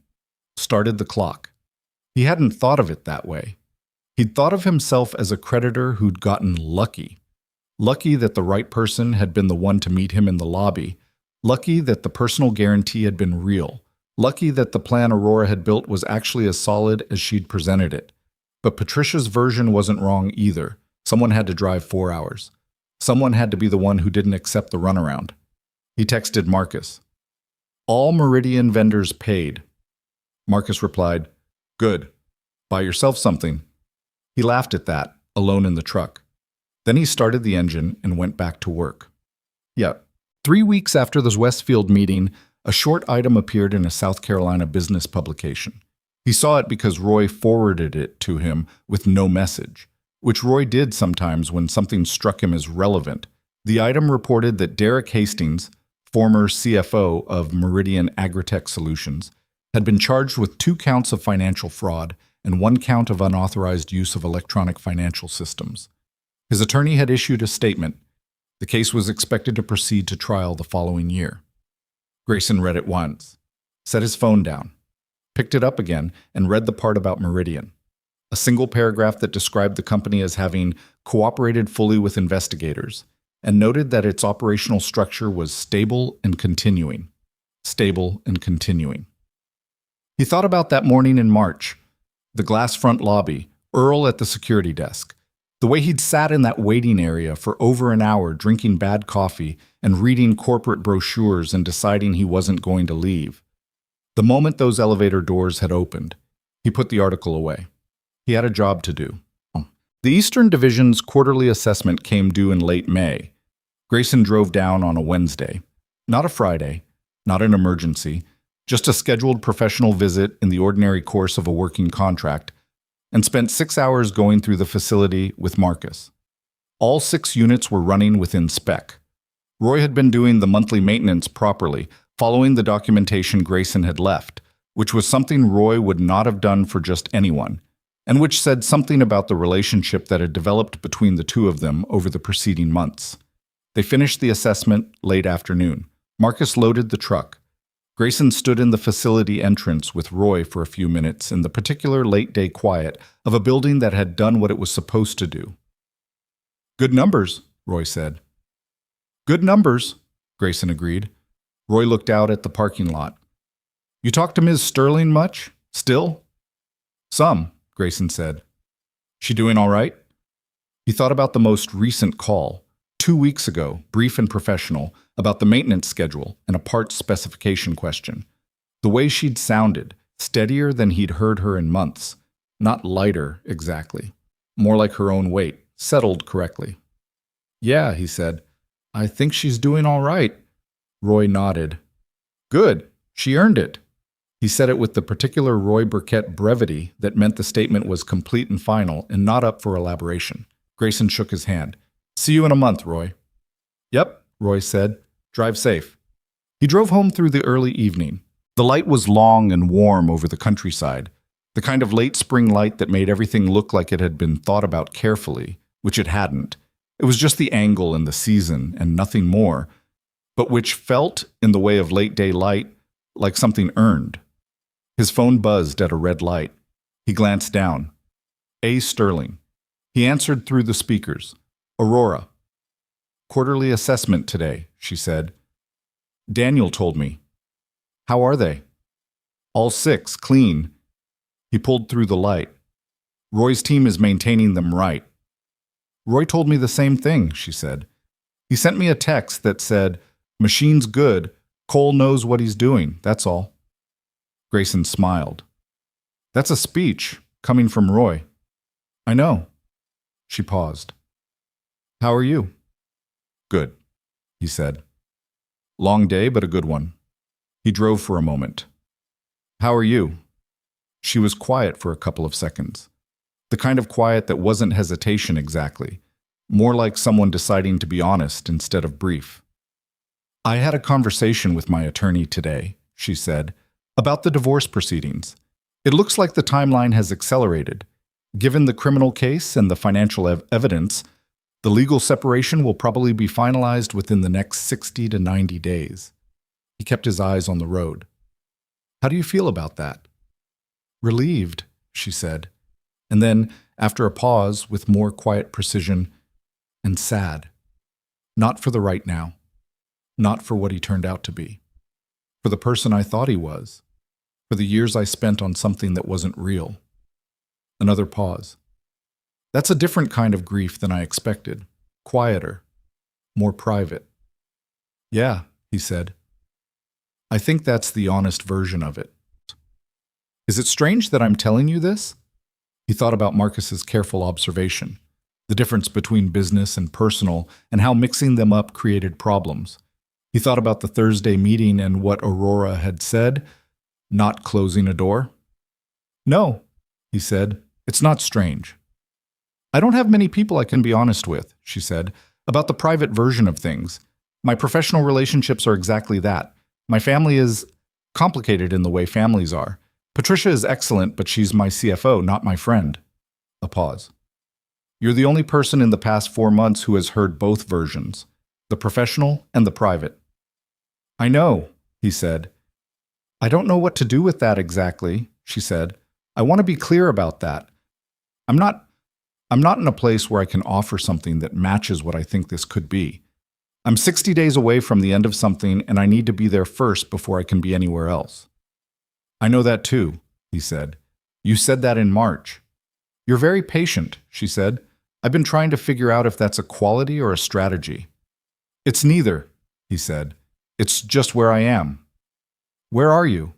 Started the clock. He hadn't thought of it that way. He'd thought of himself as a creditor who'd gotten lucky. Lucky that the right person had been the one to meet him in the lobby. Lucky that the personal guarantee had been real. Lucky that the plan Aurora had built was actually as solid as she'd presented it. But Patricia's version wasn't wrong either. Someone had to drive 4 hours. Someone had to be the one who didn't accept the runaround. He texted Marcus. All Meridian vendors paid. Marcus replied, Good. Buy yourself something. He laughed at that, alone in the truck. Then he started the engine and went back to work. Yeah. 3 weeks after the Westfield meeting, a short item appeared in a South Carolina business publication. He saw it because Roy forwarded it to him with no message, which Roy did sometimes when something struck him as relevant. The item reported that Derek Hastings, former CFO of Meridian Agritech Solutions, had been charged with 2 counts of financial fraud and 1 count of unauthorized use of electronic financial systems. His attorney had issued a statement. The case was expected to proceed to trial the following year. Grayson read it once, set his phone down, picked it up again, and read the part about Meridian. A single paragraph that described the company as having cooperated fully with investigators and noted that its operational structure was stable and continuing. Stable and continuing. He thought about that morning in March, the glass front lobby, Earl at the security desk, the way he'd sat in that waiting area for over an hour drinking bad coffee and reading corporate brochures and deciding he wasn't going to leave. The moment those elevator doors had opened, he put the article away. He had a job to do. The Eastern Division's quarterly assessment came due in late May. Grayson drove down on a Wednesday. Not a Friday, not an emergency, just a scheduled professional visit in the ordinary course of a working contract, and spent 6 hours going through the facility with Marcus. All 6 units were running within spec. Roy had been doing the monthly maintenance properly, following the documentation Grayson had left, which was something Roy would not have done for just anyone, and which said something about the relationship that had developed between the two of them over the preceding months. They finished the assessment late afternoon. Marcus loaded the truck. Grayson stood in the facility entrance with Roy for a few minutes in the particular late-day quiet of a building that had done what it was supposed to do. Good numbers, Roy said. Good numbers, Grayson agreed. Roy looked out at the parking lot. You talked to Ms. Sterling much? Still? Some, Grayson said. She doing all right? He thought about the most recent call, 2 weeks ago, brief and professional, about the maintenance schedule and a parts specification question. The way she'd sounded, steadier than he'd heard her in months. Not lighter, exactly. More like her own weight, settled correctly. Yeah, he said. I think she's doing all right. Roy nodded. Good. She earned it. He said it with the particular Roy Burkett brevity that meant the statement was complete and final and not up for elaboration. Grayson shook his hand. See you in a month, Roy. Yep, Roy said. Drive safe. He drove home through the early evening. The light was long and warm over the countryside, the kind of late spring light that made everything look like it had been thought about carefully, which it hadn't. It was just the angle and the season and nothing more, but which felt, in the way of late-day light, like something earned. His phone buzzed at a red light. He glanced down. A. Sterling. He answered through the speakers. Aurora. Quarterly assessment today, she said. Daniel told me. How are they? All 6, clean. He pulled through the light. Roy's team is maintaining them right. Roy told me the same thing, she said. He sent me a text that said, Machine's good, Cole knows what he's doing, that's all. Grayson smiled. That's a speech, coming from Roy. I know. She paused. How are you? Good, he said. Long day, but a good one. He drove for a moment. How are you? She was quiet for a couple of seconds. The kind of quiet that wasn't hesitation exactly, more like someone deciding to be honest instead of brief. "I had a conversation with my attorney today," she said, "about the divorce proceedings. It looks like the timeline has accelerated. Given the criminal case and the financial evidence, the legal separation will probably be finalized within the next 60 to 90 days. He kept his eyes on the road. "How do you feel about that?" "Relieved," she said. And then, after a pause, with more quiet precision, "and sad. Not for the right now. Not for what he turned out to be. For the person I thought he was. For the years I spent on something that wasn't real." Another pause. "That's a different kind of grief than I expected. Quieter. More private." "Yeah," he said. "I think that's the honest version of it." "Is it strange that I'm telling you this?" He thought about Marcus's careful observation, the difference between business and personal, and how mixing them up created problems. He thought about the Thursday meeting and what Aurora had said, not closing a door. "No," he said, "it's not strange. I don't have many people I can be honest with," she said, "about the private version of things. My professional relationships are exactly that. My family is complicated in the way families are. Patricia is excellent, but she's my CFO, not my friend." A pause. "You're the only person in the past 4 months who has heard both versions, the professional and the private." "I know," he said. "I don't know what to do with that exactly," she said. "I want to be clear about that. I'm not in a place where I can offer something that matches what I think this could be. I'm 60 days away from the end of something, and I need to be there first before I can be anywhere else." "I know that too," he said. "You said that in March." "You're very patient," she said. "I've been trying to figure out if that's a quality or a strategy." "It's neither," he said. "It's just where I am." "Where are you?"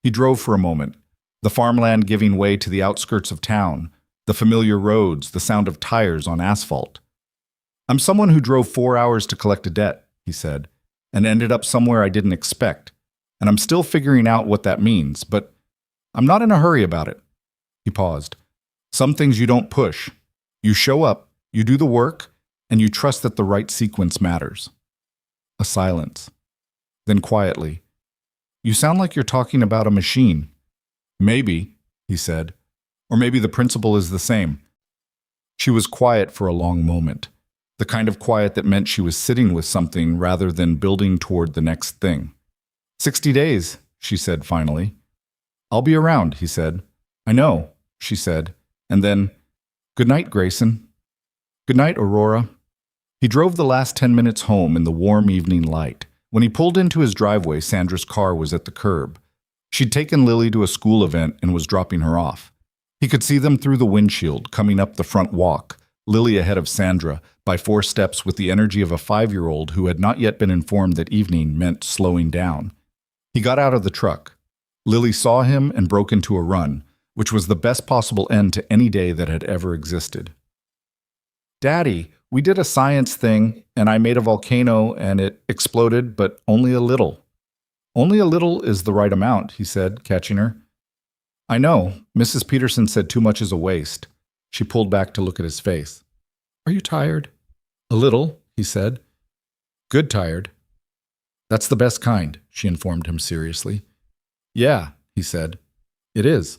He drove for a moment, the farmland giving way to the outskirts of town, the familiar roads, the sound of tires on asphalt. "I'm someone who drove 4 hours to collect a debt," he said, "and ended up somewhere I didn't expect. And I'm still figuring out what that means, but I'm not in a hurry about it." He paused. "Some things you don't push. You show up, you do the work, and you trust that the right sequence matters." A silence. Then quietly, "You sound like you're talking about a machine." "Maybe," he said. "Or maybe the principle is the same." She was quiet for a long moment, the kind of quiet that meant she was sitting with something rather than building toward the next thing. 60 days, she said finally. "I'll be around," he said. "I know," she said. And then, "Good night, Grayson." "Good night, Aurora." He drove the last 10 minutes home in the warm evening light. When he pulled into his driveway, Sandra's car was at the curb. She'd taken Lily to a school event and was dropping her off. He could see them through the windshield, coming up the front walk, Lily ahead of Sandra, by 4 steps with the energy of a 5-year-old who had not yet been informed that evening meant slowing down. He got out of the truck. Lily saw him and broke into a run, which was the best possible end to any day that had ever existed. "Daddy, we did a science thing, and I made a volcano, and it exploded, but only a little." "Only a little is the right amount," he said, catching her. "I know. Mrs. Peterson said too much is a waste." She pulled back to look at his face. "Are you tired?" "A little," he said. "Good tired." "That's the best kind," she informed him seriously. "Yeah," he said. "It is."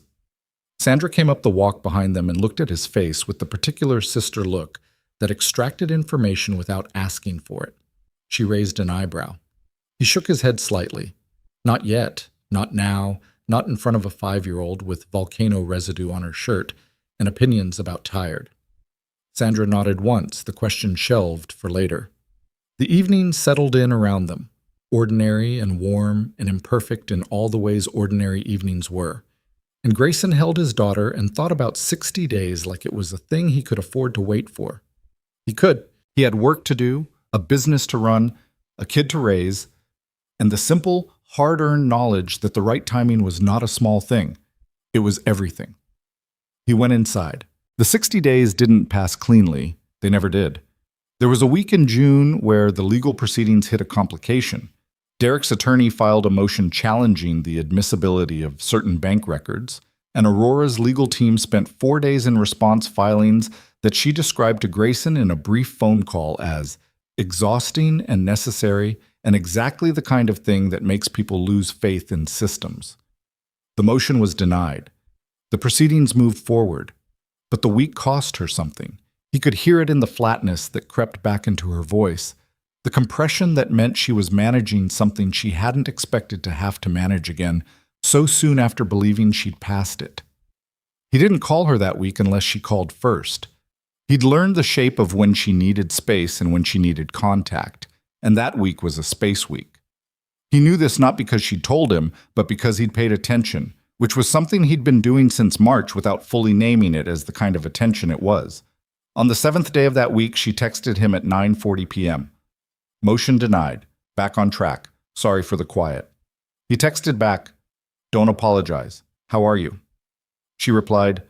Sandra came up the walk behind them and looked at his face with the particular sister look that extracted information without asking for it. She raised an eyebrow. He shook his head slightly. Not yet, not now, not in front of a 5-year-old with volcano residue on her shirt and opinions about tired. Sandra nodded once, the question shelved for later. The evening settled in around them, ordinary and warm and imperfect in all the ways ordinary evenings were. And Grayson held his daughter and thought about 60 days like it was a thing he could afford to wait for. He could. He had work to do, a business to run, a kid to raise, and the simple, hard-earned knowledge that the right timing was not a small thing. It was everything. He went inside. The 60 days didn't pass cleanly. They never did. There was a week in June where the legal proceedings hit a complication. Derek's attorney filed a motion challenging the admissibility of certain bank records. and Aurora's legal team spent 4 days in response filings that she described to Grayson in a brief phone call as exhausting and necessary and exactly the kind of thing that makes people lose faith in systems. The motion was denied. The proceedings moved forward, but the week cost her something. He could hear it in the flatness that crept back into her voice, the compression that meant she was managing something she hadn't expected to have to manage again so soon after believing she'd passed it. He didn't call her that week unless she called first. He'd learned the shape of when she needed space and when she needed contact, and that week was a space week. He knew this not because she'd told him, but because he'd paid attention, which was something he'd been doing since March without fully naming it as the kind of attention it was. On the 7th day of that week, she texted him at 9:40 p.m. Motion denied. Back on track. Sorry for the quiet. He texted back, "Don't apologize. How are you?" She replied,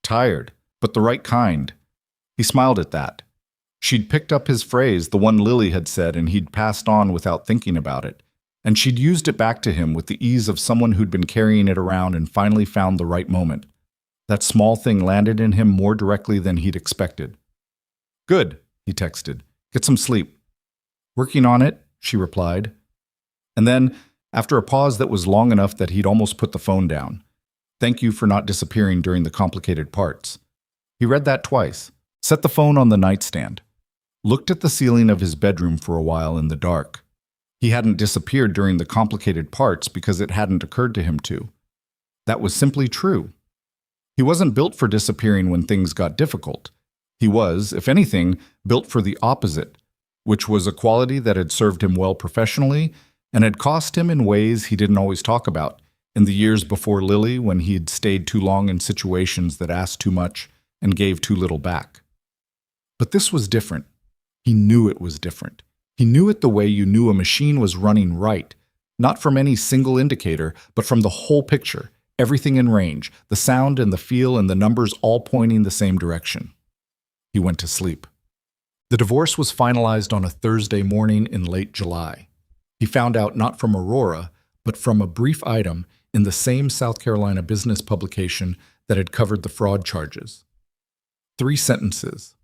"Tired, but the right kind." He smiled at that. She'd picked up his phrase, the one Lily had said, and he'd passed on without thinking about it. And she'd used it back to him with the ease of someone who'd been carrying it around and finally found the right moment. That small thing landed in him more directly than he'd expected. "Good," he texted. "Get some sleep." "Working on it," she replied. And then, after a pause that was long enough that he'd almost put the phone down, "Thank you for not disappearing during the complicated parts." He read that twice, set the phone on the nightstand, looked at the ceiling of his bedroom for a while in the dark. He hadn't disappeared during the complicated parts because it hadn't occurred to him to. That was simply true. He wasn't built for disappearing when things got difficult. He was, if anything, built for the opposite, which was a quality that had served him well professionally and had cost him in ways he didn't always talk about, in the years before Lily when he'd stayed too long in situations that asked too much and gave too little back. But this was different. He knew it was different. He knew it the way you knew a machine was running right, not from any single indicator, but from the whole picture, everything in range, the sound and the feel and the numbers all pointing the same direction. He went to sleep. The divorce was finalized on a Thursday morning in late July. He found out not from Aurora, but from a brief item in the same South Carolina business publication that had covered the fraud charges. 3 sentences.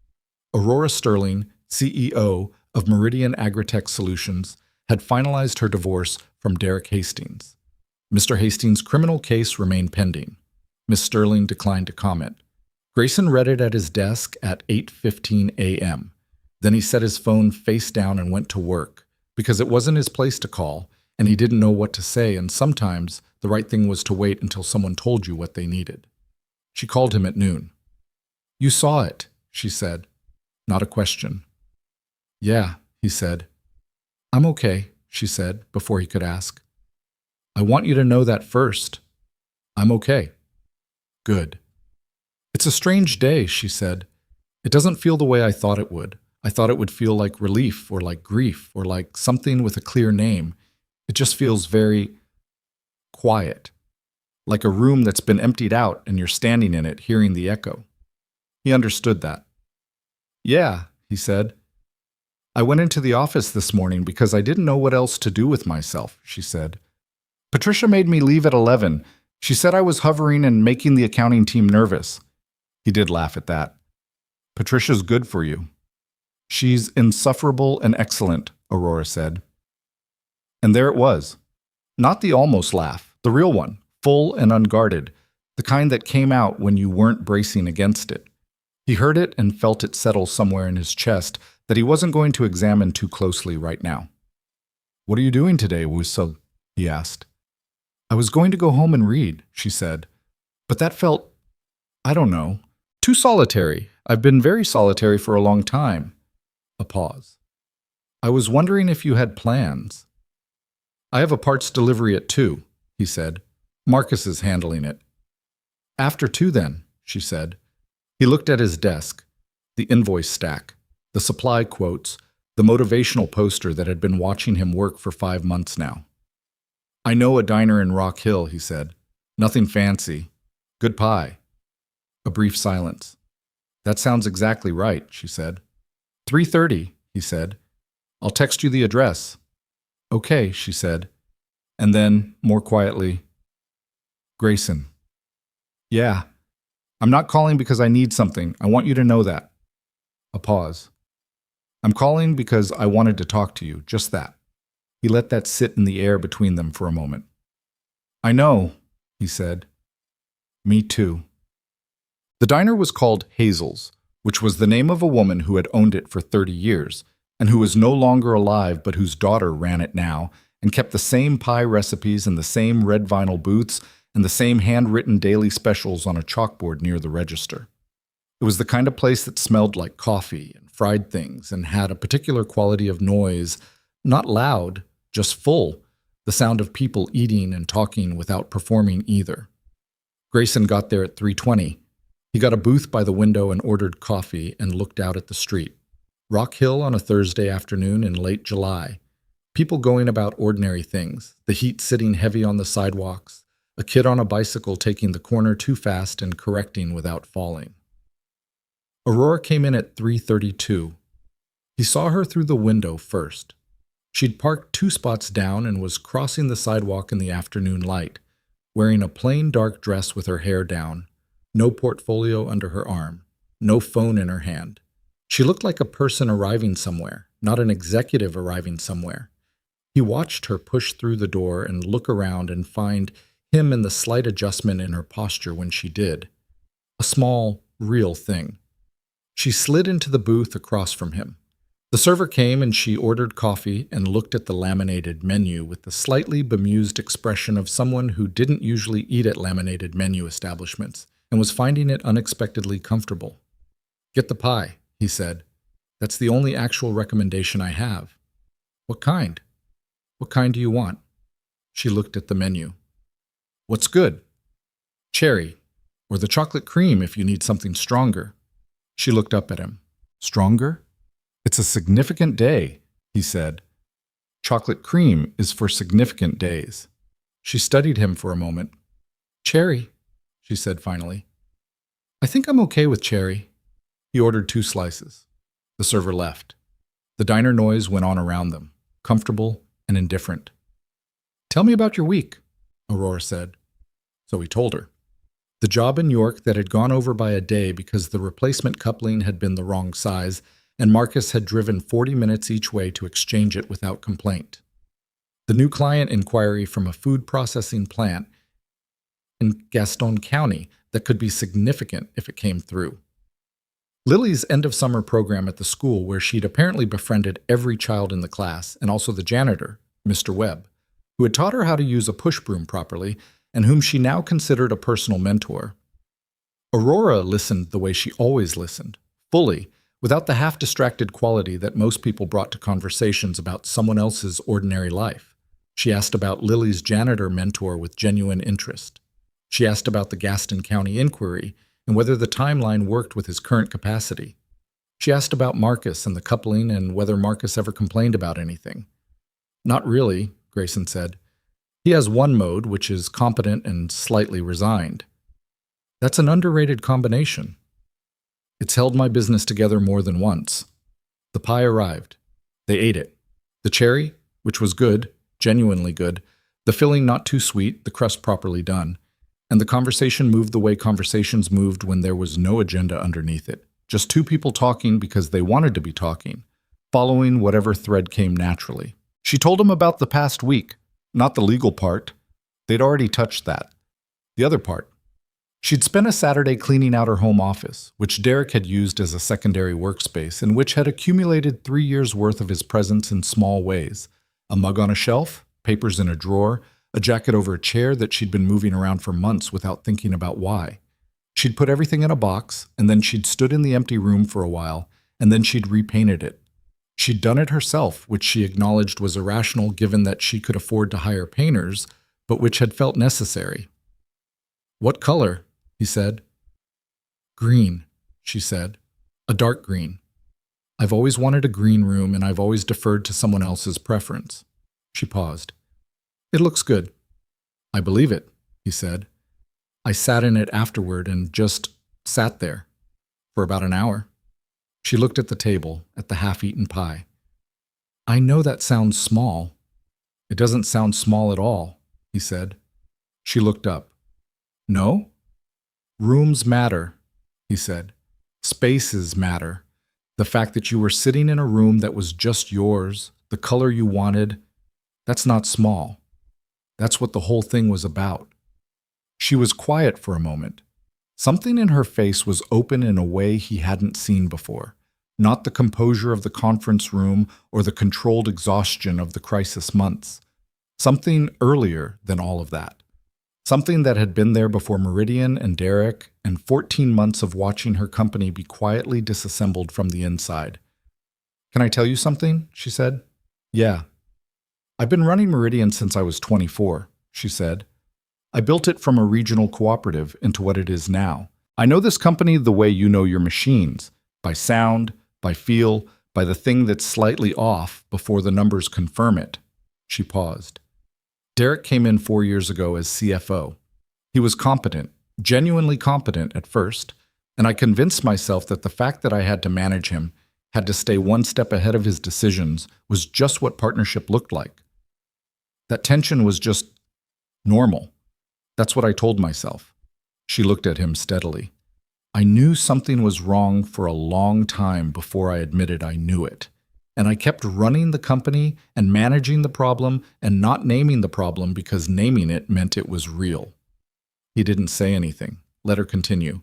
Aurora Sterling, CEO of Meridian Agritech Solutions, had finalized her divorce from Derek Hastings. Mr. Hastings' criminal case remained pending. Miss Sterling declined to comment. Grayson read it at his desk at 8:15 a.m. Then he set his phone face down and went to work, because it wasn't his place to call, and he didn't know what to say, and sometimes the right thing was to wait until someone told you what they needed. She called him at noon. "You saw it," she said. Not a question. "Yeah," he said. "I'm okay," she said, before he could ask. "I want you to know that first. I'm okay." "Good." "It's a strange day," she said. "It doesn't feel the way I thought it would. I thought it would feel like relief or like grief or like something with a clear name. It just feels very quiet, like a room that's been emptied out and you're standing in it, hearing the echo." He understood that. "Yeah," he said. "I went into the office this morning because I didn't know what else to do with myself," she said. "Patricia made me leave at 11. She said I was hovering and making the accounting team nervous." He did laugh at that. "Patricia's good for you." "She's insufferable and excellent," Aurora said. And there it was. Not the almost laugh, the real one, full and unguarded, the kind that came out when you weren't bracing against it. He heard it and felt it settle somewhere in his chest that he wasn't going to examine too closely right now. "What are you doing today, Wusel?" he asked. "I was going to go home and read," she said. "But that felt, I don't know, too solitary. I've been very solitary for a long time." A pause. "I was wondering if you had plans." "I have a parts delivery at 2, he said. "Marcus is handling it." "After 2 then," she said. He looked at his desk, the invoice stack, the supply quotes, the motivational poster that had been watching him work for 5 months now. "I know a diner in Rock Hill," he said. "Nothing fancy. Good pie." A brief silence. "That sounds exactly right," she said. 3:30, he said. "I'll text you the address." "Okay," she said. And then, more quietly, "Grayson." Yeah. I'm not calling because I need something. I want you to know that. A pause. I'm calling because I wanted to talk to you, just that. He let that sit in the air between them for a moment. I know, he said. Me too. The diner was called Hazel's, which was the name of a woman who had owned it for 30 years, and who was no longer alive but whose daughter ran it now, and kept the same pie recipes and the same red vinyl booths and the same handwritten daily specials on a chalkboard near the register. It was the kind of place that smelled like coffee and fried things and had a particular quality of noise, not loud, just full, the sound of people eating and talking without performing either. Grayson got there at 3:20. He got a booth by the window and ordered coffee and looked out at the street. Rock Hill on a Thursday afternoon in late July. People going about ordinary things, the heat sitting heavy on the sidewalks, a kid on a bicycle taking the corner too fast and correcting without falling. Aurora came in at 3:32. He saw her through the window first. She'd parked 2 spots down and was crossing the sidewalk in the afternoon light, wearing a plain dark dress with her hair down, no portfolio under her arm, no phone in her hand. She looked like a person arriving somewhere, not an executive arriving somewhere. He watched her push through the door and look around and find him in the slight adjustment in her posture when she did. A small, real thing. She slid into the booth across from him. The server came and she ordered coffee and looked at the laminated menu with the slightly bemused expression of someone who didn't usually eat at laminated menu establishments and was finding it unexpectedly comfortable. "Get the pie," he said. "That's the only actual recommendation I have." "What kind?" "What kind do you want?" She looked at the menu. "What's good?" "Cherry, or the chocolate cream if you need something stronger." She looked up at him. "Stronger?" "It's a significant day," he said. "Chocolate cream is for significant days." She studied him for a moment. "Cherry," she said finally. "I think I'm okay with cherry." He ordered 2 slices. The server left. The diner noise went on around them, comfortable and indifferent. "Tell me about your week," Aurora said. So he told her. The job in York that had gone over by a day because the replacement coupling had been the wrong size, and Marcus had driven 40 minutes each way to exchange it without complaint. The new client inquiry from a food processing plant in Gaston County that could be significant if it came through. Lily's end-of-summer program at the school where she'd apparently befriended every child in the class, and also the janitor, Mr. Webb, who had taught her how to use a push broom properly and whom she now considered a personal mentor. Aurora listened the way she always listened, fully, without the half-distracted quality that most people brought to conversations about someone else's ordinary life. She asked about Lily's janitor mentor with genuine interest. She asked about the Gaston County inquiry and whether the timeline worked with his current capacity. She asked about Marcus and the coupling and whether Marcus ever complained about anything. "Not really," Grayson said. "He has one mode, which is competent and slightly resigned." "That's an underrated combination." "It's held my business together more than once." The pie arrived. They ate it. The cherry, which was good, genuinely good, the filling not too sweet, the crust properly done, and the conversation moved the way conversations moved when there was no agenda underneath it, just 2 people talking because they wanted to be talking, following whatever thread came naturally. She told him about the past week, not the legal part. They'd already touched that. The other part. She'd spent a Saturday cleaning out her home office, which Derek had used as a secondary workspace and which had accumulated 3 years' worth of his presence in small ways. A mug on a shelf, papers in a drawer, a jacket over a chair that she'd been moving around for months without thinking about why. She'd put everything in a box, and then she'd stood in the empty room for a while, and then she'd repainted it. She'd done it herself, which she acknowledged was irrational given that she could afford to hire painters, but which had felt necessary. "What color?" he said. "Green," she said. "A dark green. I've always wanted a green room, and I've always deferred to someone else's preference." She paused. "It looks good." "I believe it," he said. "I sat in it afterward and just sat there for about an hour." She looked at the table, at the half-eaten pie. "I know that sounds small." "It doesn't sound small at all," he said. She looked up. "No?" Rooms matter, he said. Spaces matter. The fact that you were sitting in a room that was just yours, the color you wanted, that's not small. That's what the whole thing was about. She was quiet for a moment. Something in her face was open in a way he hadn't seen before. Not the composure of the conference room or the controlled exhaustion of the crisis months. Something earlier than all of that. Something that had been there before Meridian and Derek and 14 months of watching her company be quietly disassembled from the inside. "Can I tell you something?" she said. "Yeah." "I've been running Meridian since I was 24, she said. "I built it from a regional cooperative into what it is now. I know this company the way you know your machines, by sound, by feel, by the thing that's slightly off before the numbers confirm it." She paused. Derek came in 4 years ago as CFO. He was competent, genuinely competent at first, and I convinced myself that the fact that I had to manage him, had to stay one step ahead of his decisions, was just what partnership looked like. That tension was just normal. That's what I told myself. She looked at him steadily. I knew something was wrong for a long time before I admitted I knew it. And I kept running the company and managing the problem and not naming the problem because naming it meant it was real. He didn't say anything. Let her continue.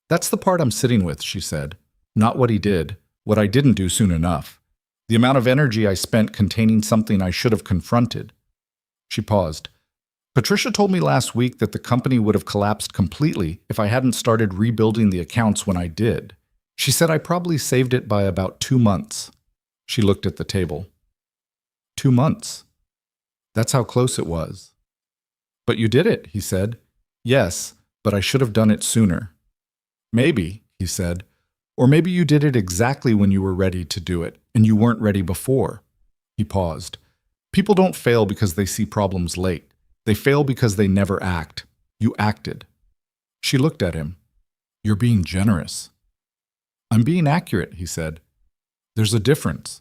"That's the part I'm sitting with," she said. "Not what he did, what I didn't do soon enough. The amount of energy I spent containing something I should have confronted." She paused. "Patricia told me last week that the company would have collapsed completely if I hadn't started rebuilding the accounts when I did. She said I probably saved it by about 2 months. She looked at the table. 2 months. That's how close it was. "But you did it," he said. "Yes, but I should have done it sooner." "Maybe," he said. "Or maybe you did it exactly when you were ready to do it, and you weren't ready before." He paused. "People don't fail because they see problems late. They fail because they never act. You acted." She looked at him. "You're being generous." "I'm being accurate," he said. "There's a difference."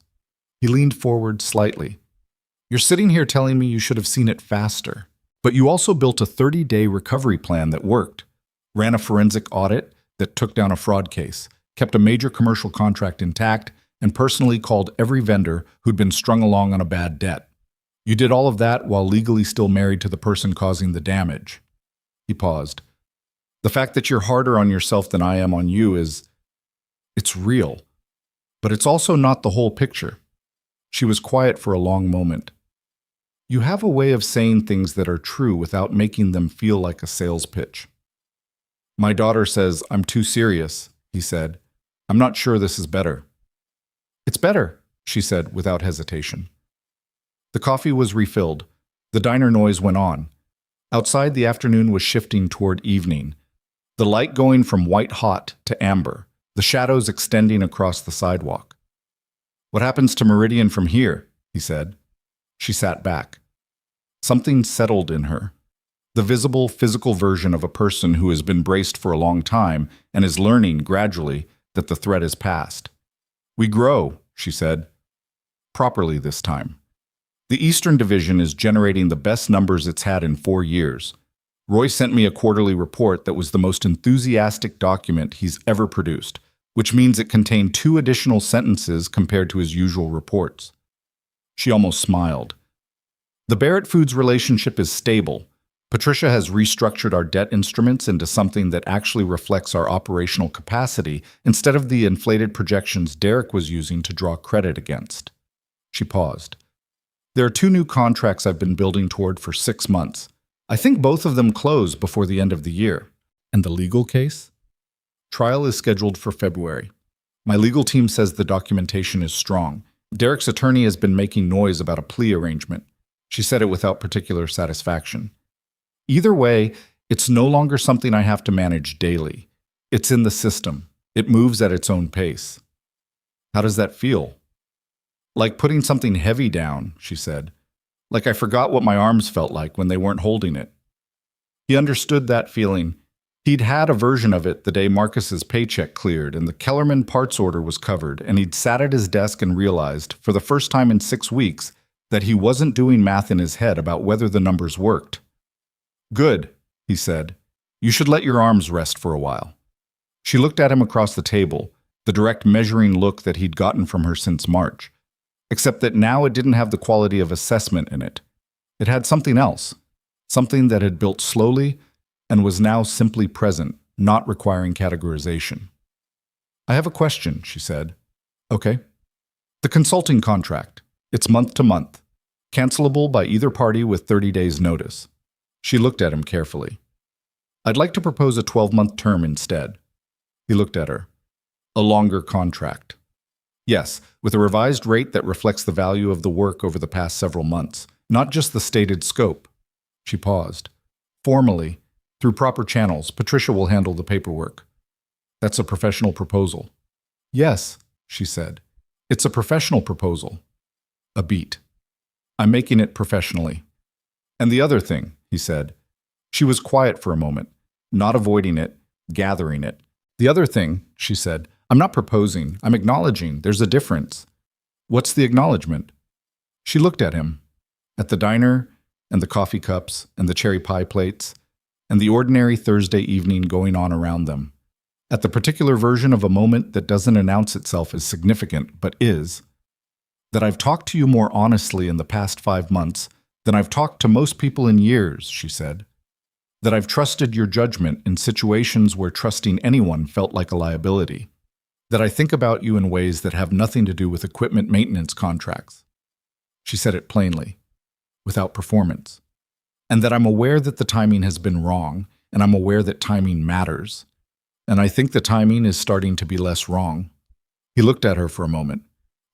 He leaned forward slightly. "You're sitting here telling me you should have seen it faster. But you also built a 30-day recovery plan that worked, ran a forensic audit that took down a fraud case, kept a major commercial contract intact, and personally called every vendor who'd been strung along on a bad debt. You did all of that while legally still married to the person causing the damage." He paused. "The fact that you're harder on yourself than I am on you it's real. But it's also not the whole picture." She was quiet for a long moment. "You have a way of saying things that are true without making them feel like a sales pitch." "My daughter says I'm too serious," he said. "I'm not sure this is better." "It's better," she said without hesitation. The coffee was refilled. The diner noise went on. Outside, the afternoon was shifting toward evening, the light going from white-hot to amber, the shadows extending across the sidewalk. "What happens to Meridian from here?" he said. She sat back. Something settled in her. The visible, physical version of a person who has been braced for a long time and is learning, gradually, that the threat is past. "We grow," she said. "Properly this time. The Eastern Division is generating the best numbers it's had in 4 years. Roy sent me a quarterly report that was the most enthusiastic document he's ever produced, which means it contained 2 additional sentences compared to his usual reports." She almost smiled. "The Barrett Foods relationship is stable. Patricia has restructured our debt instruments into something that actually reflects our operational capacity instead of the inflated projections Derek was using to draw credit against." She paused. "There are 2 new contracts I've been building toward for 6 months. I think both of them close before the end of the year." "And the legal case?" "Trial is scheduled for February. My legal team says the documentation is strong. Derek's attorney has been making noise about a plea arrangement." She said it without particular satisfaction. "Either way, it's no longer something I have to manage daily. It's in the system. It moves at its own pace." "How does that feel?" "Like putting something heavy down," she said. "Like I forgot what my arms felt like when they weren't holding it." He understood that feeling. He'd had a version of it the day Marcus's paycheck cleared and the Kellerman parts order was covered, and he'd sat at his desk and realized, for the first time in 6 weeks, that he wasn't doing math in his head about whether the numbers worked. "Good," he said. You should let your arms rest for a while. She looked at him across the table, the direct measuring look that he'd gotten from her since March, except that now it didn't have the quality of assessment in it. It had something else, something that had built slowly and was now simply present, not requiring categorization. I have a question, she said. Okay. The consulting contract. It's month to month, cancelable by either party with 30 days' notice. She looked at him carefully. I'd like to propose a 12-month term instead. He looked at her. A longer contract. Yes, with a revised rate that reflects the value of the work over the past several months, not just the stated scope. She paused. Formally, through proper channels, Patricia will handle the paperwork. That's a professional proposal. Yes, she said. It's a professional proposal. A beat. I'm making it professionally. And the other thing, he said. She was quiet for a moment, not avoiding it, gathering it. The other thing, she said, I'm not proposing, I'm acknowledging there's a difference. What's the acknowledgement? She looked at him, at the diner, and the coffee cups, and the cherry pie plates, and the ordinary Thursday evening going on around them, at the particular version of a moment that doesn't announce itself as significant, but is, that I've talked to you more honestly in the past 5 months than I've talked to most people in years, she said. That I've trusted your judgment in situations where trusting anyone felt like a liability. That I think about you in ways that have nothing to do with equipment maintenance contracts. She said it plainly, without performance. And that I'm aware that the timing has been wrong, and I'm aware that timing matters. And I think the timing is starting to be less wrong. He looked at her for a moment.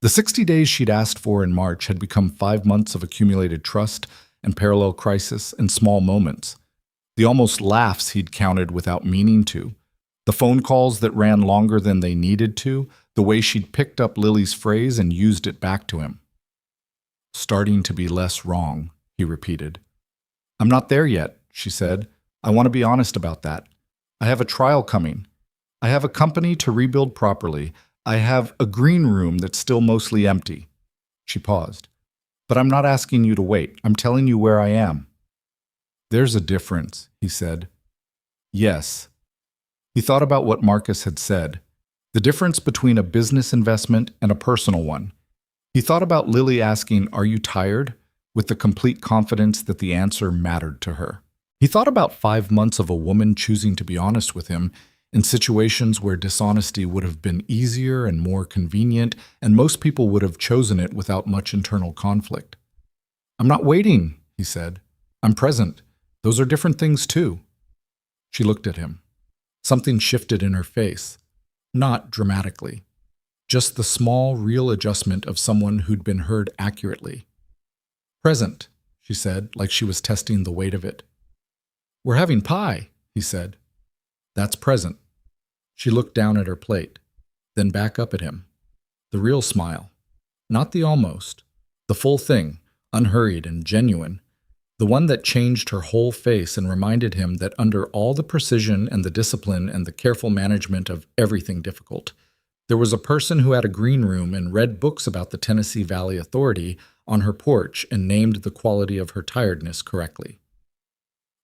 The 60 days she'd asked for in March had become 5 months of accumulated trust and parallel crisis and small moments. The almost laughs he'd counted without meaning to. The phone calls that ran longer than they needed to. The way she'd picked up Lily's phrase and used it back to him. Starting to be less wrong, he repeated. I'm not there yet, she said. I want to be honest about that. I have a trial coming. I have a company to rebuild properly. I have a green room that's still mostly empty. She paused. But I'm not asking you to wait. I'm telling you where I am. There's a difference, he said. Yes. He thought about what Marcus had said, the difference between a business investment and a personal one. He thought about Lily asking, "Are you tired?" with the complete confidence that the answer mattered to her. He thought about 5 months of a woman choosing to be honest with him in situations where dishonesty would have been easier and more convenient, and most people would have chosen it without much internal conflict. I'm not waiting, he said. I'm present. Those are different things too. She looked at him. Something shifted in her face, not dramatically. Just the small, real adjustment of someone who'd been heard accurately. Present, she said, like she was testing the weight of it. We're having pie, he said. That's present. She looked down at her plate, then back up at him. The real smile. Not the almost. The full thing, unhurried and genuine. The one that changed her whole face and reminded him that under all the precision and the discipline and the careful management of everything difficult, there was a person who had a green room and read books about the Tennessee Valley Authority on her porch and named the quality of her tiredness correctly.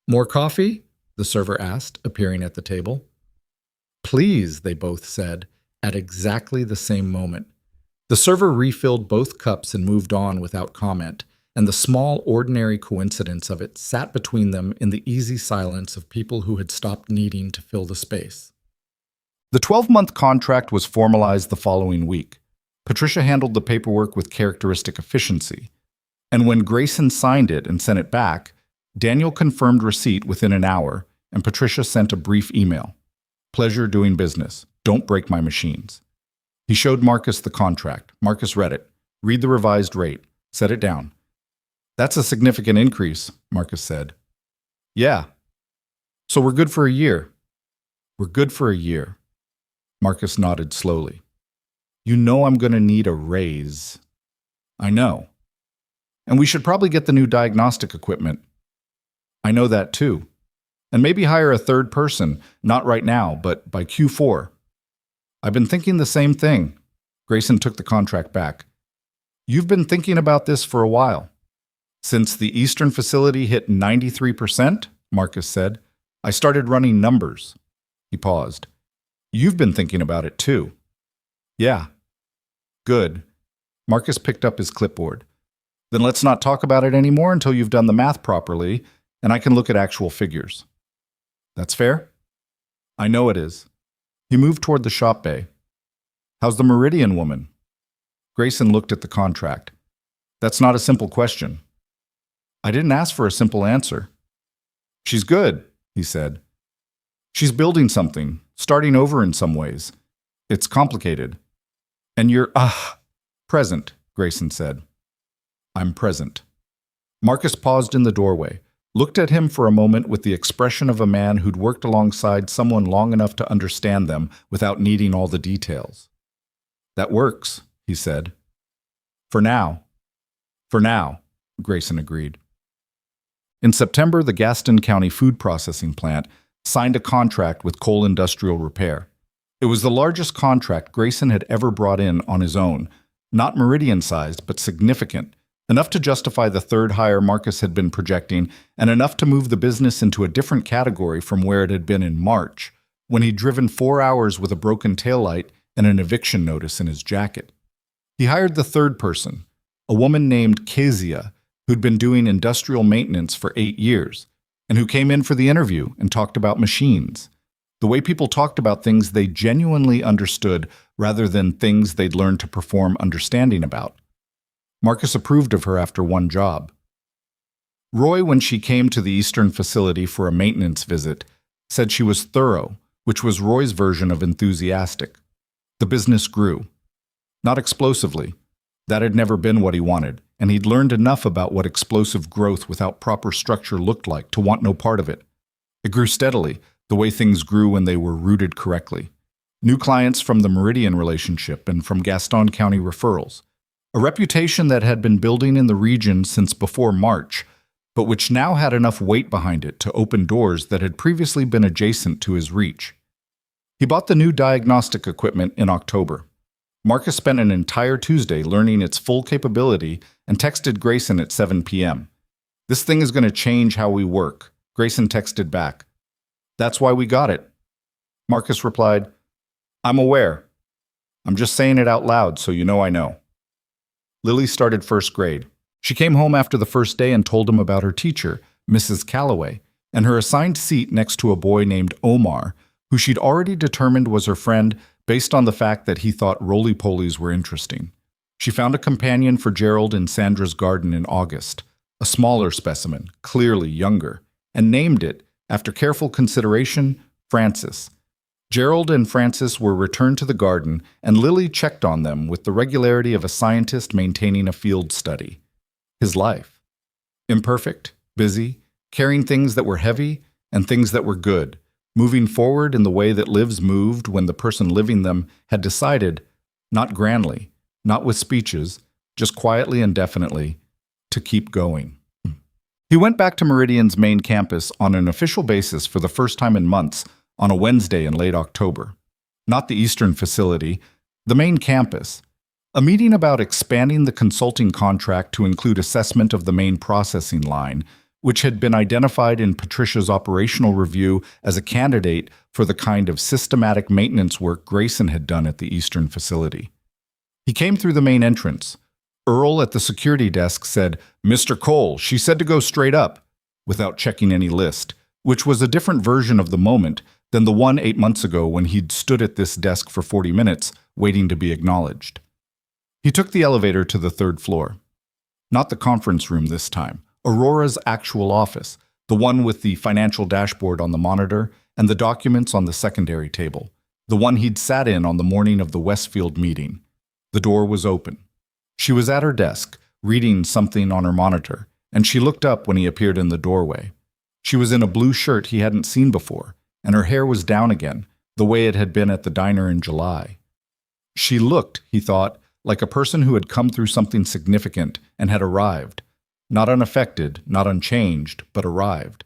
More coffee? The server asked, appearing at the table. Please, they both said, at exactly the same moment. The server refilled both cups and moved on without comment, and the small, ordinary coincidence of it sat between them in the easy silence of people who had stopped needing to fill the space. The 12-month contract was formalized the following week. Patricia handled the paperwork with characteristic efficiency, and when Grayson signed it and sent it back, Daniel confirmed receipt within an hour, and Patricia sent a brief email. Pleasure doing business. Don't break my machines. He showed Marcus the contract. Marcus read it. Read the revised rate. Set it down. That's a significant increase, Marcus said. Yeah. So we're good for a year. We're good for a year. Marcus nodded slowly. You know I'm going to need a raise. I know. And we should probably get the new diagnostic equipment. I know that too. And maybe hire a third person, not right now, but by Q4. I've been thinking the same thing. Grayson took the contract back. You've been thinking about this for a while. Since the Eastern facility hit 93%, Marcus said, I started running numbers. He paused. You've been thinking about it too. Yeah. Good. Marcus picked up his clipboard. Then let's not talk about it anymore until you've done the math properly and I can look at actual figures. That's fair? I know it is. He moved toward the shop bay. How's the Meridian woman? Grayson looked at the contract. That's not a simple question. I didn't ask for a simple answer. She's good, he said. She's building something, starting over in some ways. It's complicated. And you're, present, Grayson said. I'm present. Marcus paused in the doorway, looked at him for a moment with the expression of a man who'd worked alongside someone long enough to understand them without needing all the details. That works, he said. For now. For now, Grayson agreed. In September, the Gaston County Food Processing Plant signed a contract with Coal Industrial Repair. It was the largest contract Grayson had ever brought in on his own, not Meridian-sized, but significant, enough to justify the third hire Marcus had been projecting, and enough to move the business into a different category from where it had been in March, when he'd driven 4 hours with a broken taillight and an eviction notice in his jacket. He hired the third person, a woman named Kezia, who'd been doing industrial maintenance for 8 years, and who came in for the interview and talked about machines. The way people talked about things they genuinely understood rather than things they'd learned to perform understanding about. Marcus approved of her after one job. Roy, when she came to the Eastern facility for a maintenance visit, said she was thorough, which was Roy's version of enthusiastic. The business grew. Not explosively. That had never been what he wanted, and he'd learned enough about what explosive growth without proper structure looked like to want no part of it. It grew steadily, the way things grew when they were rooted correctly. New clients from the Meridian relationship and from Gaston County referrals. A reputation that had been building in the region since before March, but which now had enough weight behind it to open doors that had previously been adjacent to his reach. He bought the new diagnostic equipment in October. Marcus spent an entire Tuesday learning its full capability and texted Grayson at 7 p.m. This thing is going to change how we work, Grayson texted back. That's why we got it. Marcus replied, I'm aware. I'm just saying it out loud so you know I know. Lily started first grade. She came home after the first day and told him about her teacher, Mrs. Calloway, and her assigned seat next to a boy named Omar, who she'd already determined was her friend based on the fact that he thought roly-polies were interesting. She found a companion for Gerald in Sandra's garden in August, a smaller specimen, clearly younger, and named it, after careful consideration, Francis. Gerald and Francis were returned to the garden, and Lily checked on them with the regularity of a scientist maintaining a field study. His life. Imperfect, busy, carrying things that were heavy and things that were good, moving forward in the way that lives moved when the person living them had decided, not grandly, not with speeches, just quietly and definitely, to keep going. He went back to Meridian's main campus on an official basis for the first time in months on a Wednesday in late October. Not the Eastern facility, the main campus. A meeting about expanding the consulting contract to include assessment of the main processing line, which had been identified in Patricia's operational review as a candidate for the kind of systematic maintenance work Grayson had done at the Eastern facility. He came through the main entrance. Earl at the security desk said, Mr. Cole, she said to go straight up, without checking any list, which was a different version of the moment than the one 8 months ago when he'd stood at this desk for 40 minutes, waiting to be acknowledged. He took the elevator to the third floor. Not the conference room this time. Aurora's actual office, the one with the financial dashboard on the monitor and the documents on the secondary table, the one he'd sat in on the morning of the Westfield meeting. The door was open. She was at her desk, reading something on her monitor, and she looked up when he appeared in the doorway. She was in a blue shirt he hadn't seen before, and her hair was down again, the way it had been at the diner in July. She looked, he thought, like a person who had come through something significant and had arrived. Not unaffected, not unchanged, but arrived.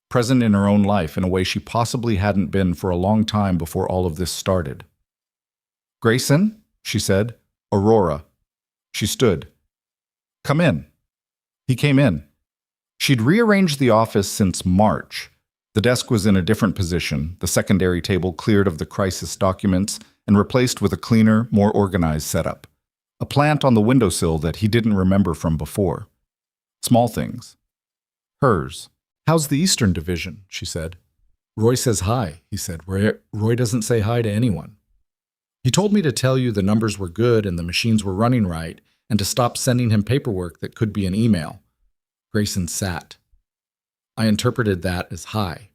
Present in her own life in a way she possibly hadn't been for a long time before all of this started. Grayson, she said. Aurora. She stood. Come in. He came in. She'd rearranged the office since March. The desk was in a different position, the secondary table cleared of the crisis documents and replaced with a cleaner, more organized setup. A plant on the windowsill that he didn't remember from before. Small things. Hers. "How's the Eastern Division?" she said. "Roy says hi," he said. "Roy doesn't say hi to anyone. He told me to tell you the numbers were good and the machines were running right, and to stop sending him paperwork that could be an email." Grayson sat. I interpreted that as hi.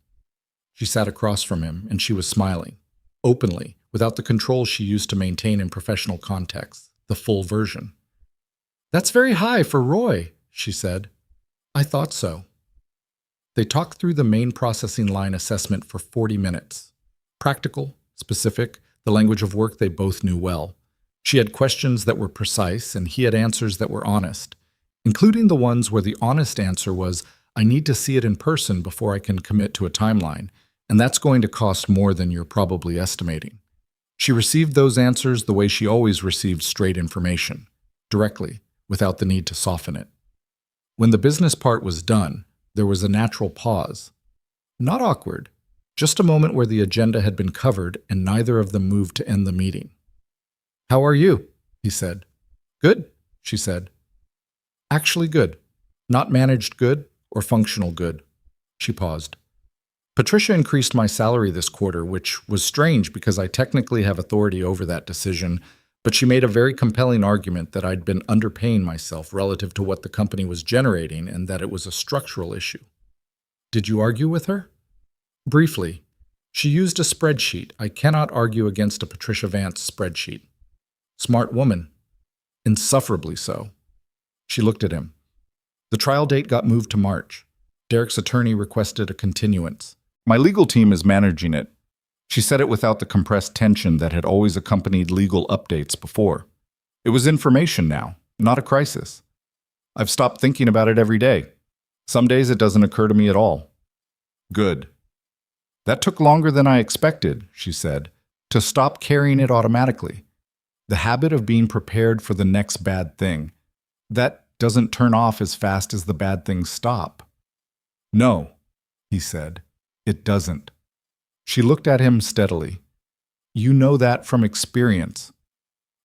She sat across from him, and she was smiling, openly, without the control she used to maintain in professional contexts, the full version. "That's very high for Roy," she said. "I thought so." They talked through the main processing line assessment for 40 minutes. Practical, specific, the language of work they both knew well. She had questions that were precise, and he had answers that were honest, including the ones where the honest answer was, "I need to see it in person before I can commit to a timeline, and that's going to cost more than you're probably estimating." She received those answers the way she always received straight information, directly, without the need to soften it. When the business part was done, there was a natural pause. Not awkward, just a moment where the agenda had been covered and neither of them moved to end the meeting. "How are you?" he said. "Good," she said. "Actually good. Not managed good or functional good." She paused. "Patricia increased my salary this quarter, which was strange because I technically have authority over that decision, but she made a very compelling argument that I'd been underpaying myself relative to what the company was generating and that it was a structural issue." "Did you argue with her?" "Briefly. She used a spreadsheet. I cannot argue against a Patricia Vance spreadsheet." "Smart woman." "Insufferably so." She looked at him. The trial date got moved to March. Derek's attorney requested a continuance. "My legal team is managing it." She said it without the compressed tension that had always accompanied legal updates before. It was information now, not a crisis. "I've stopped thinking about it every day. Some days it doesn't occur to me at all." "Good." "That took longer than I expected," she said, "to stop carrying it automatically. The habit of being prepared for the next bad thing. That doesn't turn off as fast as the bad things stop." "No," he said, "it doesn't." She looked at him steadily. "You know that from experience."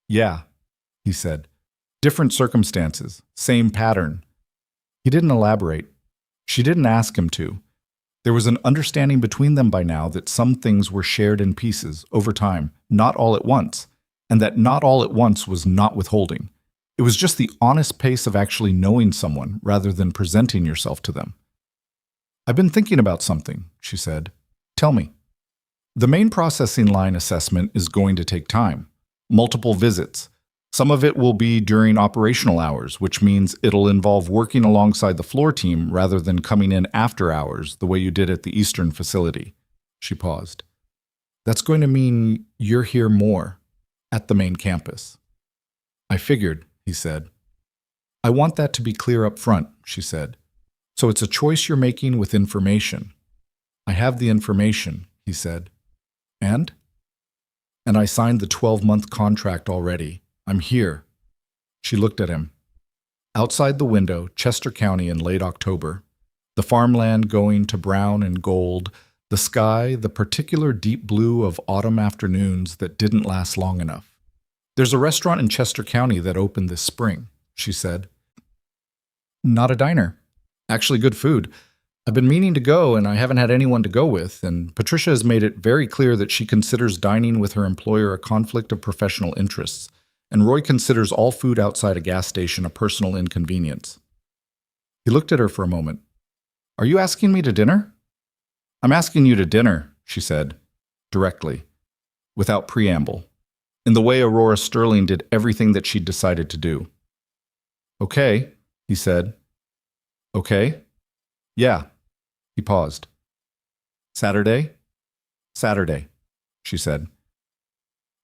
"Yeah," he said. "Different circumstances, same pattern." He didn't elaborate. She didn't ask him to. There was an understanding between them by now that some things were shared in pieces, over time, not all at once, and that not all at once was not withholding. It was just the honest pace of actually knowing someone rather than presenting yourself to them. "I've been thinking about something," she said. "Tell me." "The main processing line assessment is going to take time. Multiple visits. Some of it will be during operational hours, which means it'll involve working alongside the floor team rather than coming in after hours, the way you did at the Eastern facility." She paused. "That's going to mean you're here more, at the main campus." "I figured," he said. "I want that to be clear up front," she said. "So it's a choice you're making with information." "I have the information," he said. "And?" "And I signed the 12-month contract already. I'm here." She looked at him. Outside the window, Chester County in late October. The farmland going to brown and gold, the sky the particular deep blue of autumn afternoons that didn't last long enough. "There's a restaurant in Chester County that opened this spring," she said. "Not a diner. Actually good food. I've been meaning to go, and I haven't had anyone to go with, and Patricia has made it very clear that she considers dining with her employer a conflict of professional interests, and Roy considers all food outside a gas station a personal inconvenience." He looked at her for a moment. "Are you asking me to dinner?" "I'm asking you to dinner," she said, directly, without preamble, in the way Aurora Sterling did everything that she'd decided to do. "Okay," he said. "Okay? Yeah." He paused. "Saturday?" "Saturday," she said.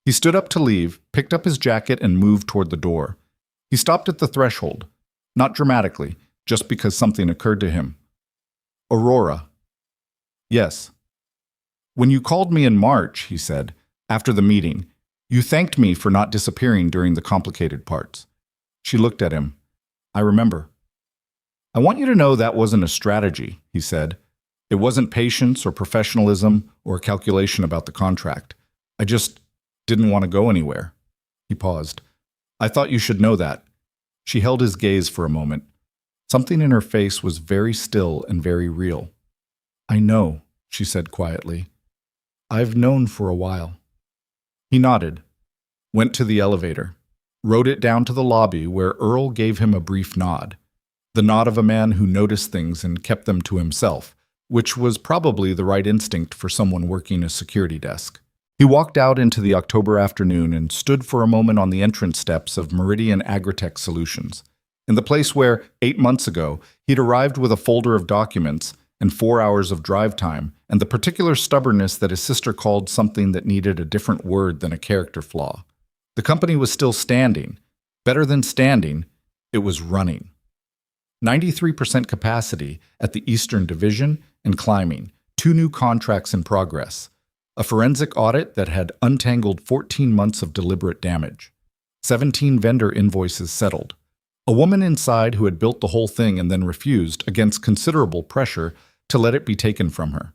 He stood up to leave, picked up his jacket, and moved toward the door. He stopped at the threshold, not dramatically, just because something occurred to him. "Aurora." "Yes." "When you called me in March," he said, "after the meeting, you thanked me for not disappearing during the complicated parts." She looked at him. "I remember." "I want you to know that wasn't a strategy," he said. It wasn't patience or professionalism or a calculation about the contract. I just didn't want to go anywhere. He paused. I thought you should know that. She held his gaze for a moment. Something in her face was very still and very real. I know, she said quietly. I've known for a while. He nodded, went to the elevator, rode it down to the lobby where Earl gave him a brief nod. The nod of a man who noticed things and kept them to himself, which was probably the right instinct for someone working a security desk. He walked out into the October afternoon and stood for a moment on the entrance steps of Meridian Agritech Solutions, in the place where, 8 months ago, he'd arrived with a folder of documents and 4 hours of drive time and the particular stubbornness that his sister called something that needed a different word than a character flaw. The company was still standing. Better than standing, it was running. 93% capacity at the Eastern Division and climbing, 2 new contracts in progress, a forensic audit that had untangled 14 months of deliberate damage, 17 vendor invoices settled, a woman inside who had built the whole thing and then refused, against considerable pressure, to let it be taken from her.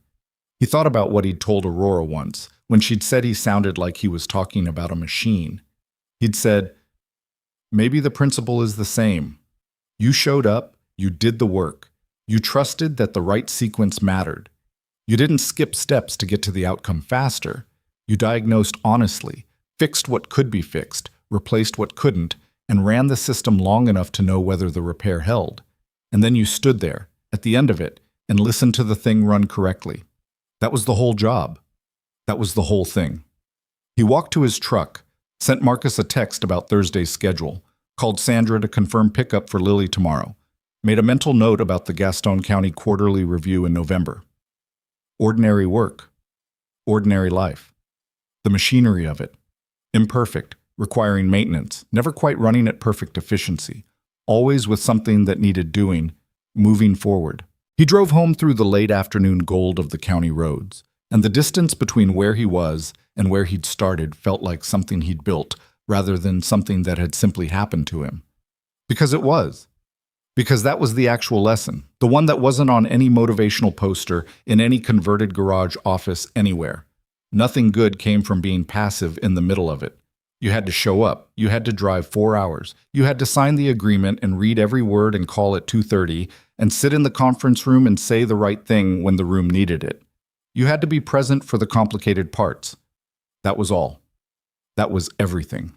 He thought about what he'd told Aurora once, when she'd said he sounded like he was talking about a machine. He'd said, maybe the principle is the same. You showed up, you did the work. You trusted that the right sequence mattered. You didn't skip steps to get to the outcome faster. You diagnosed honestly, fixed what could be fixed, replaced what couldn't, and ran the system long enough to know whether the repair held. And then you stood there, at the end of it, and listened to the thing run correctly. That was the whole job. That was the whole thing. He walked to his truck, sent Marcus a text about Thursday's schedule, called Sandra to confirm pickup for Lily tomorrow, made a mental note about the Gaston County Quarterly Review in November. Ordinary work. Ordinary life. The machinery of it. Imperfect, requiring maintenance, never quite running at perfect efficiency, always with something that needed doing, moving forward. He drove home through the late afternoon gold of the county roads, and the distance between where he was and where he'd started felt like something he'd built, rather than something that had simply happened to him. Because it was. Because that was the actual lesson, the one that wasn't on any motivational poster in any converted garage office anywhere. Nothing good came from being passive in the middle of it. You had to show up. You had to drive 4 hours. You had to sign the agreement and read every word and call at 2:30 and sit in the conference room and say the right thing when the room needed it. You had to be present for the complicated parts. That was all. That was everything.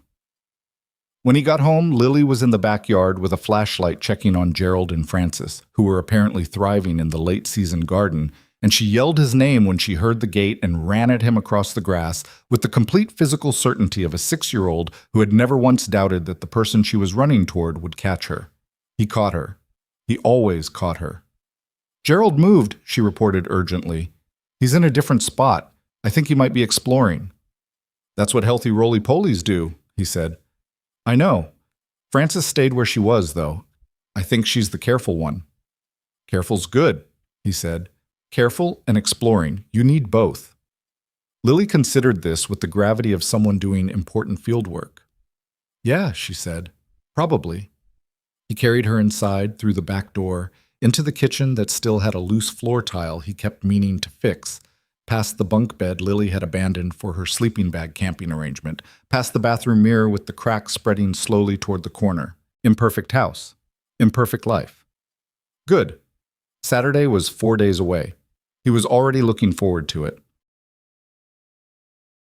When he got home, Lily was in the backyard with a flashlight checking on Gerald and Francis, who were apparently thriving in the late-season garden, and she yelled his name when she heard the gate and ran at him across the grass with the complete physical certainty of a 6-year-old who had never once doubted that the person she was running toward would catch her. He caught her. He always caught her. Gerald moved, she reported urgently. He's in a different spot. I think he might be exploring. That's what healthy roly-polies do, he said. I know. Frances stayed where she was, though. I think she's the careful one. Careful's good, he said. Careful and exploring. You need both. Lily considered this with the gravity of someone doing important field work. Yeah, she said. Probably. He carried her inside, through the back door, into the kitchen that still had a loose floor tile he kept meaning to fix, past the bunk bed Lily had abandoned for her sleeping bag camping arrangement, past the bathroom mirror with the cracks spreading slowly toward the corner. Imperfect house. Imperfect life. Good. Saturday was 4 days away. He was already looking forward to it.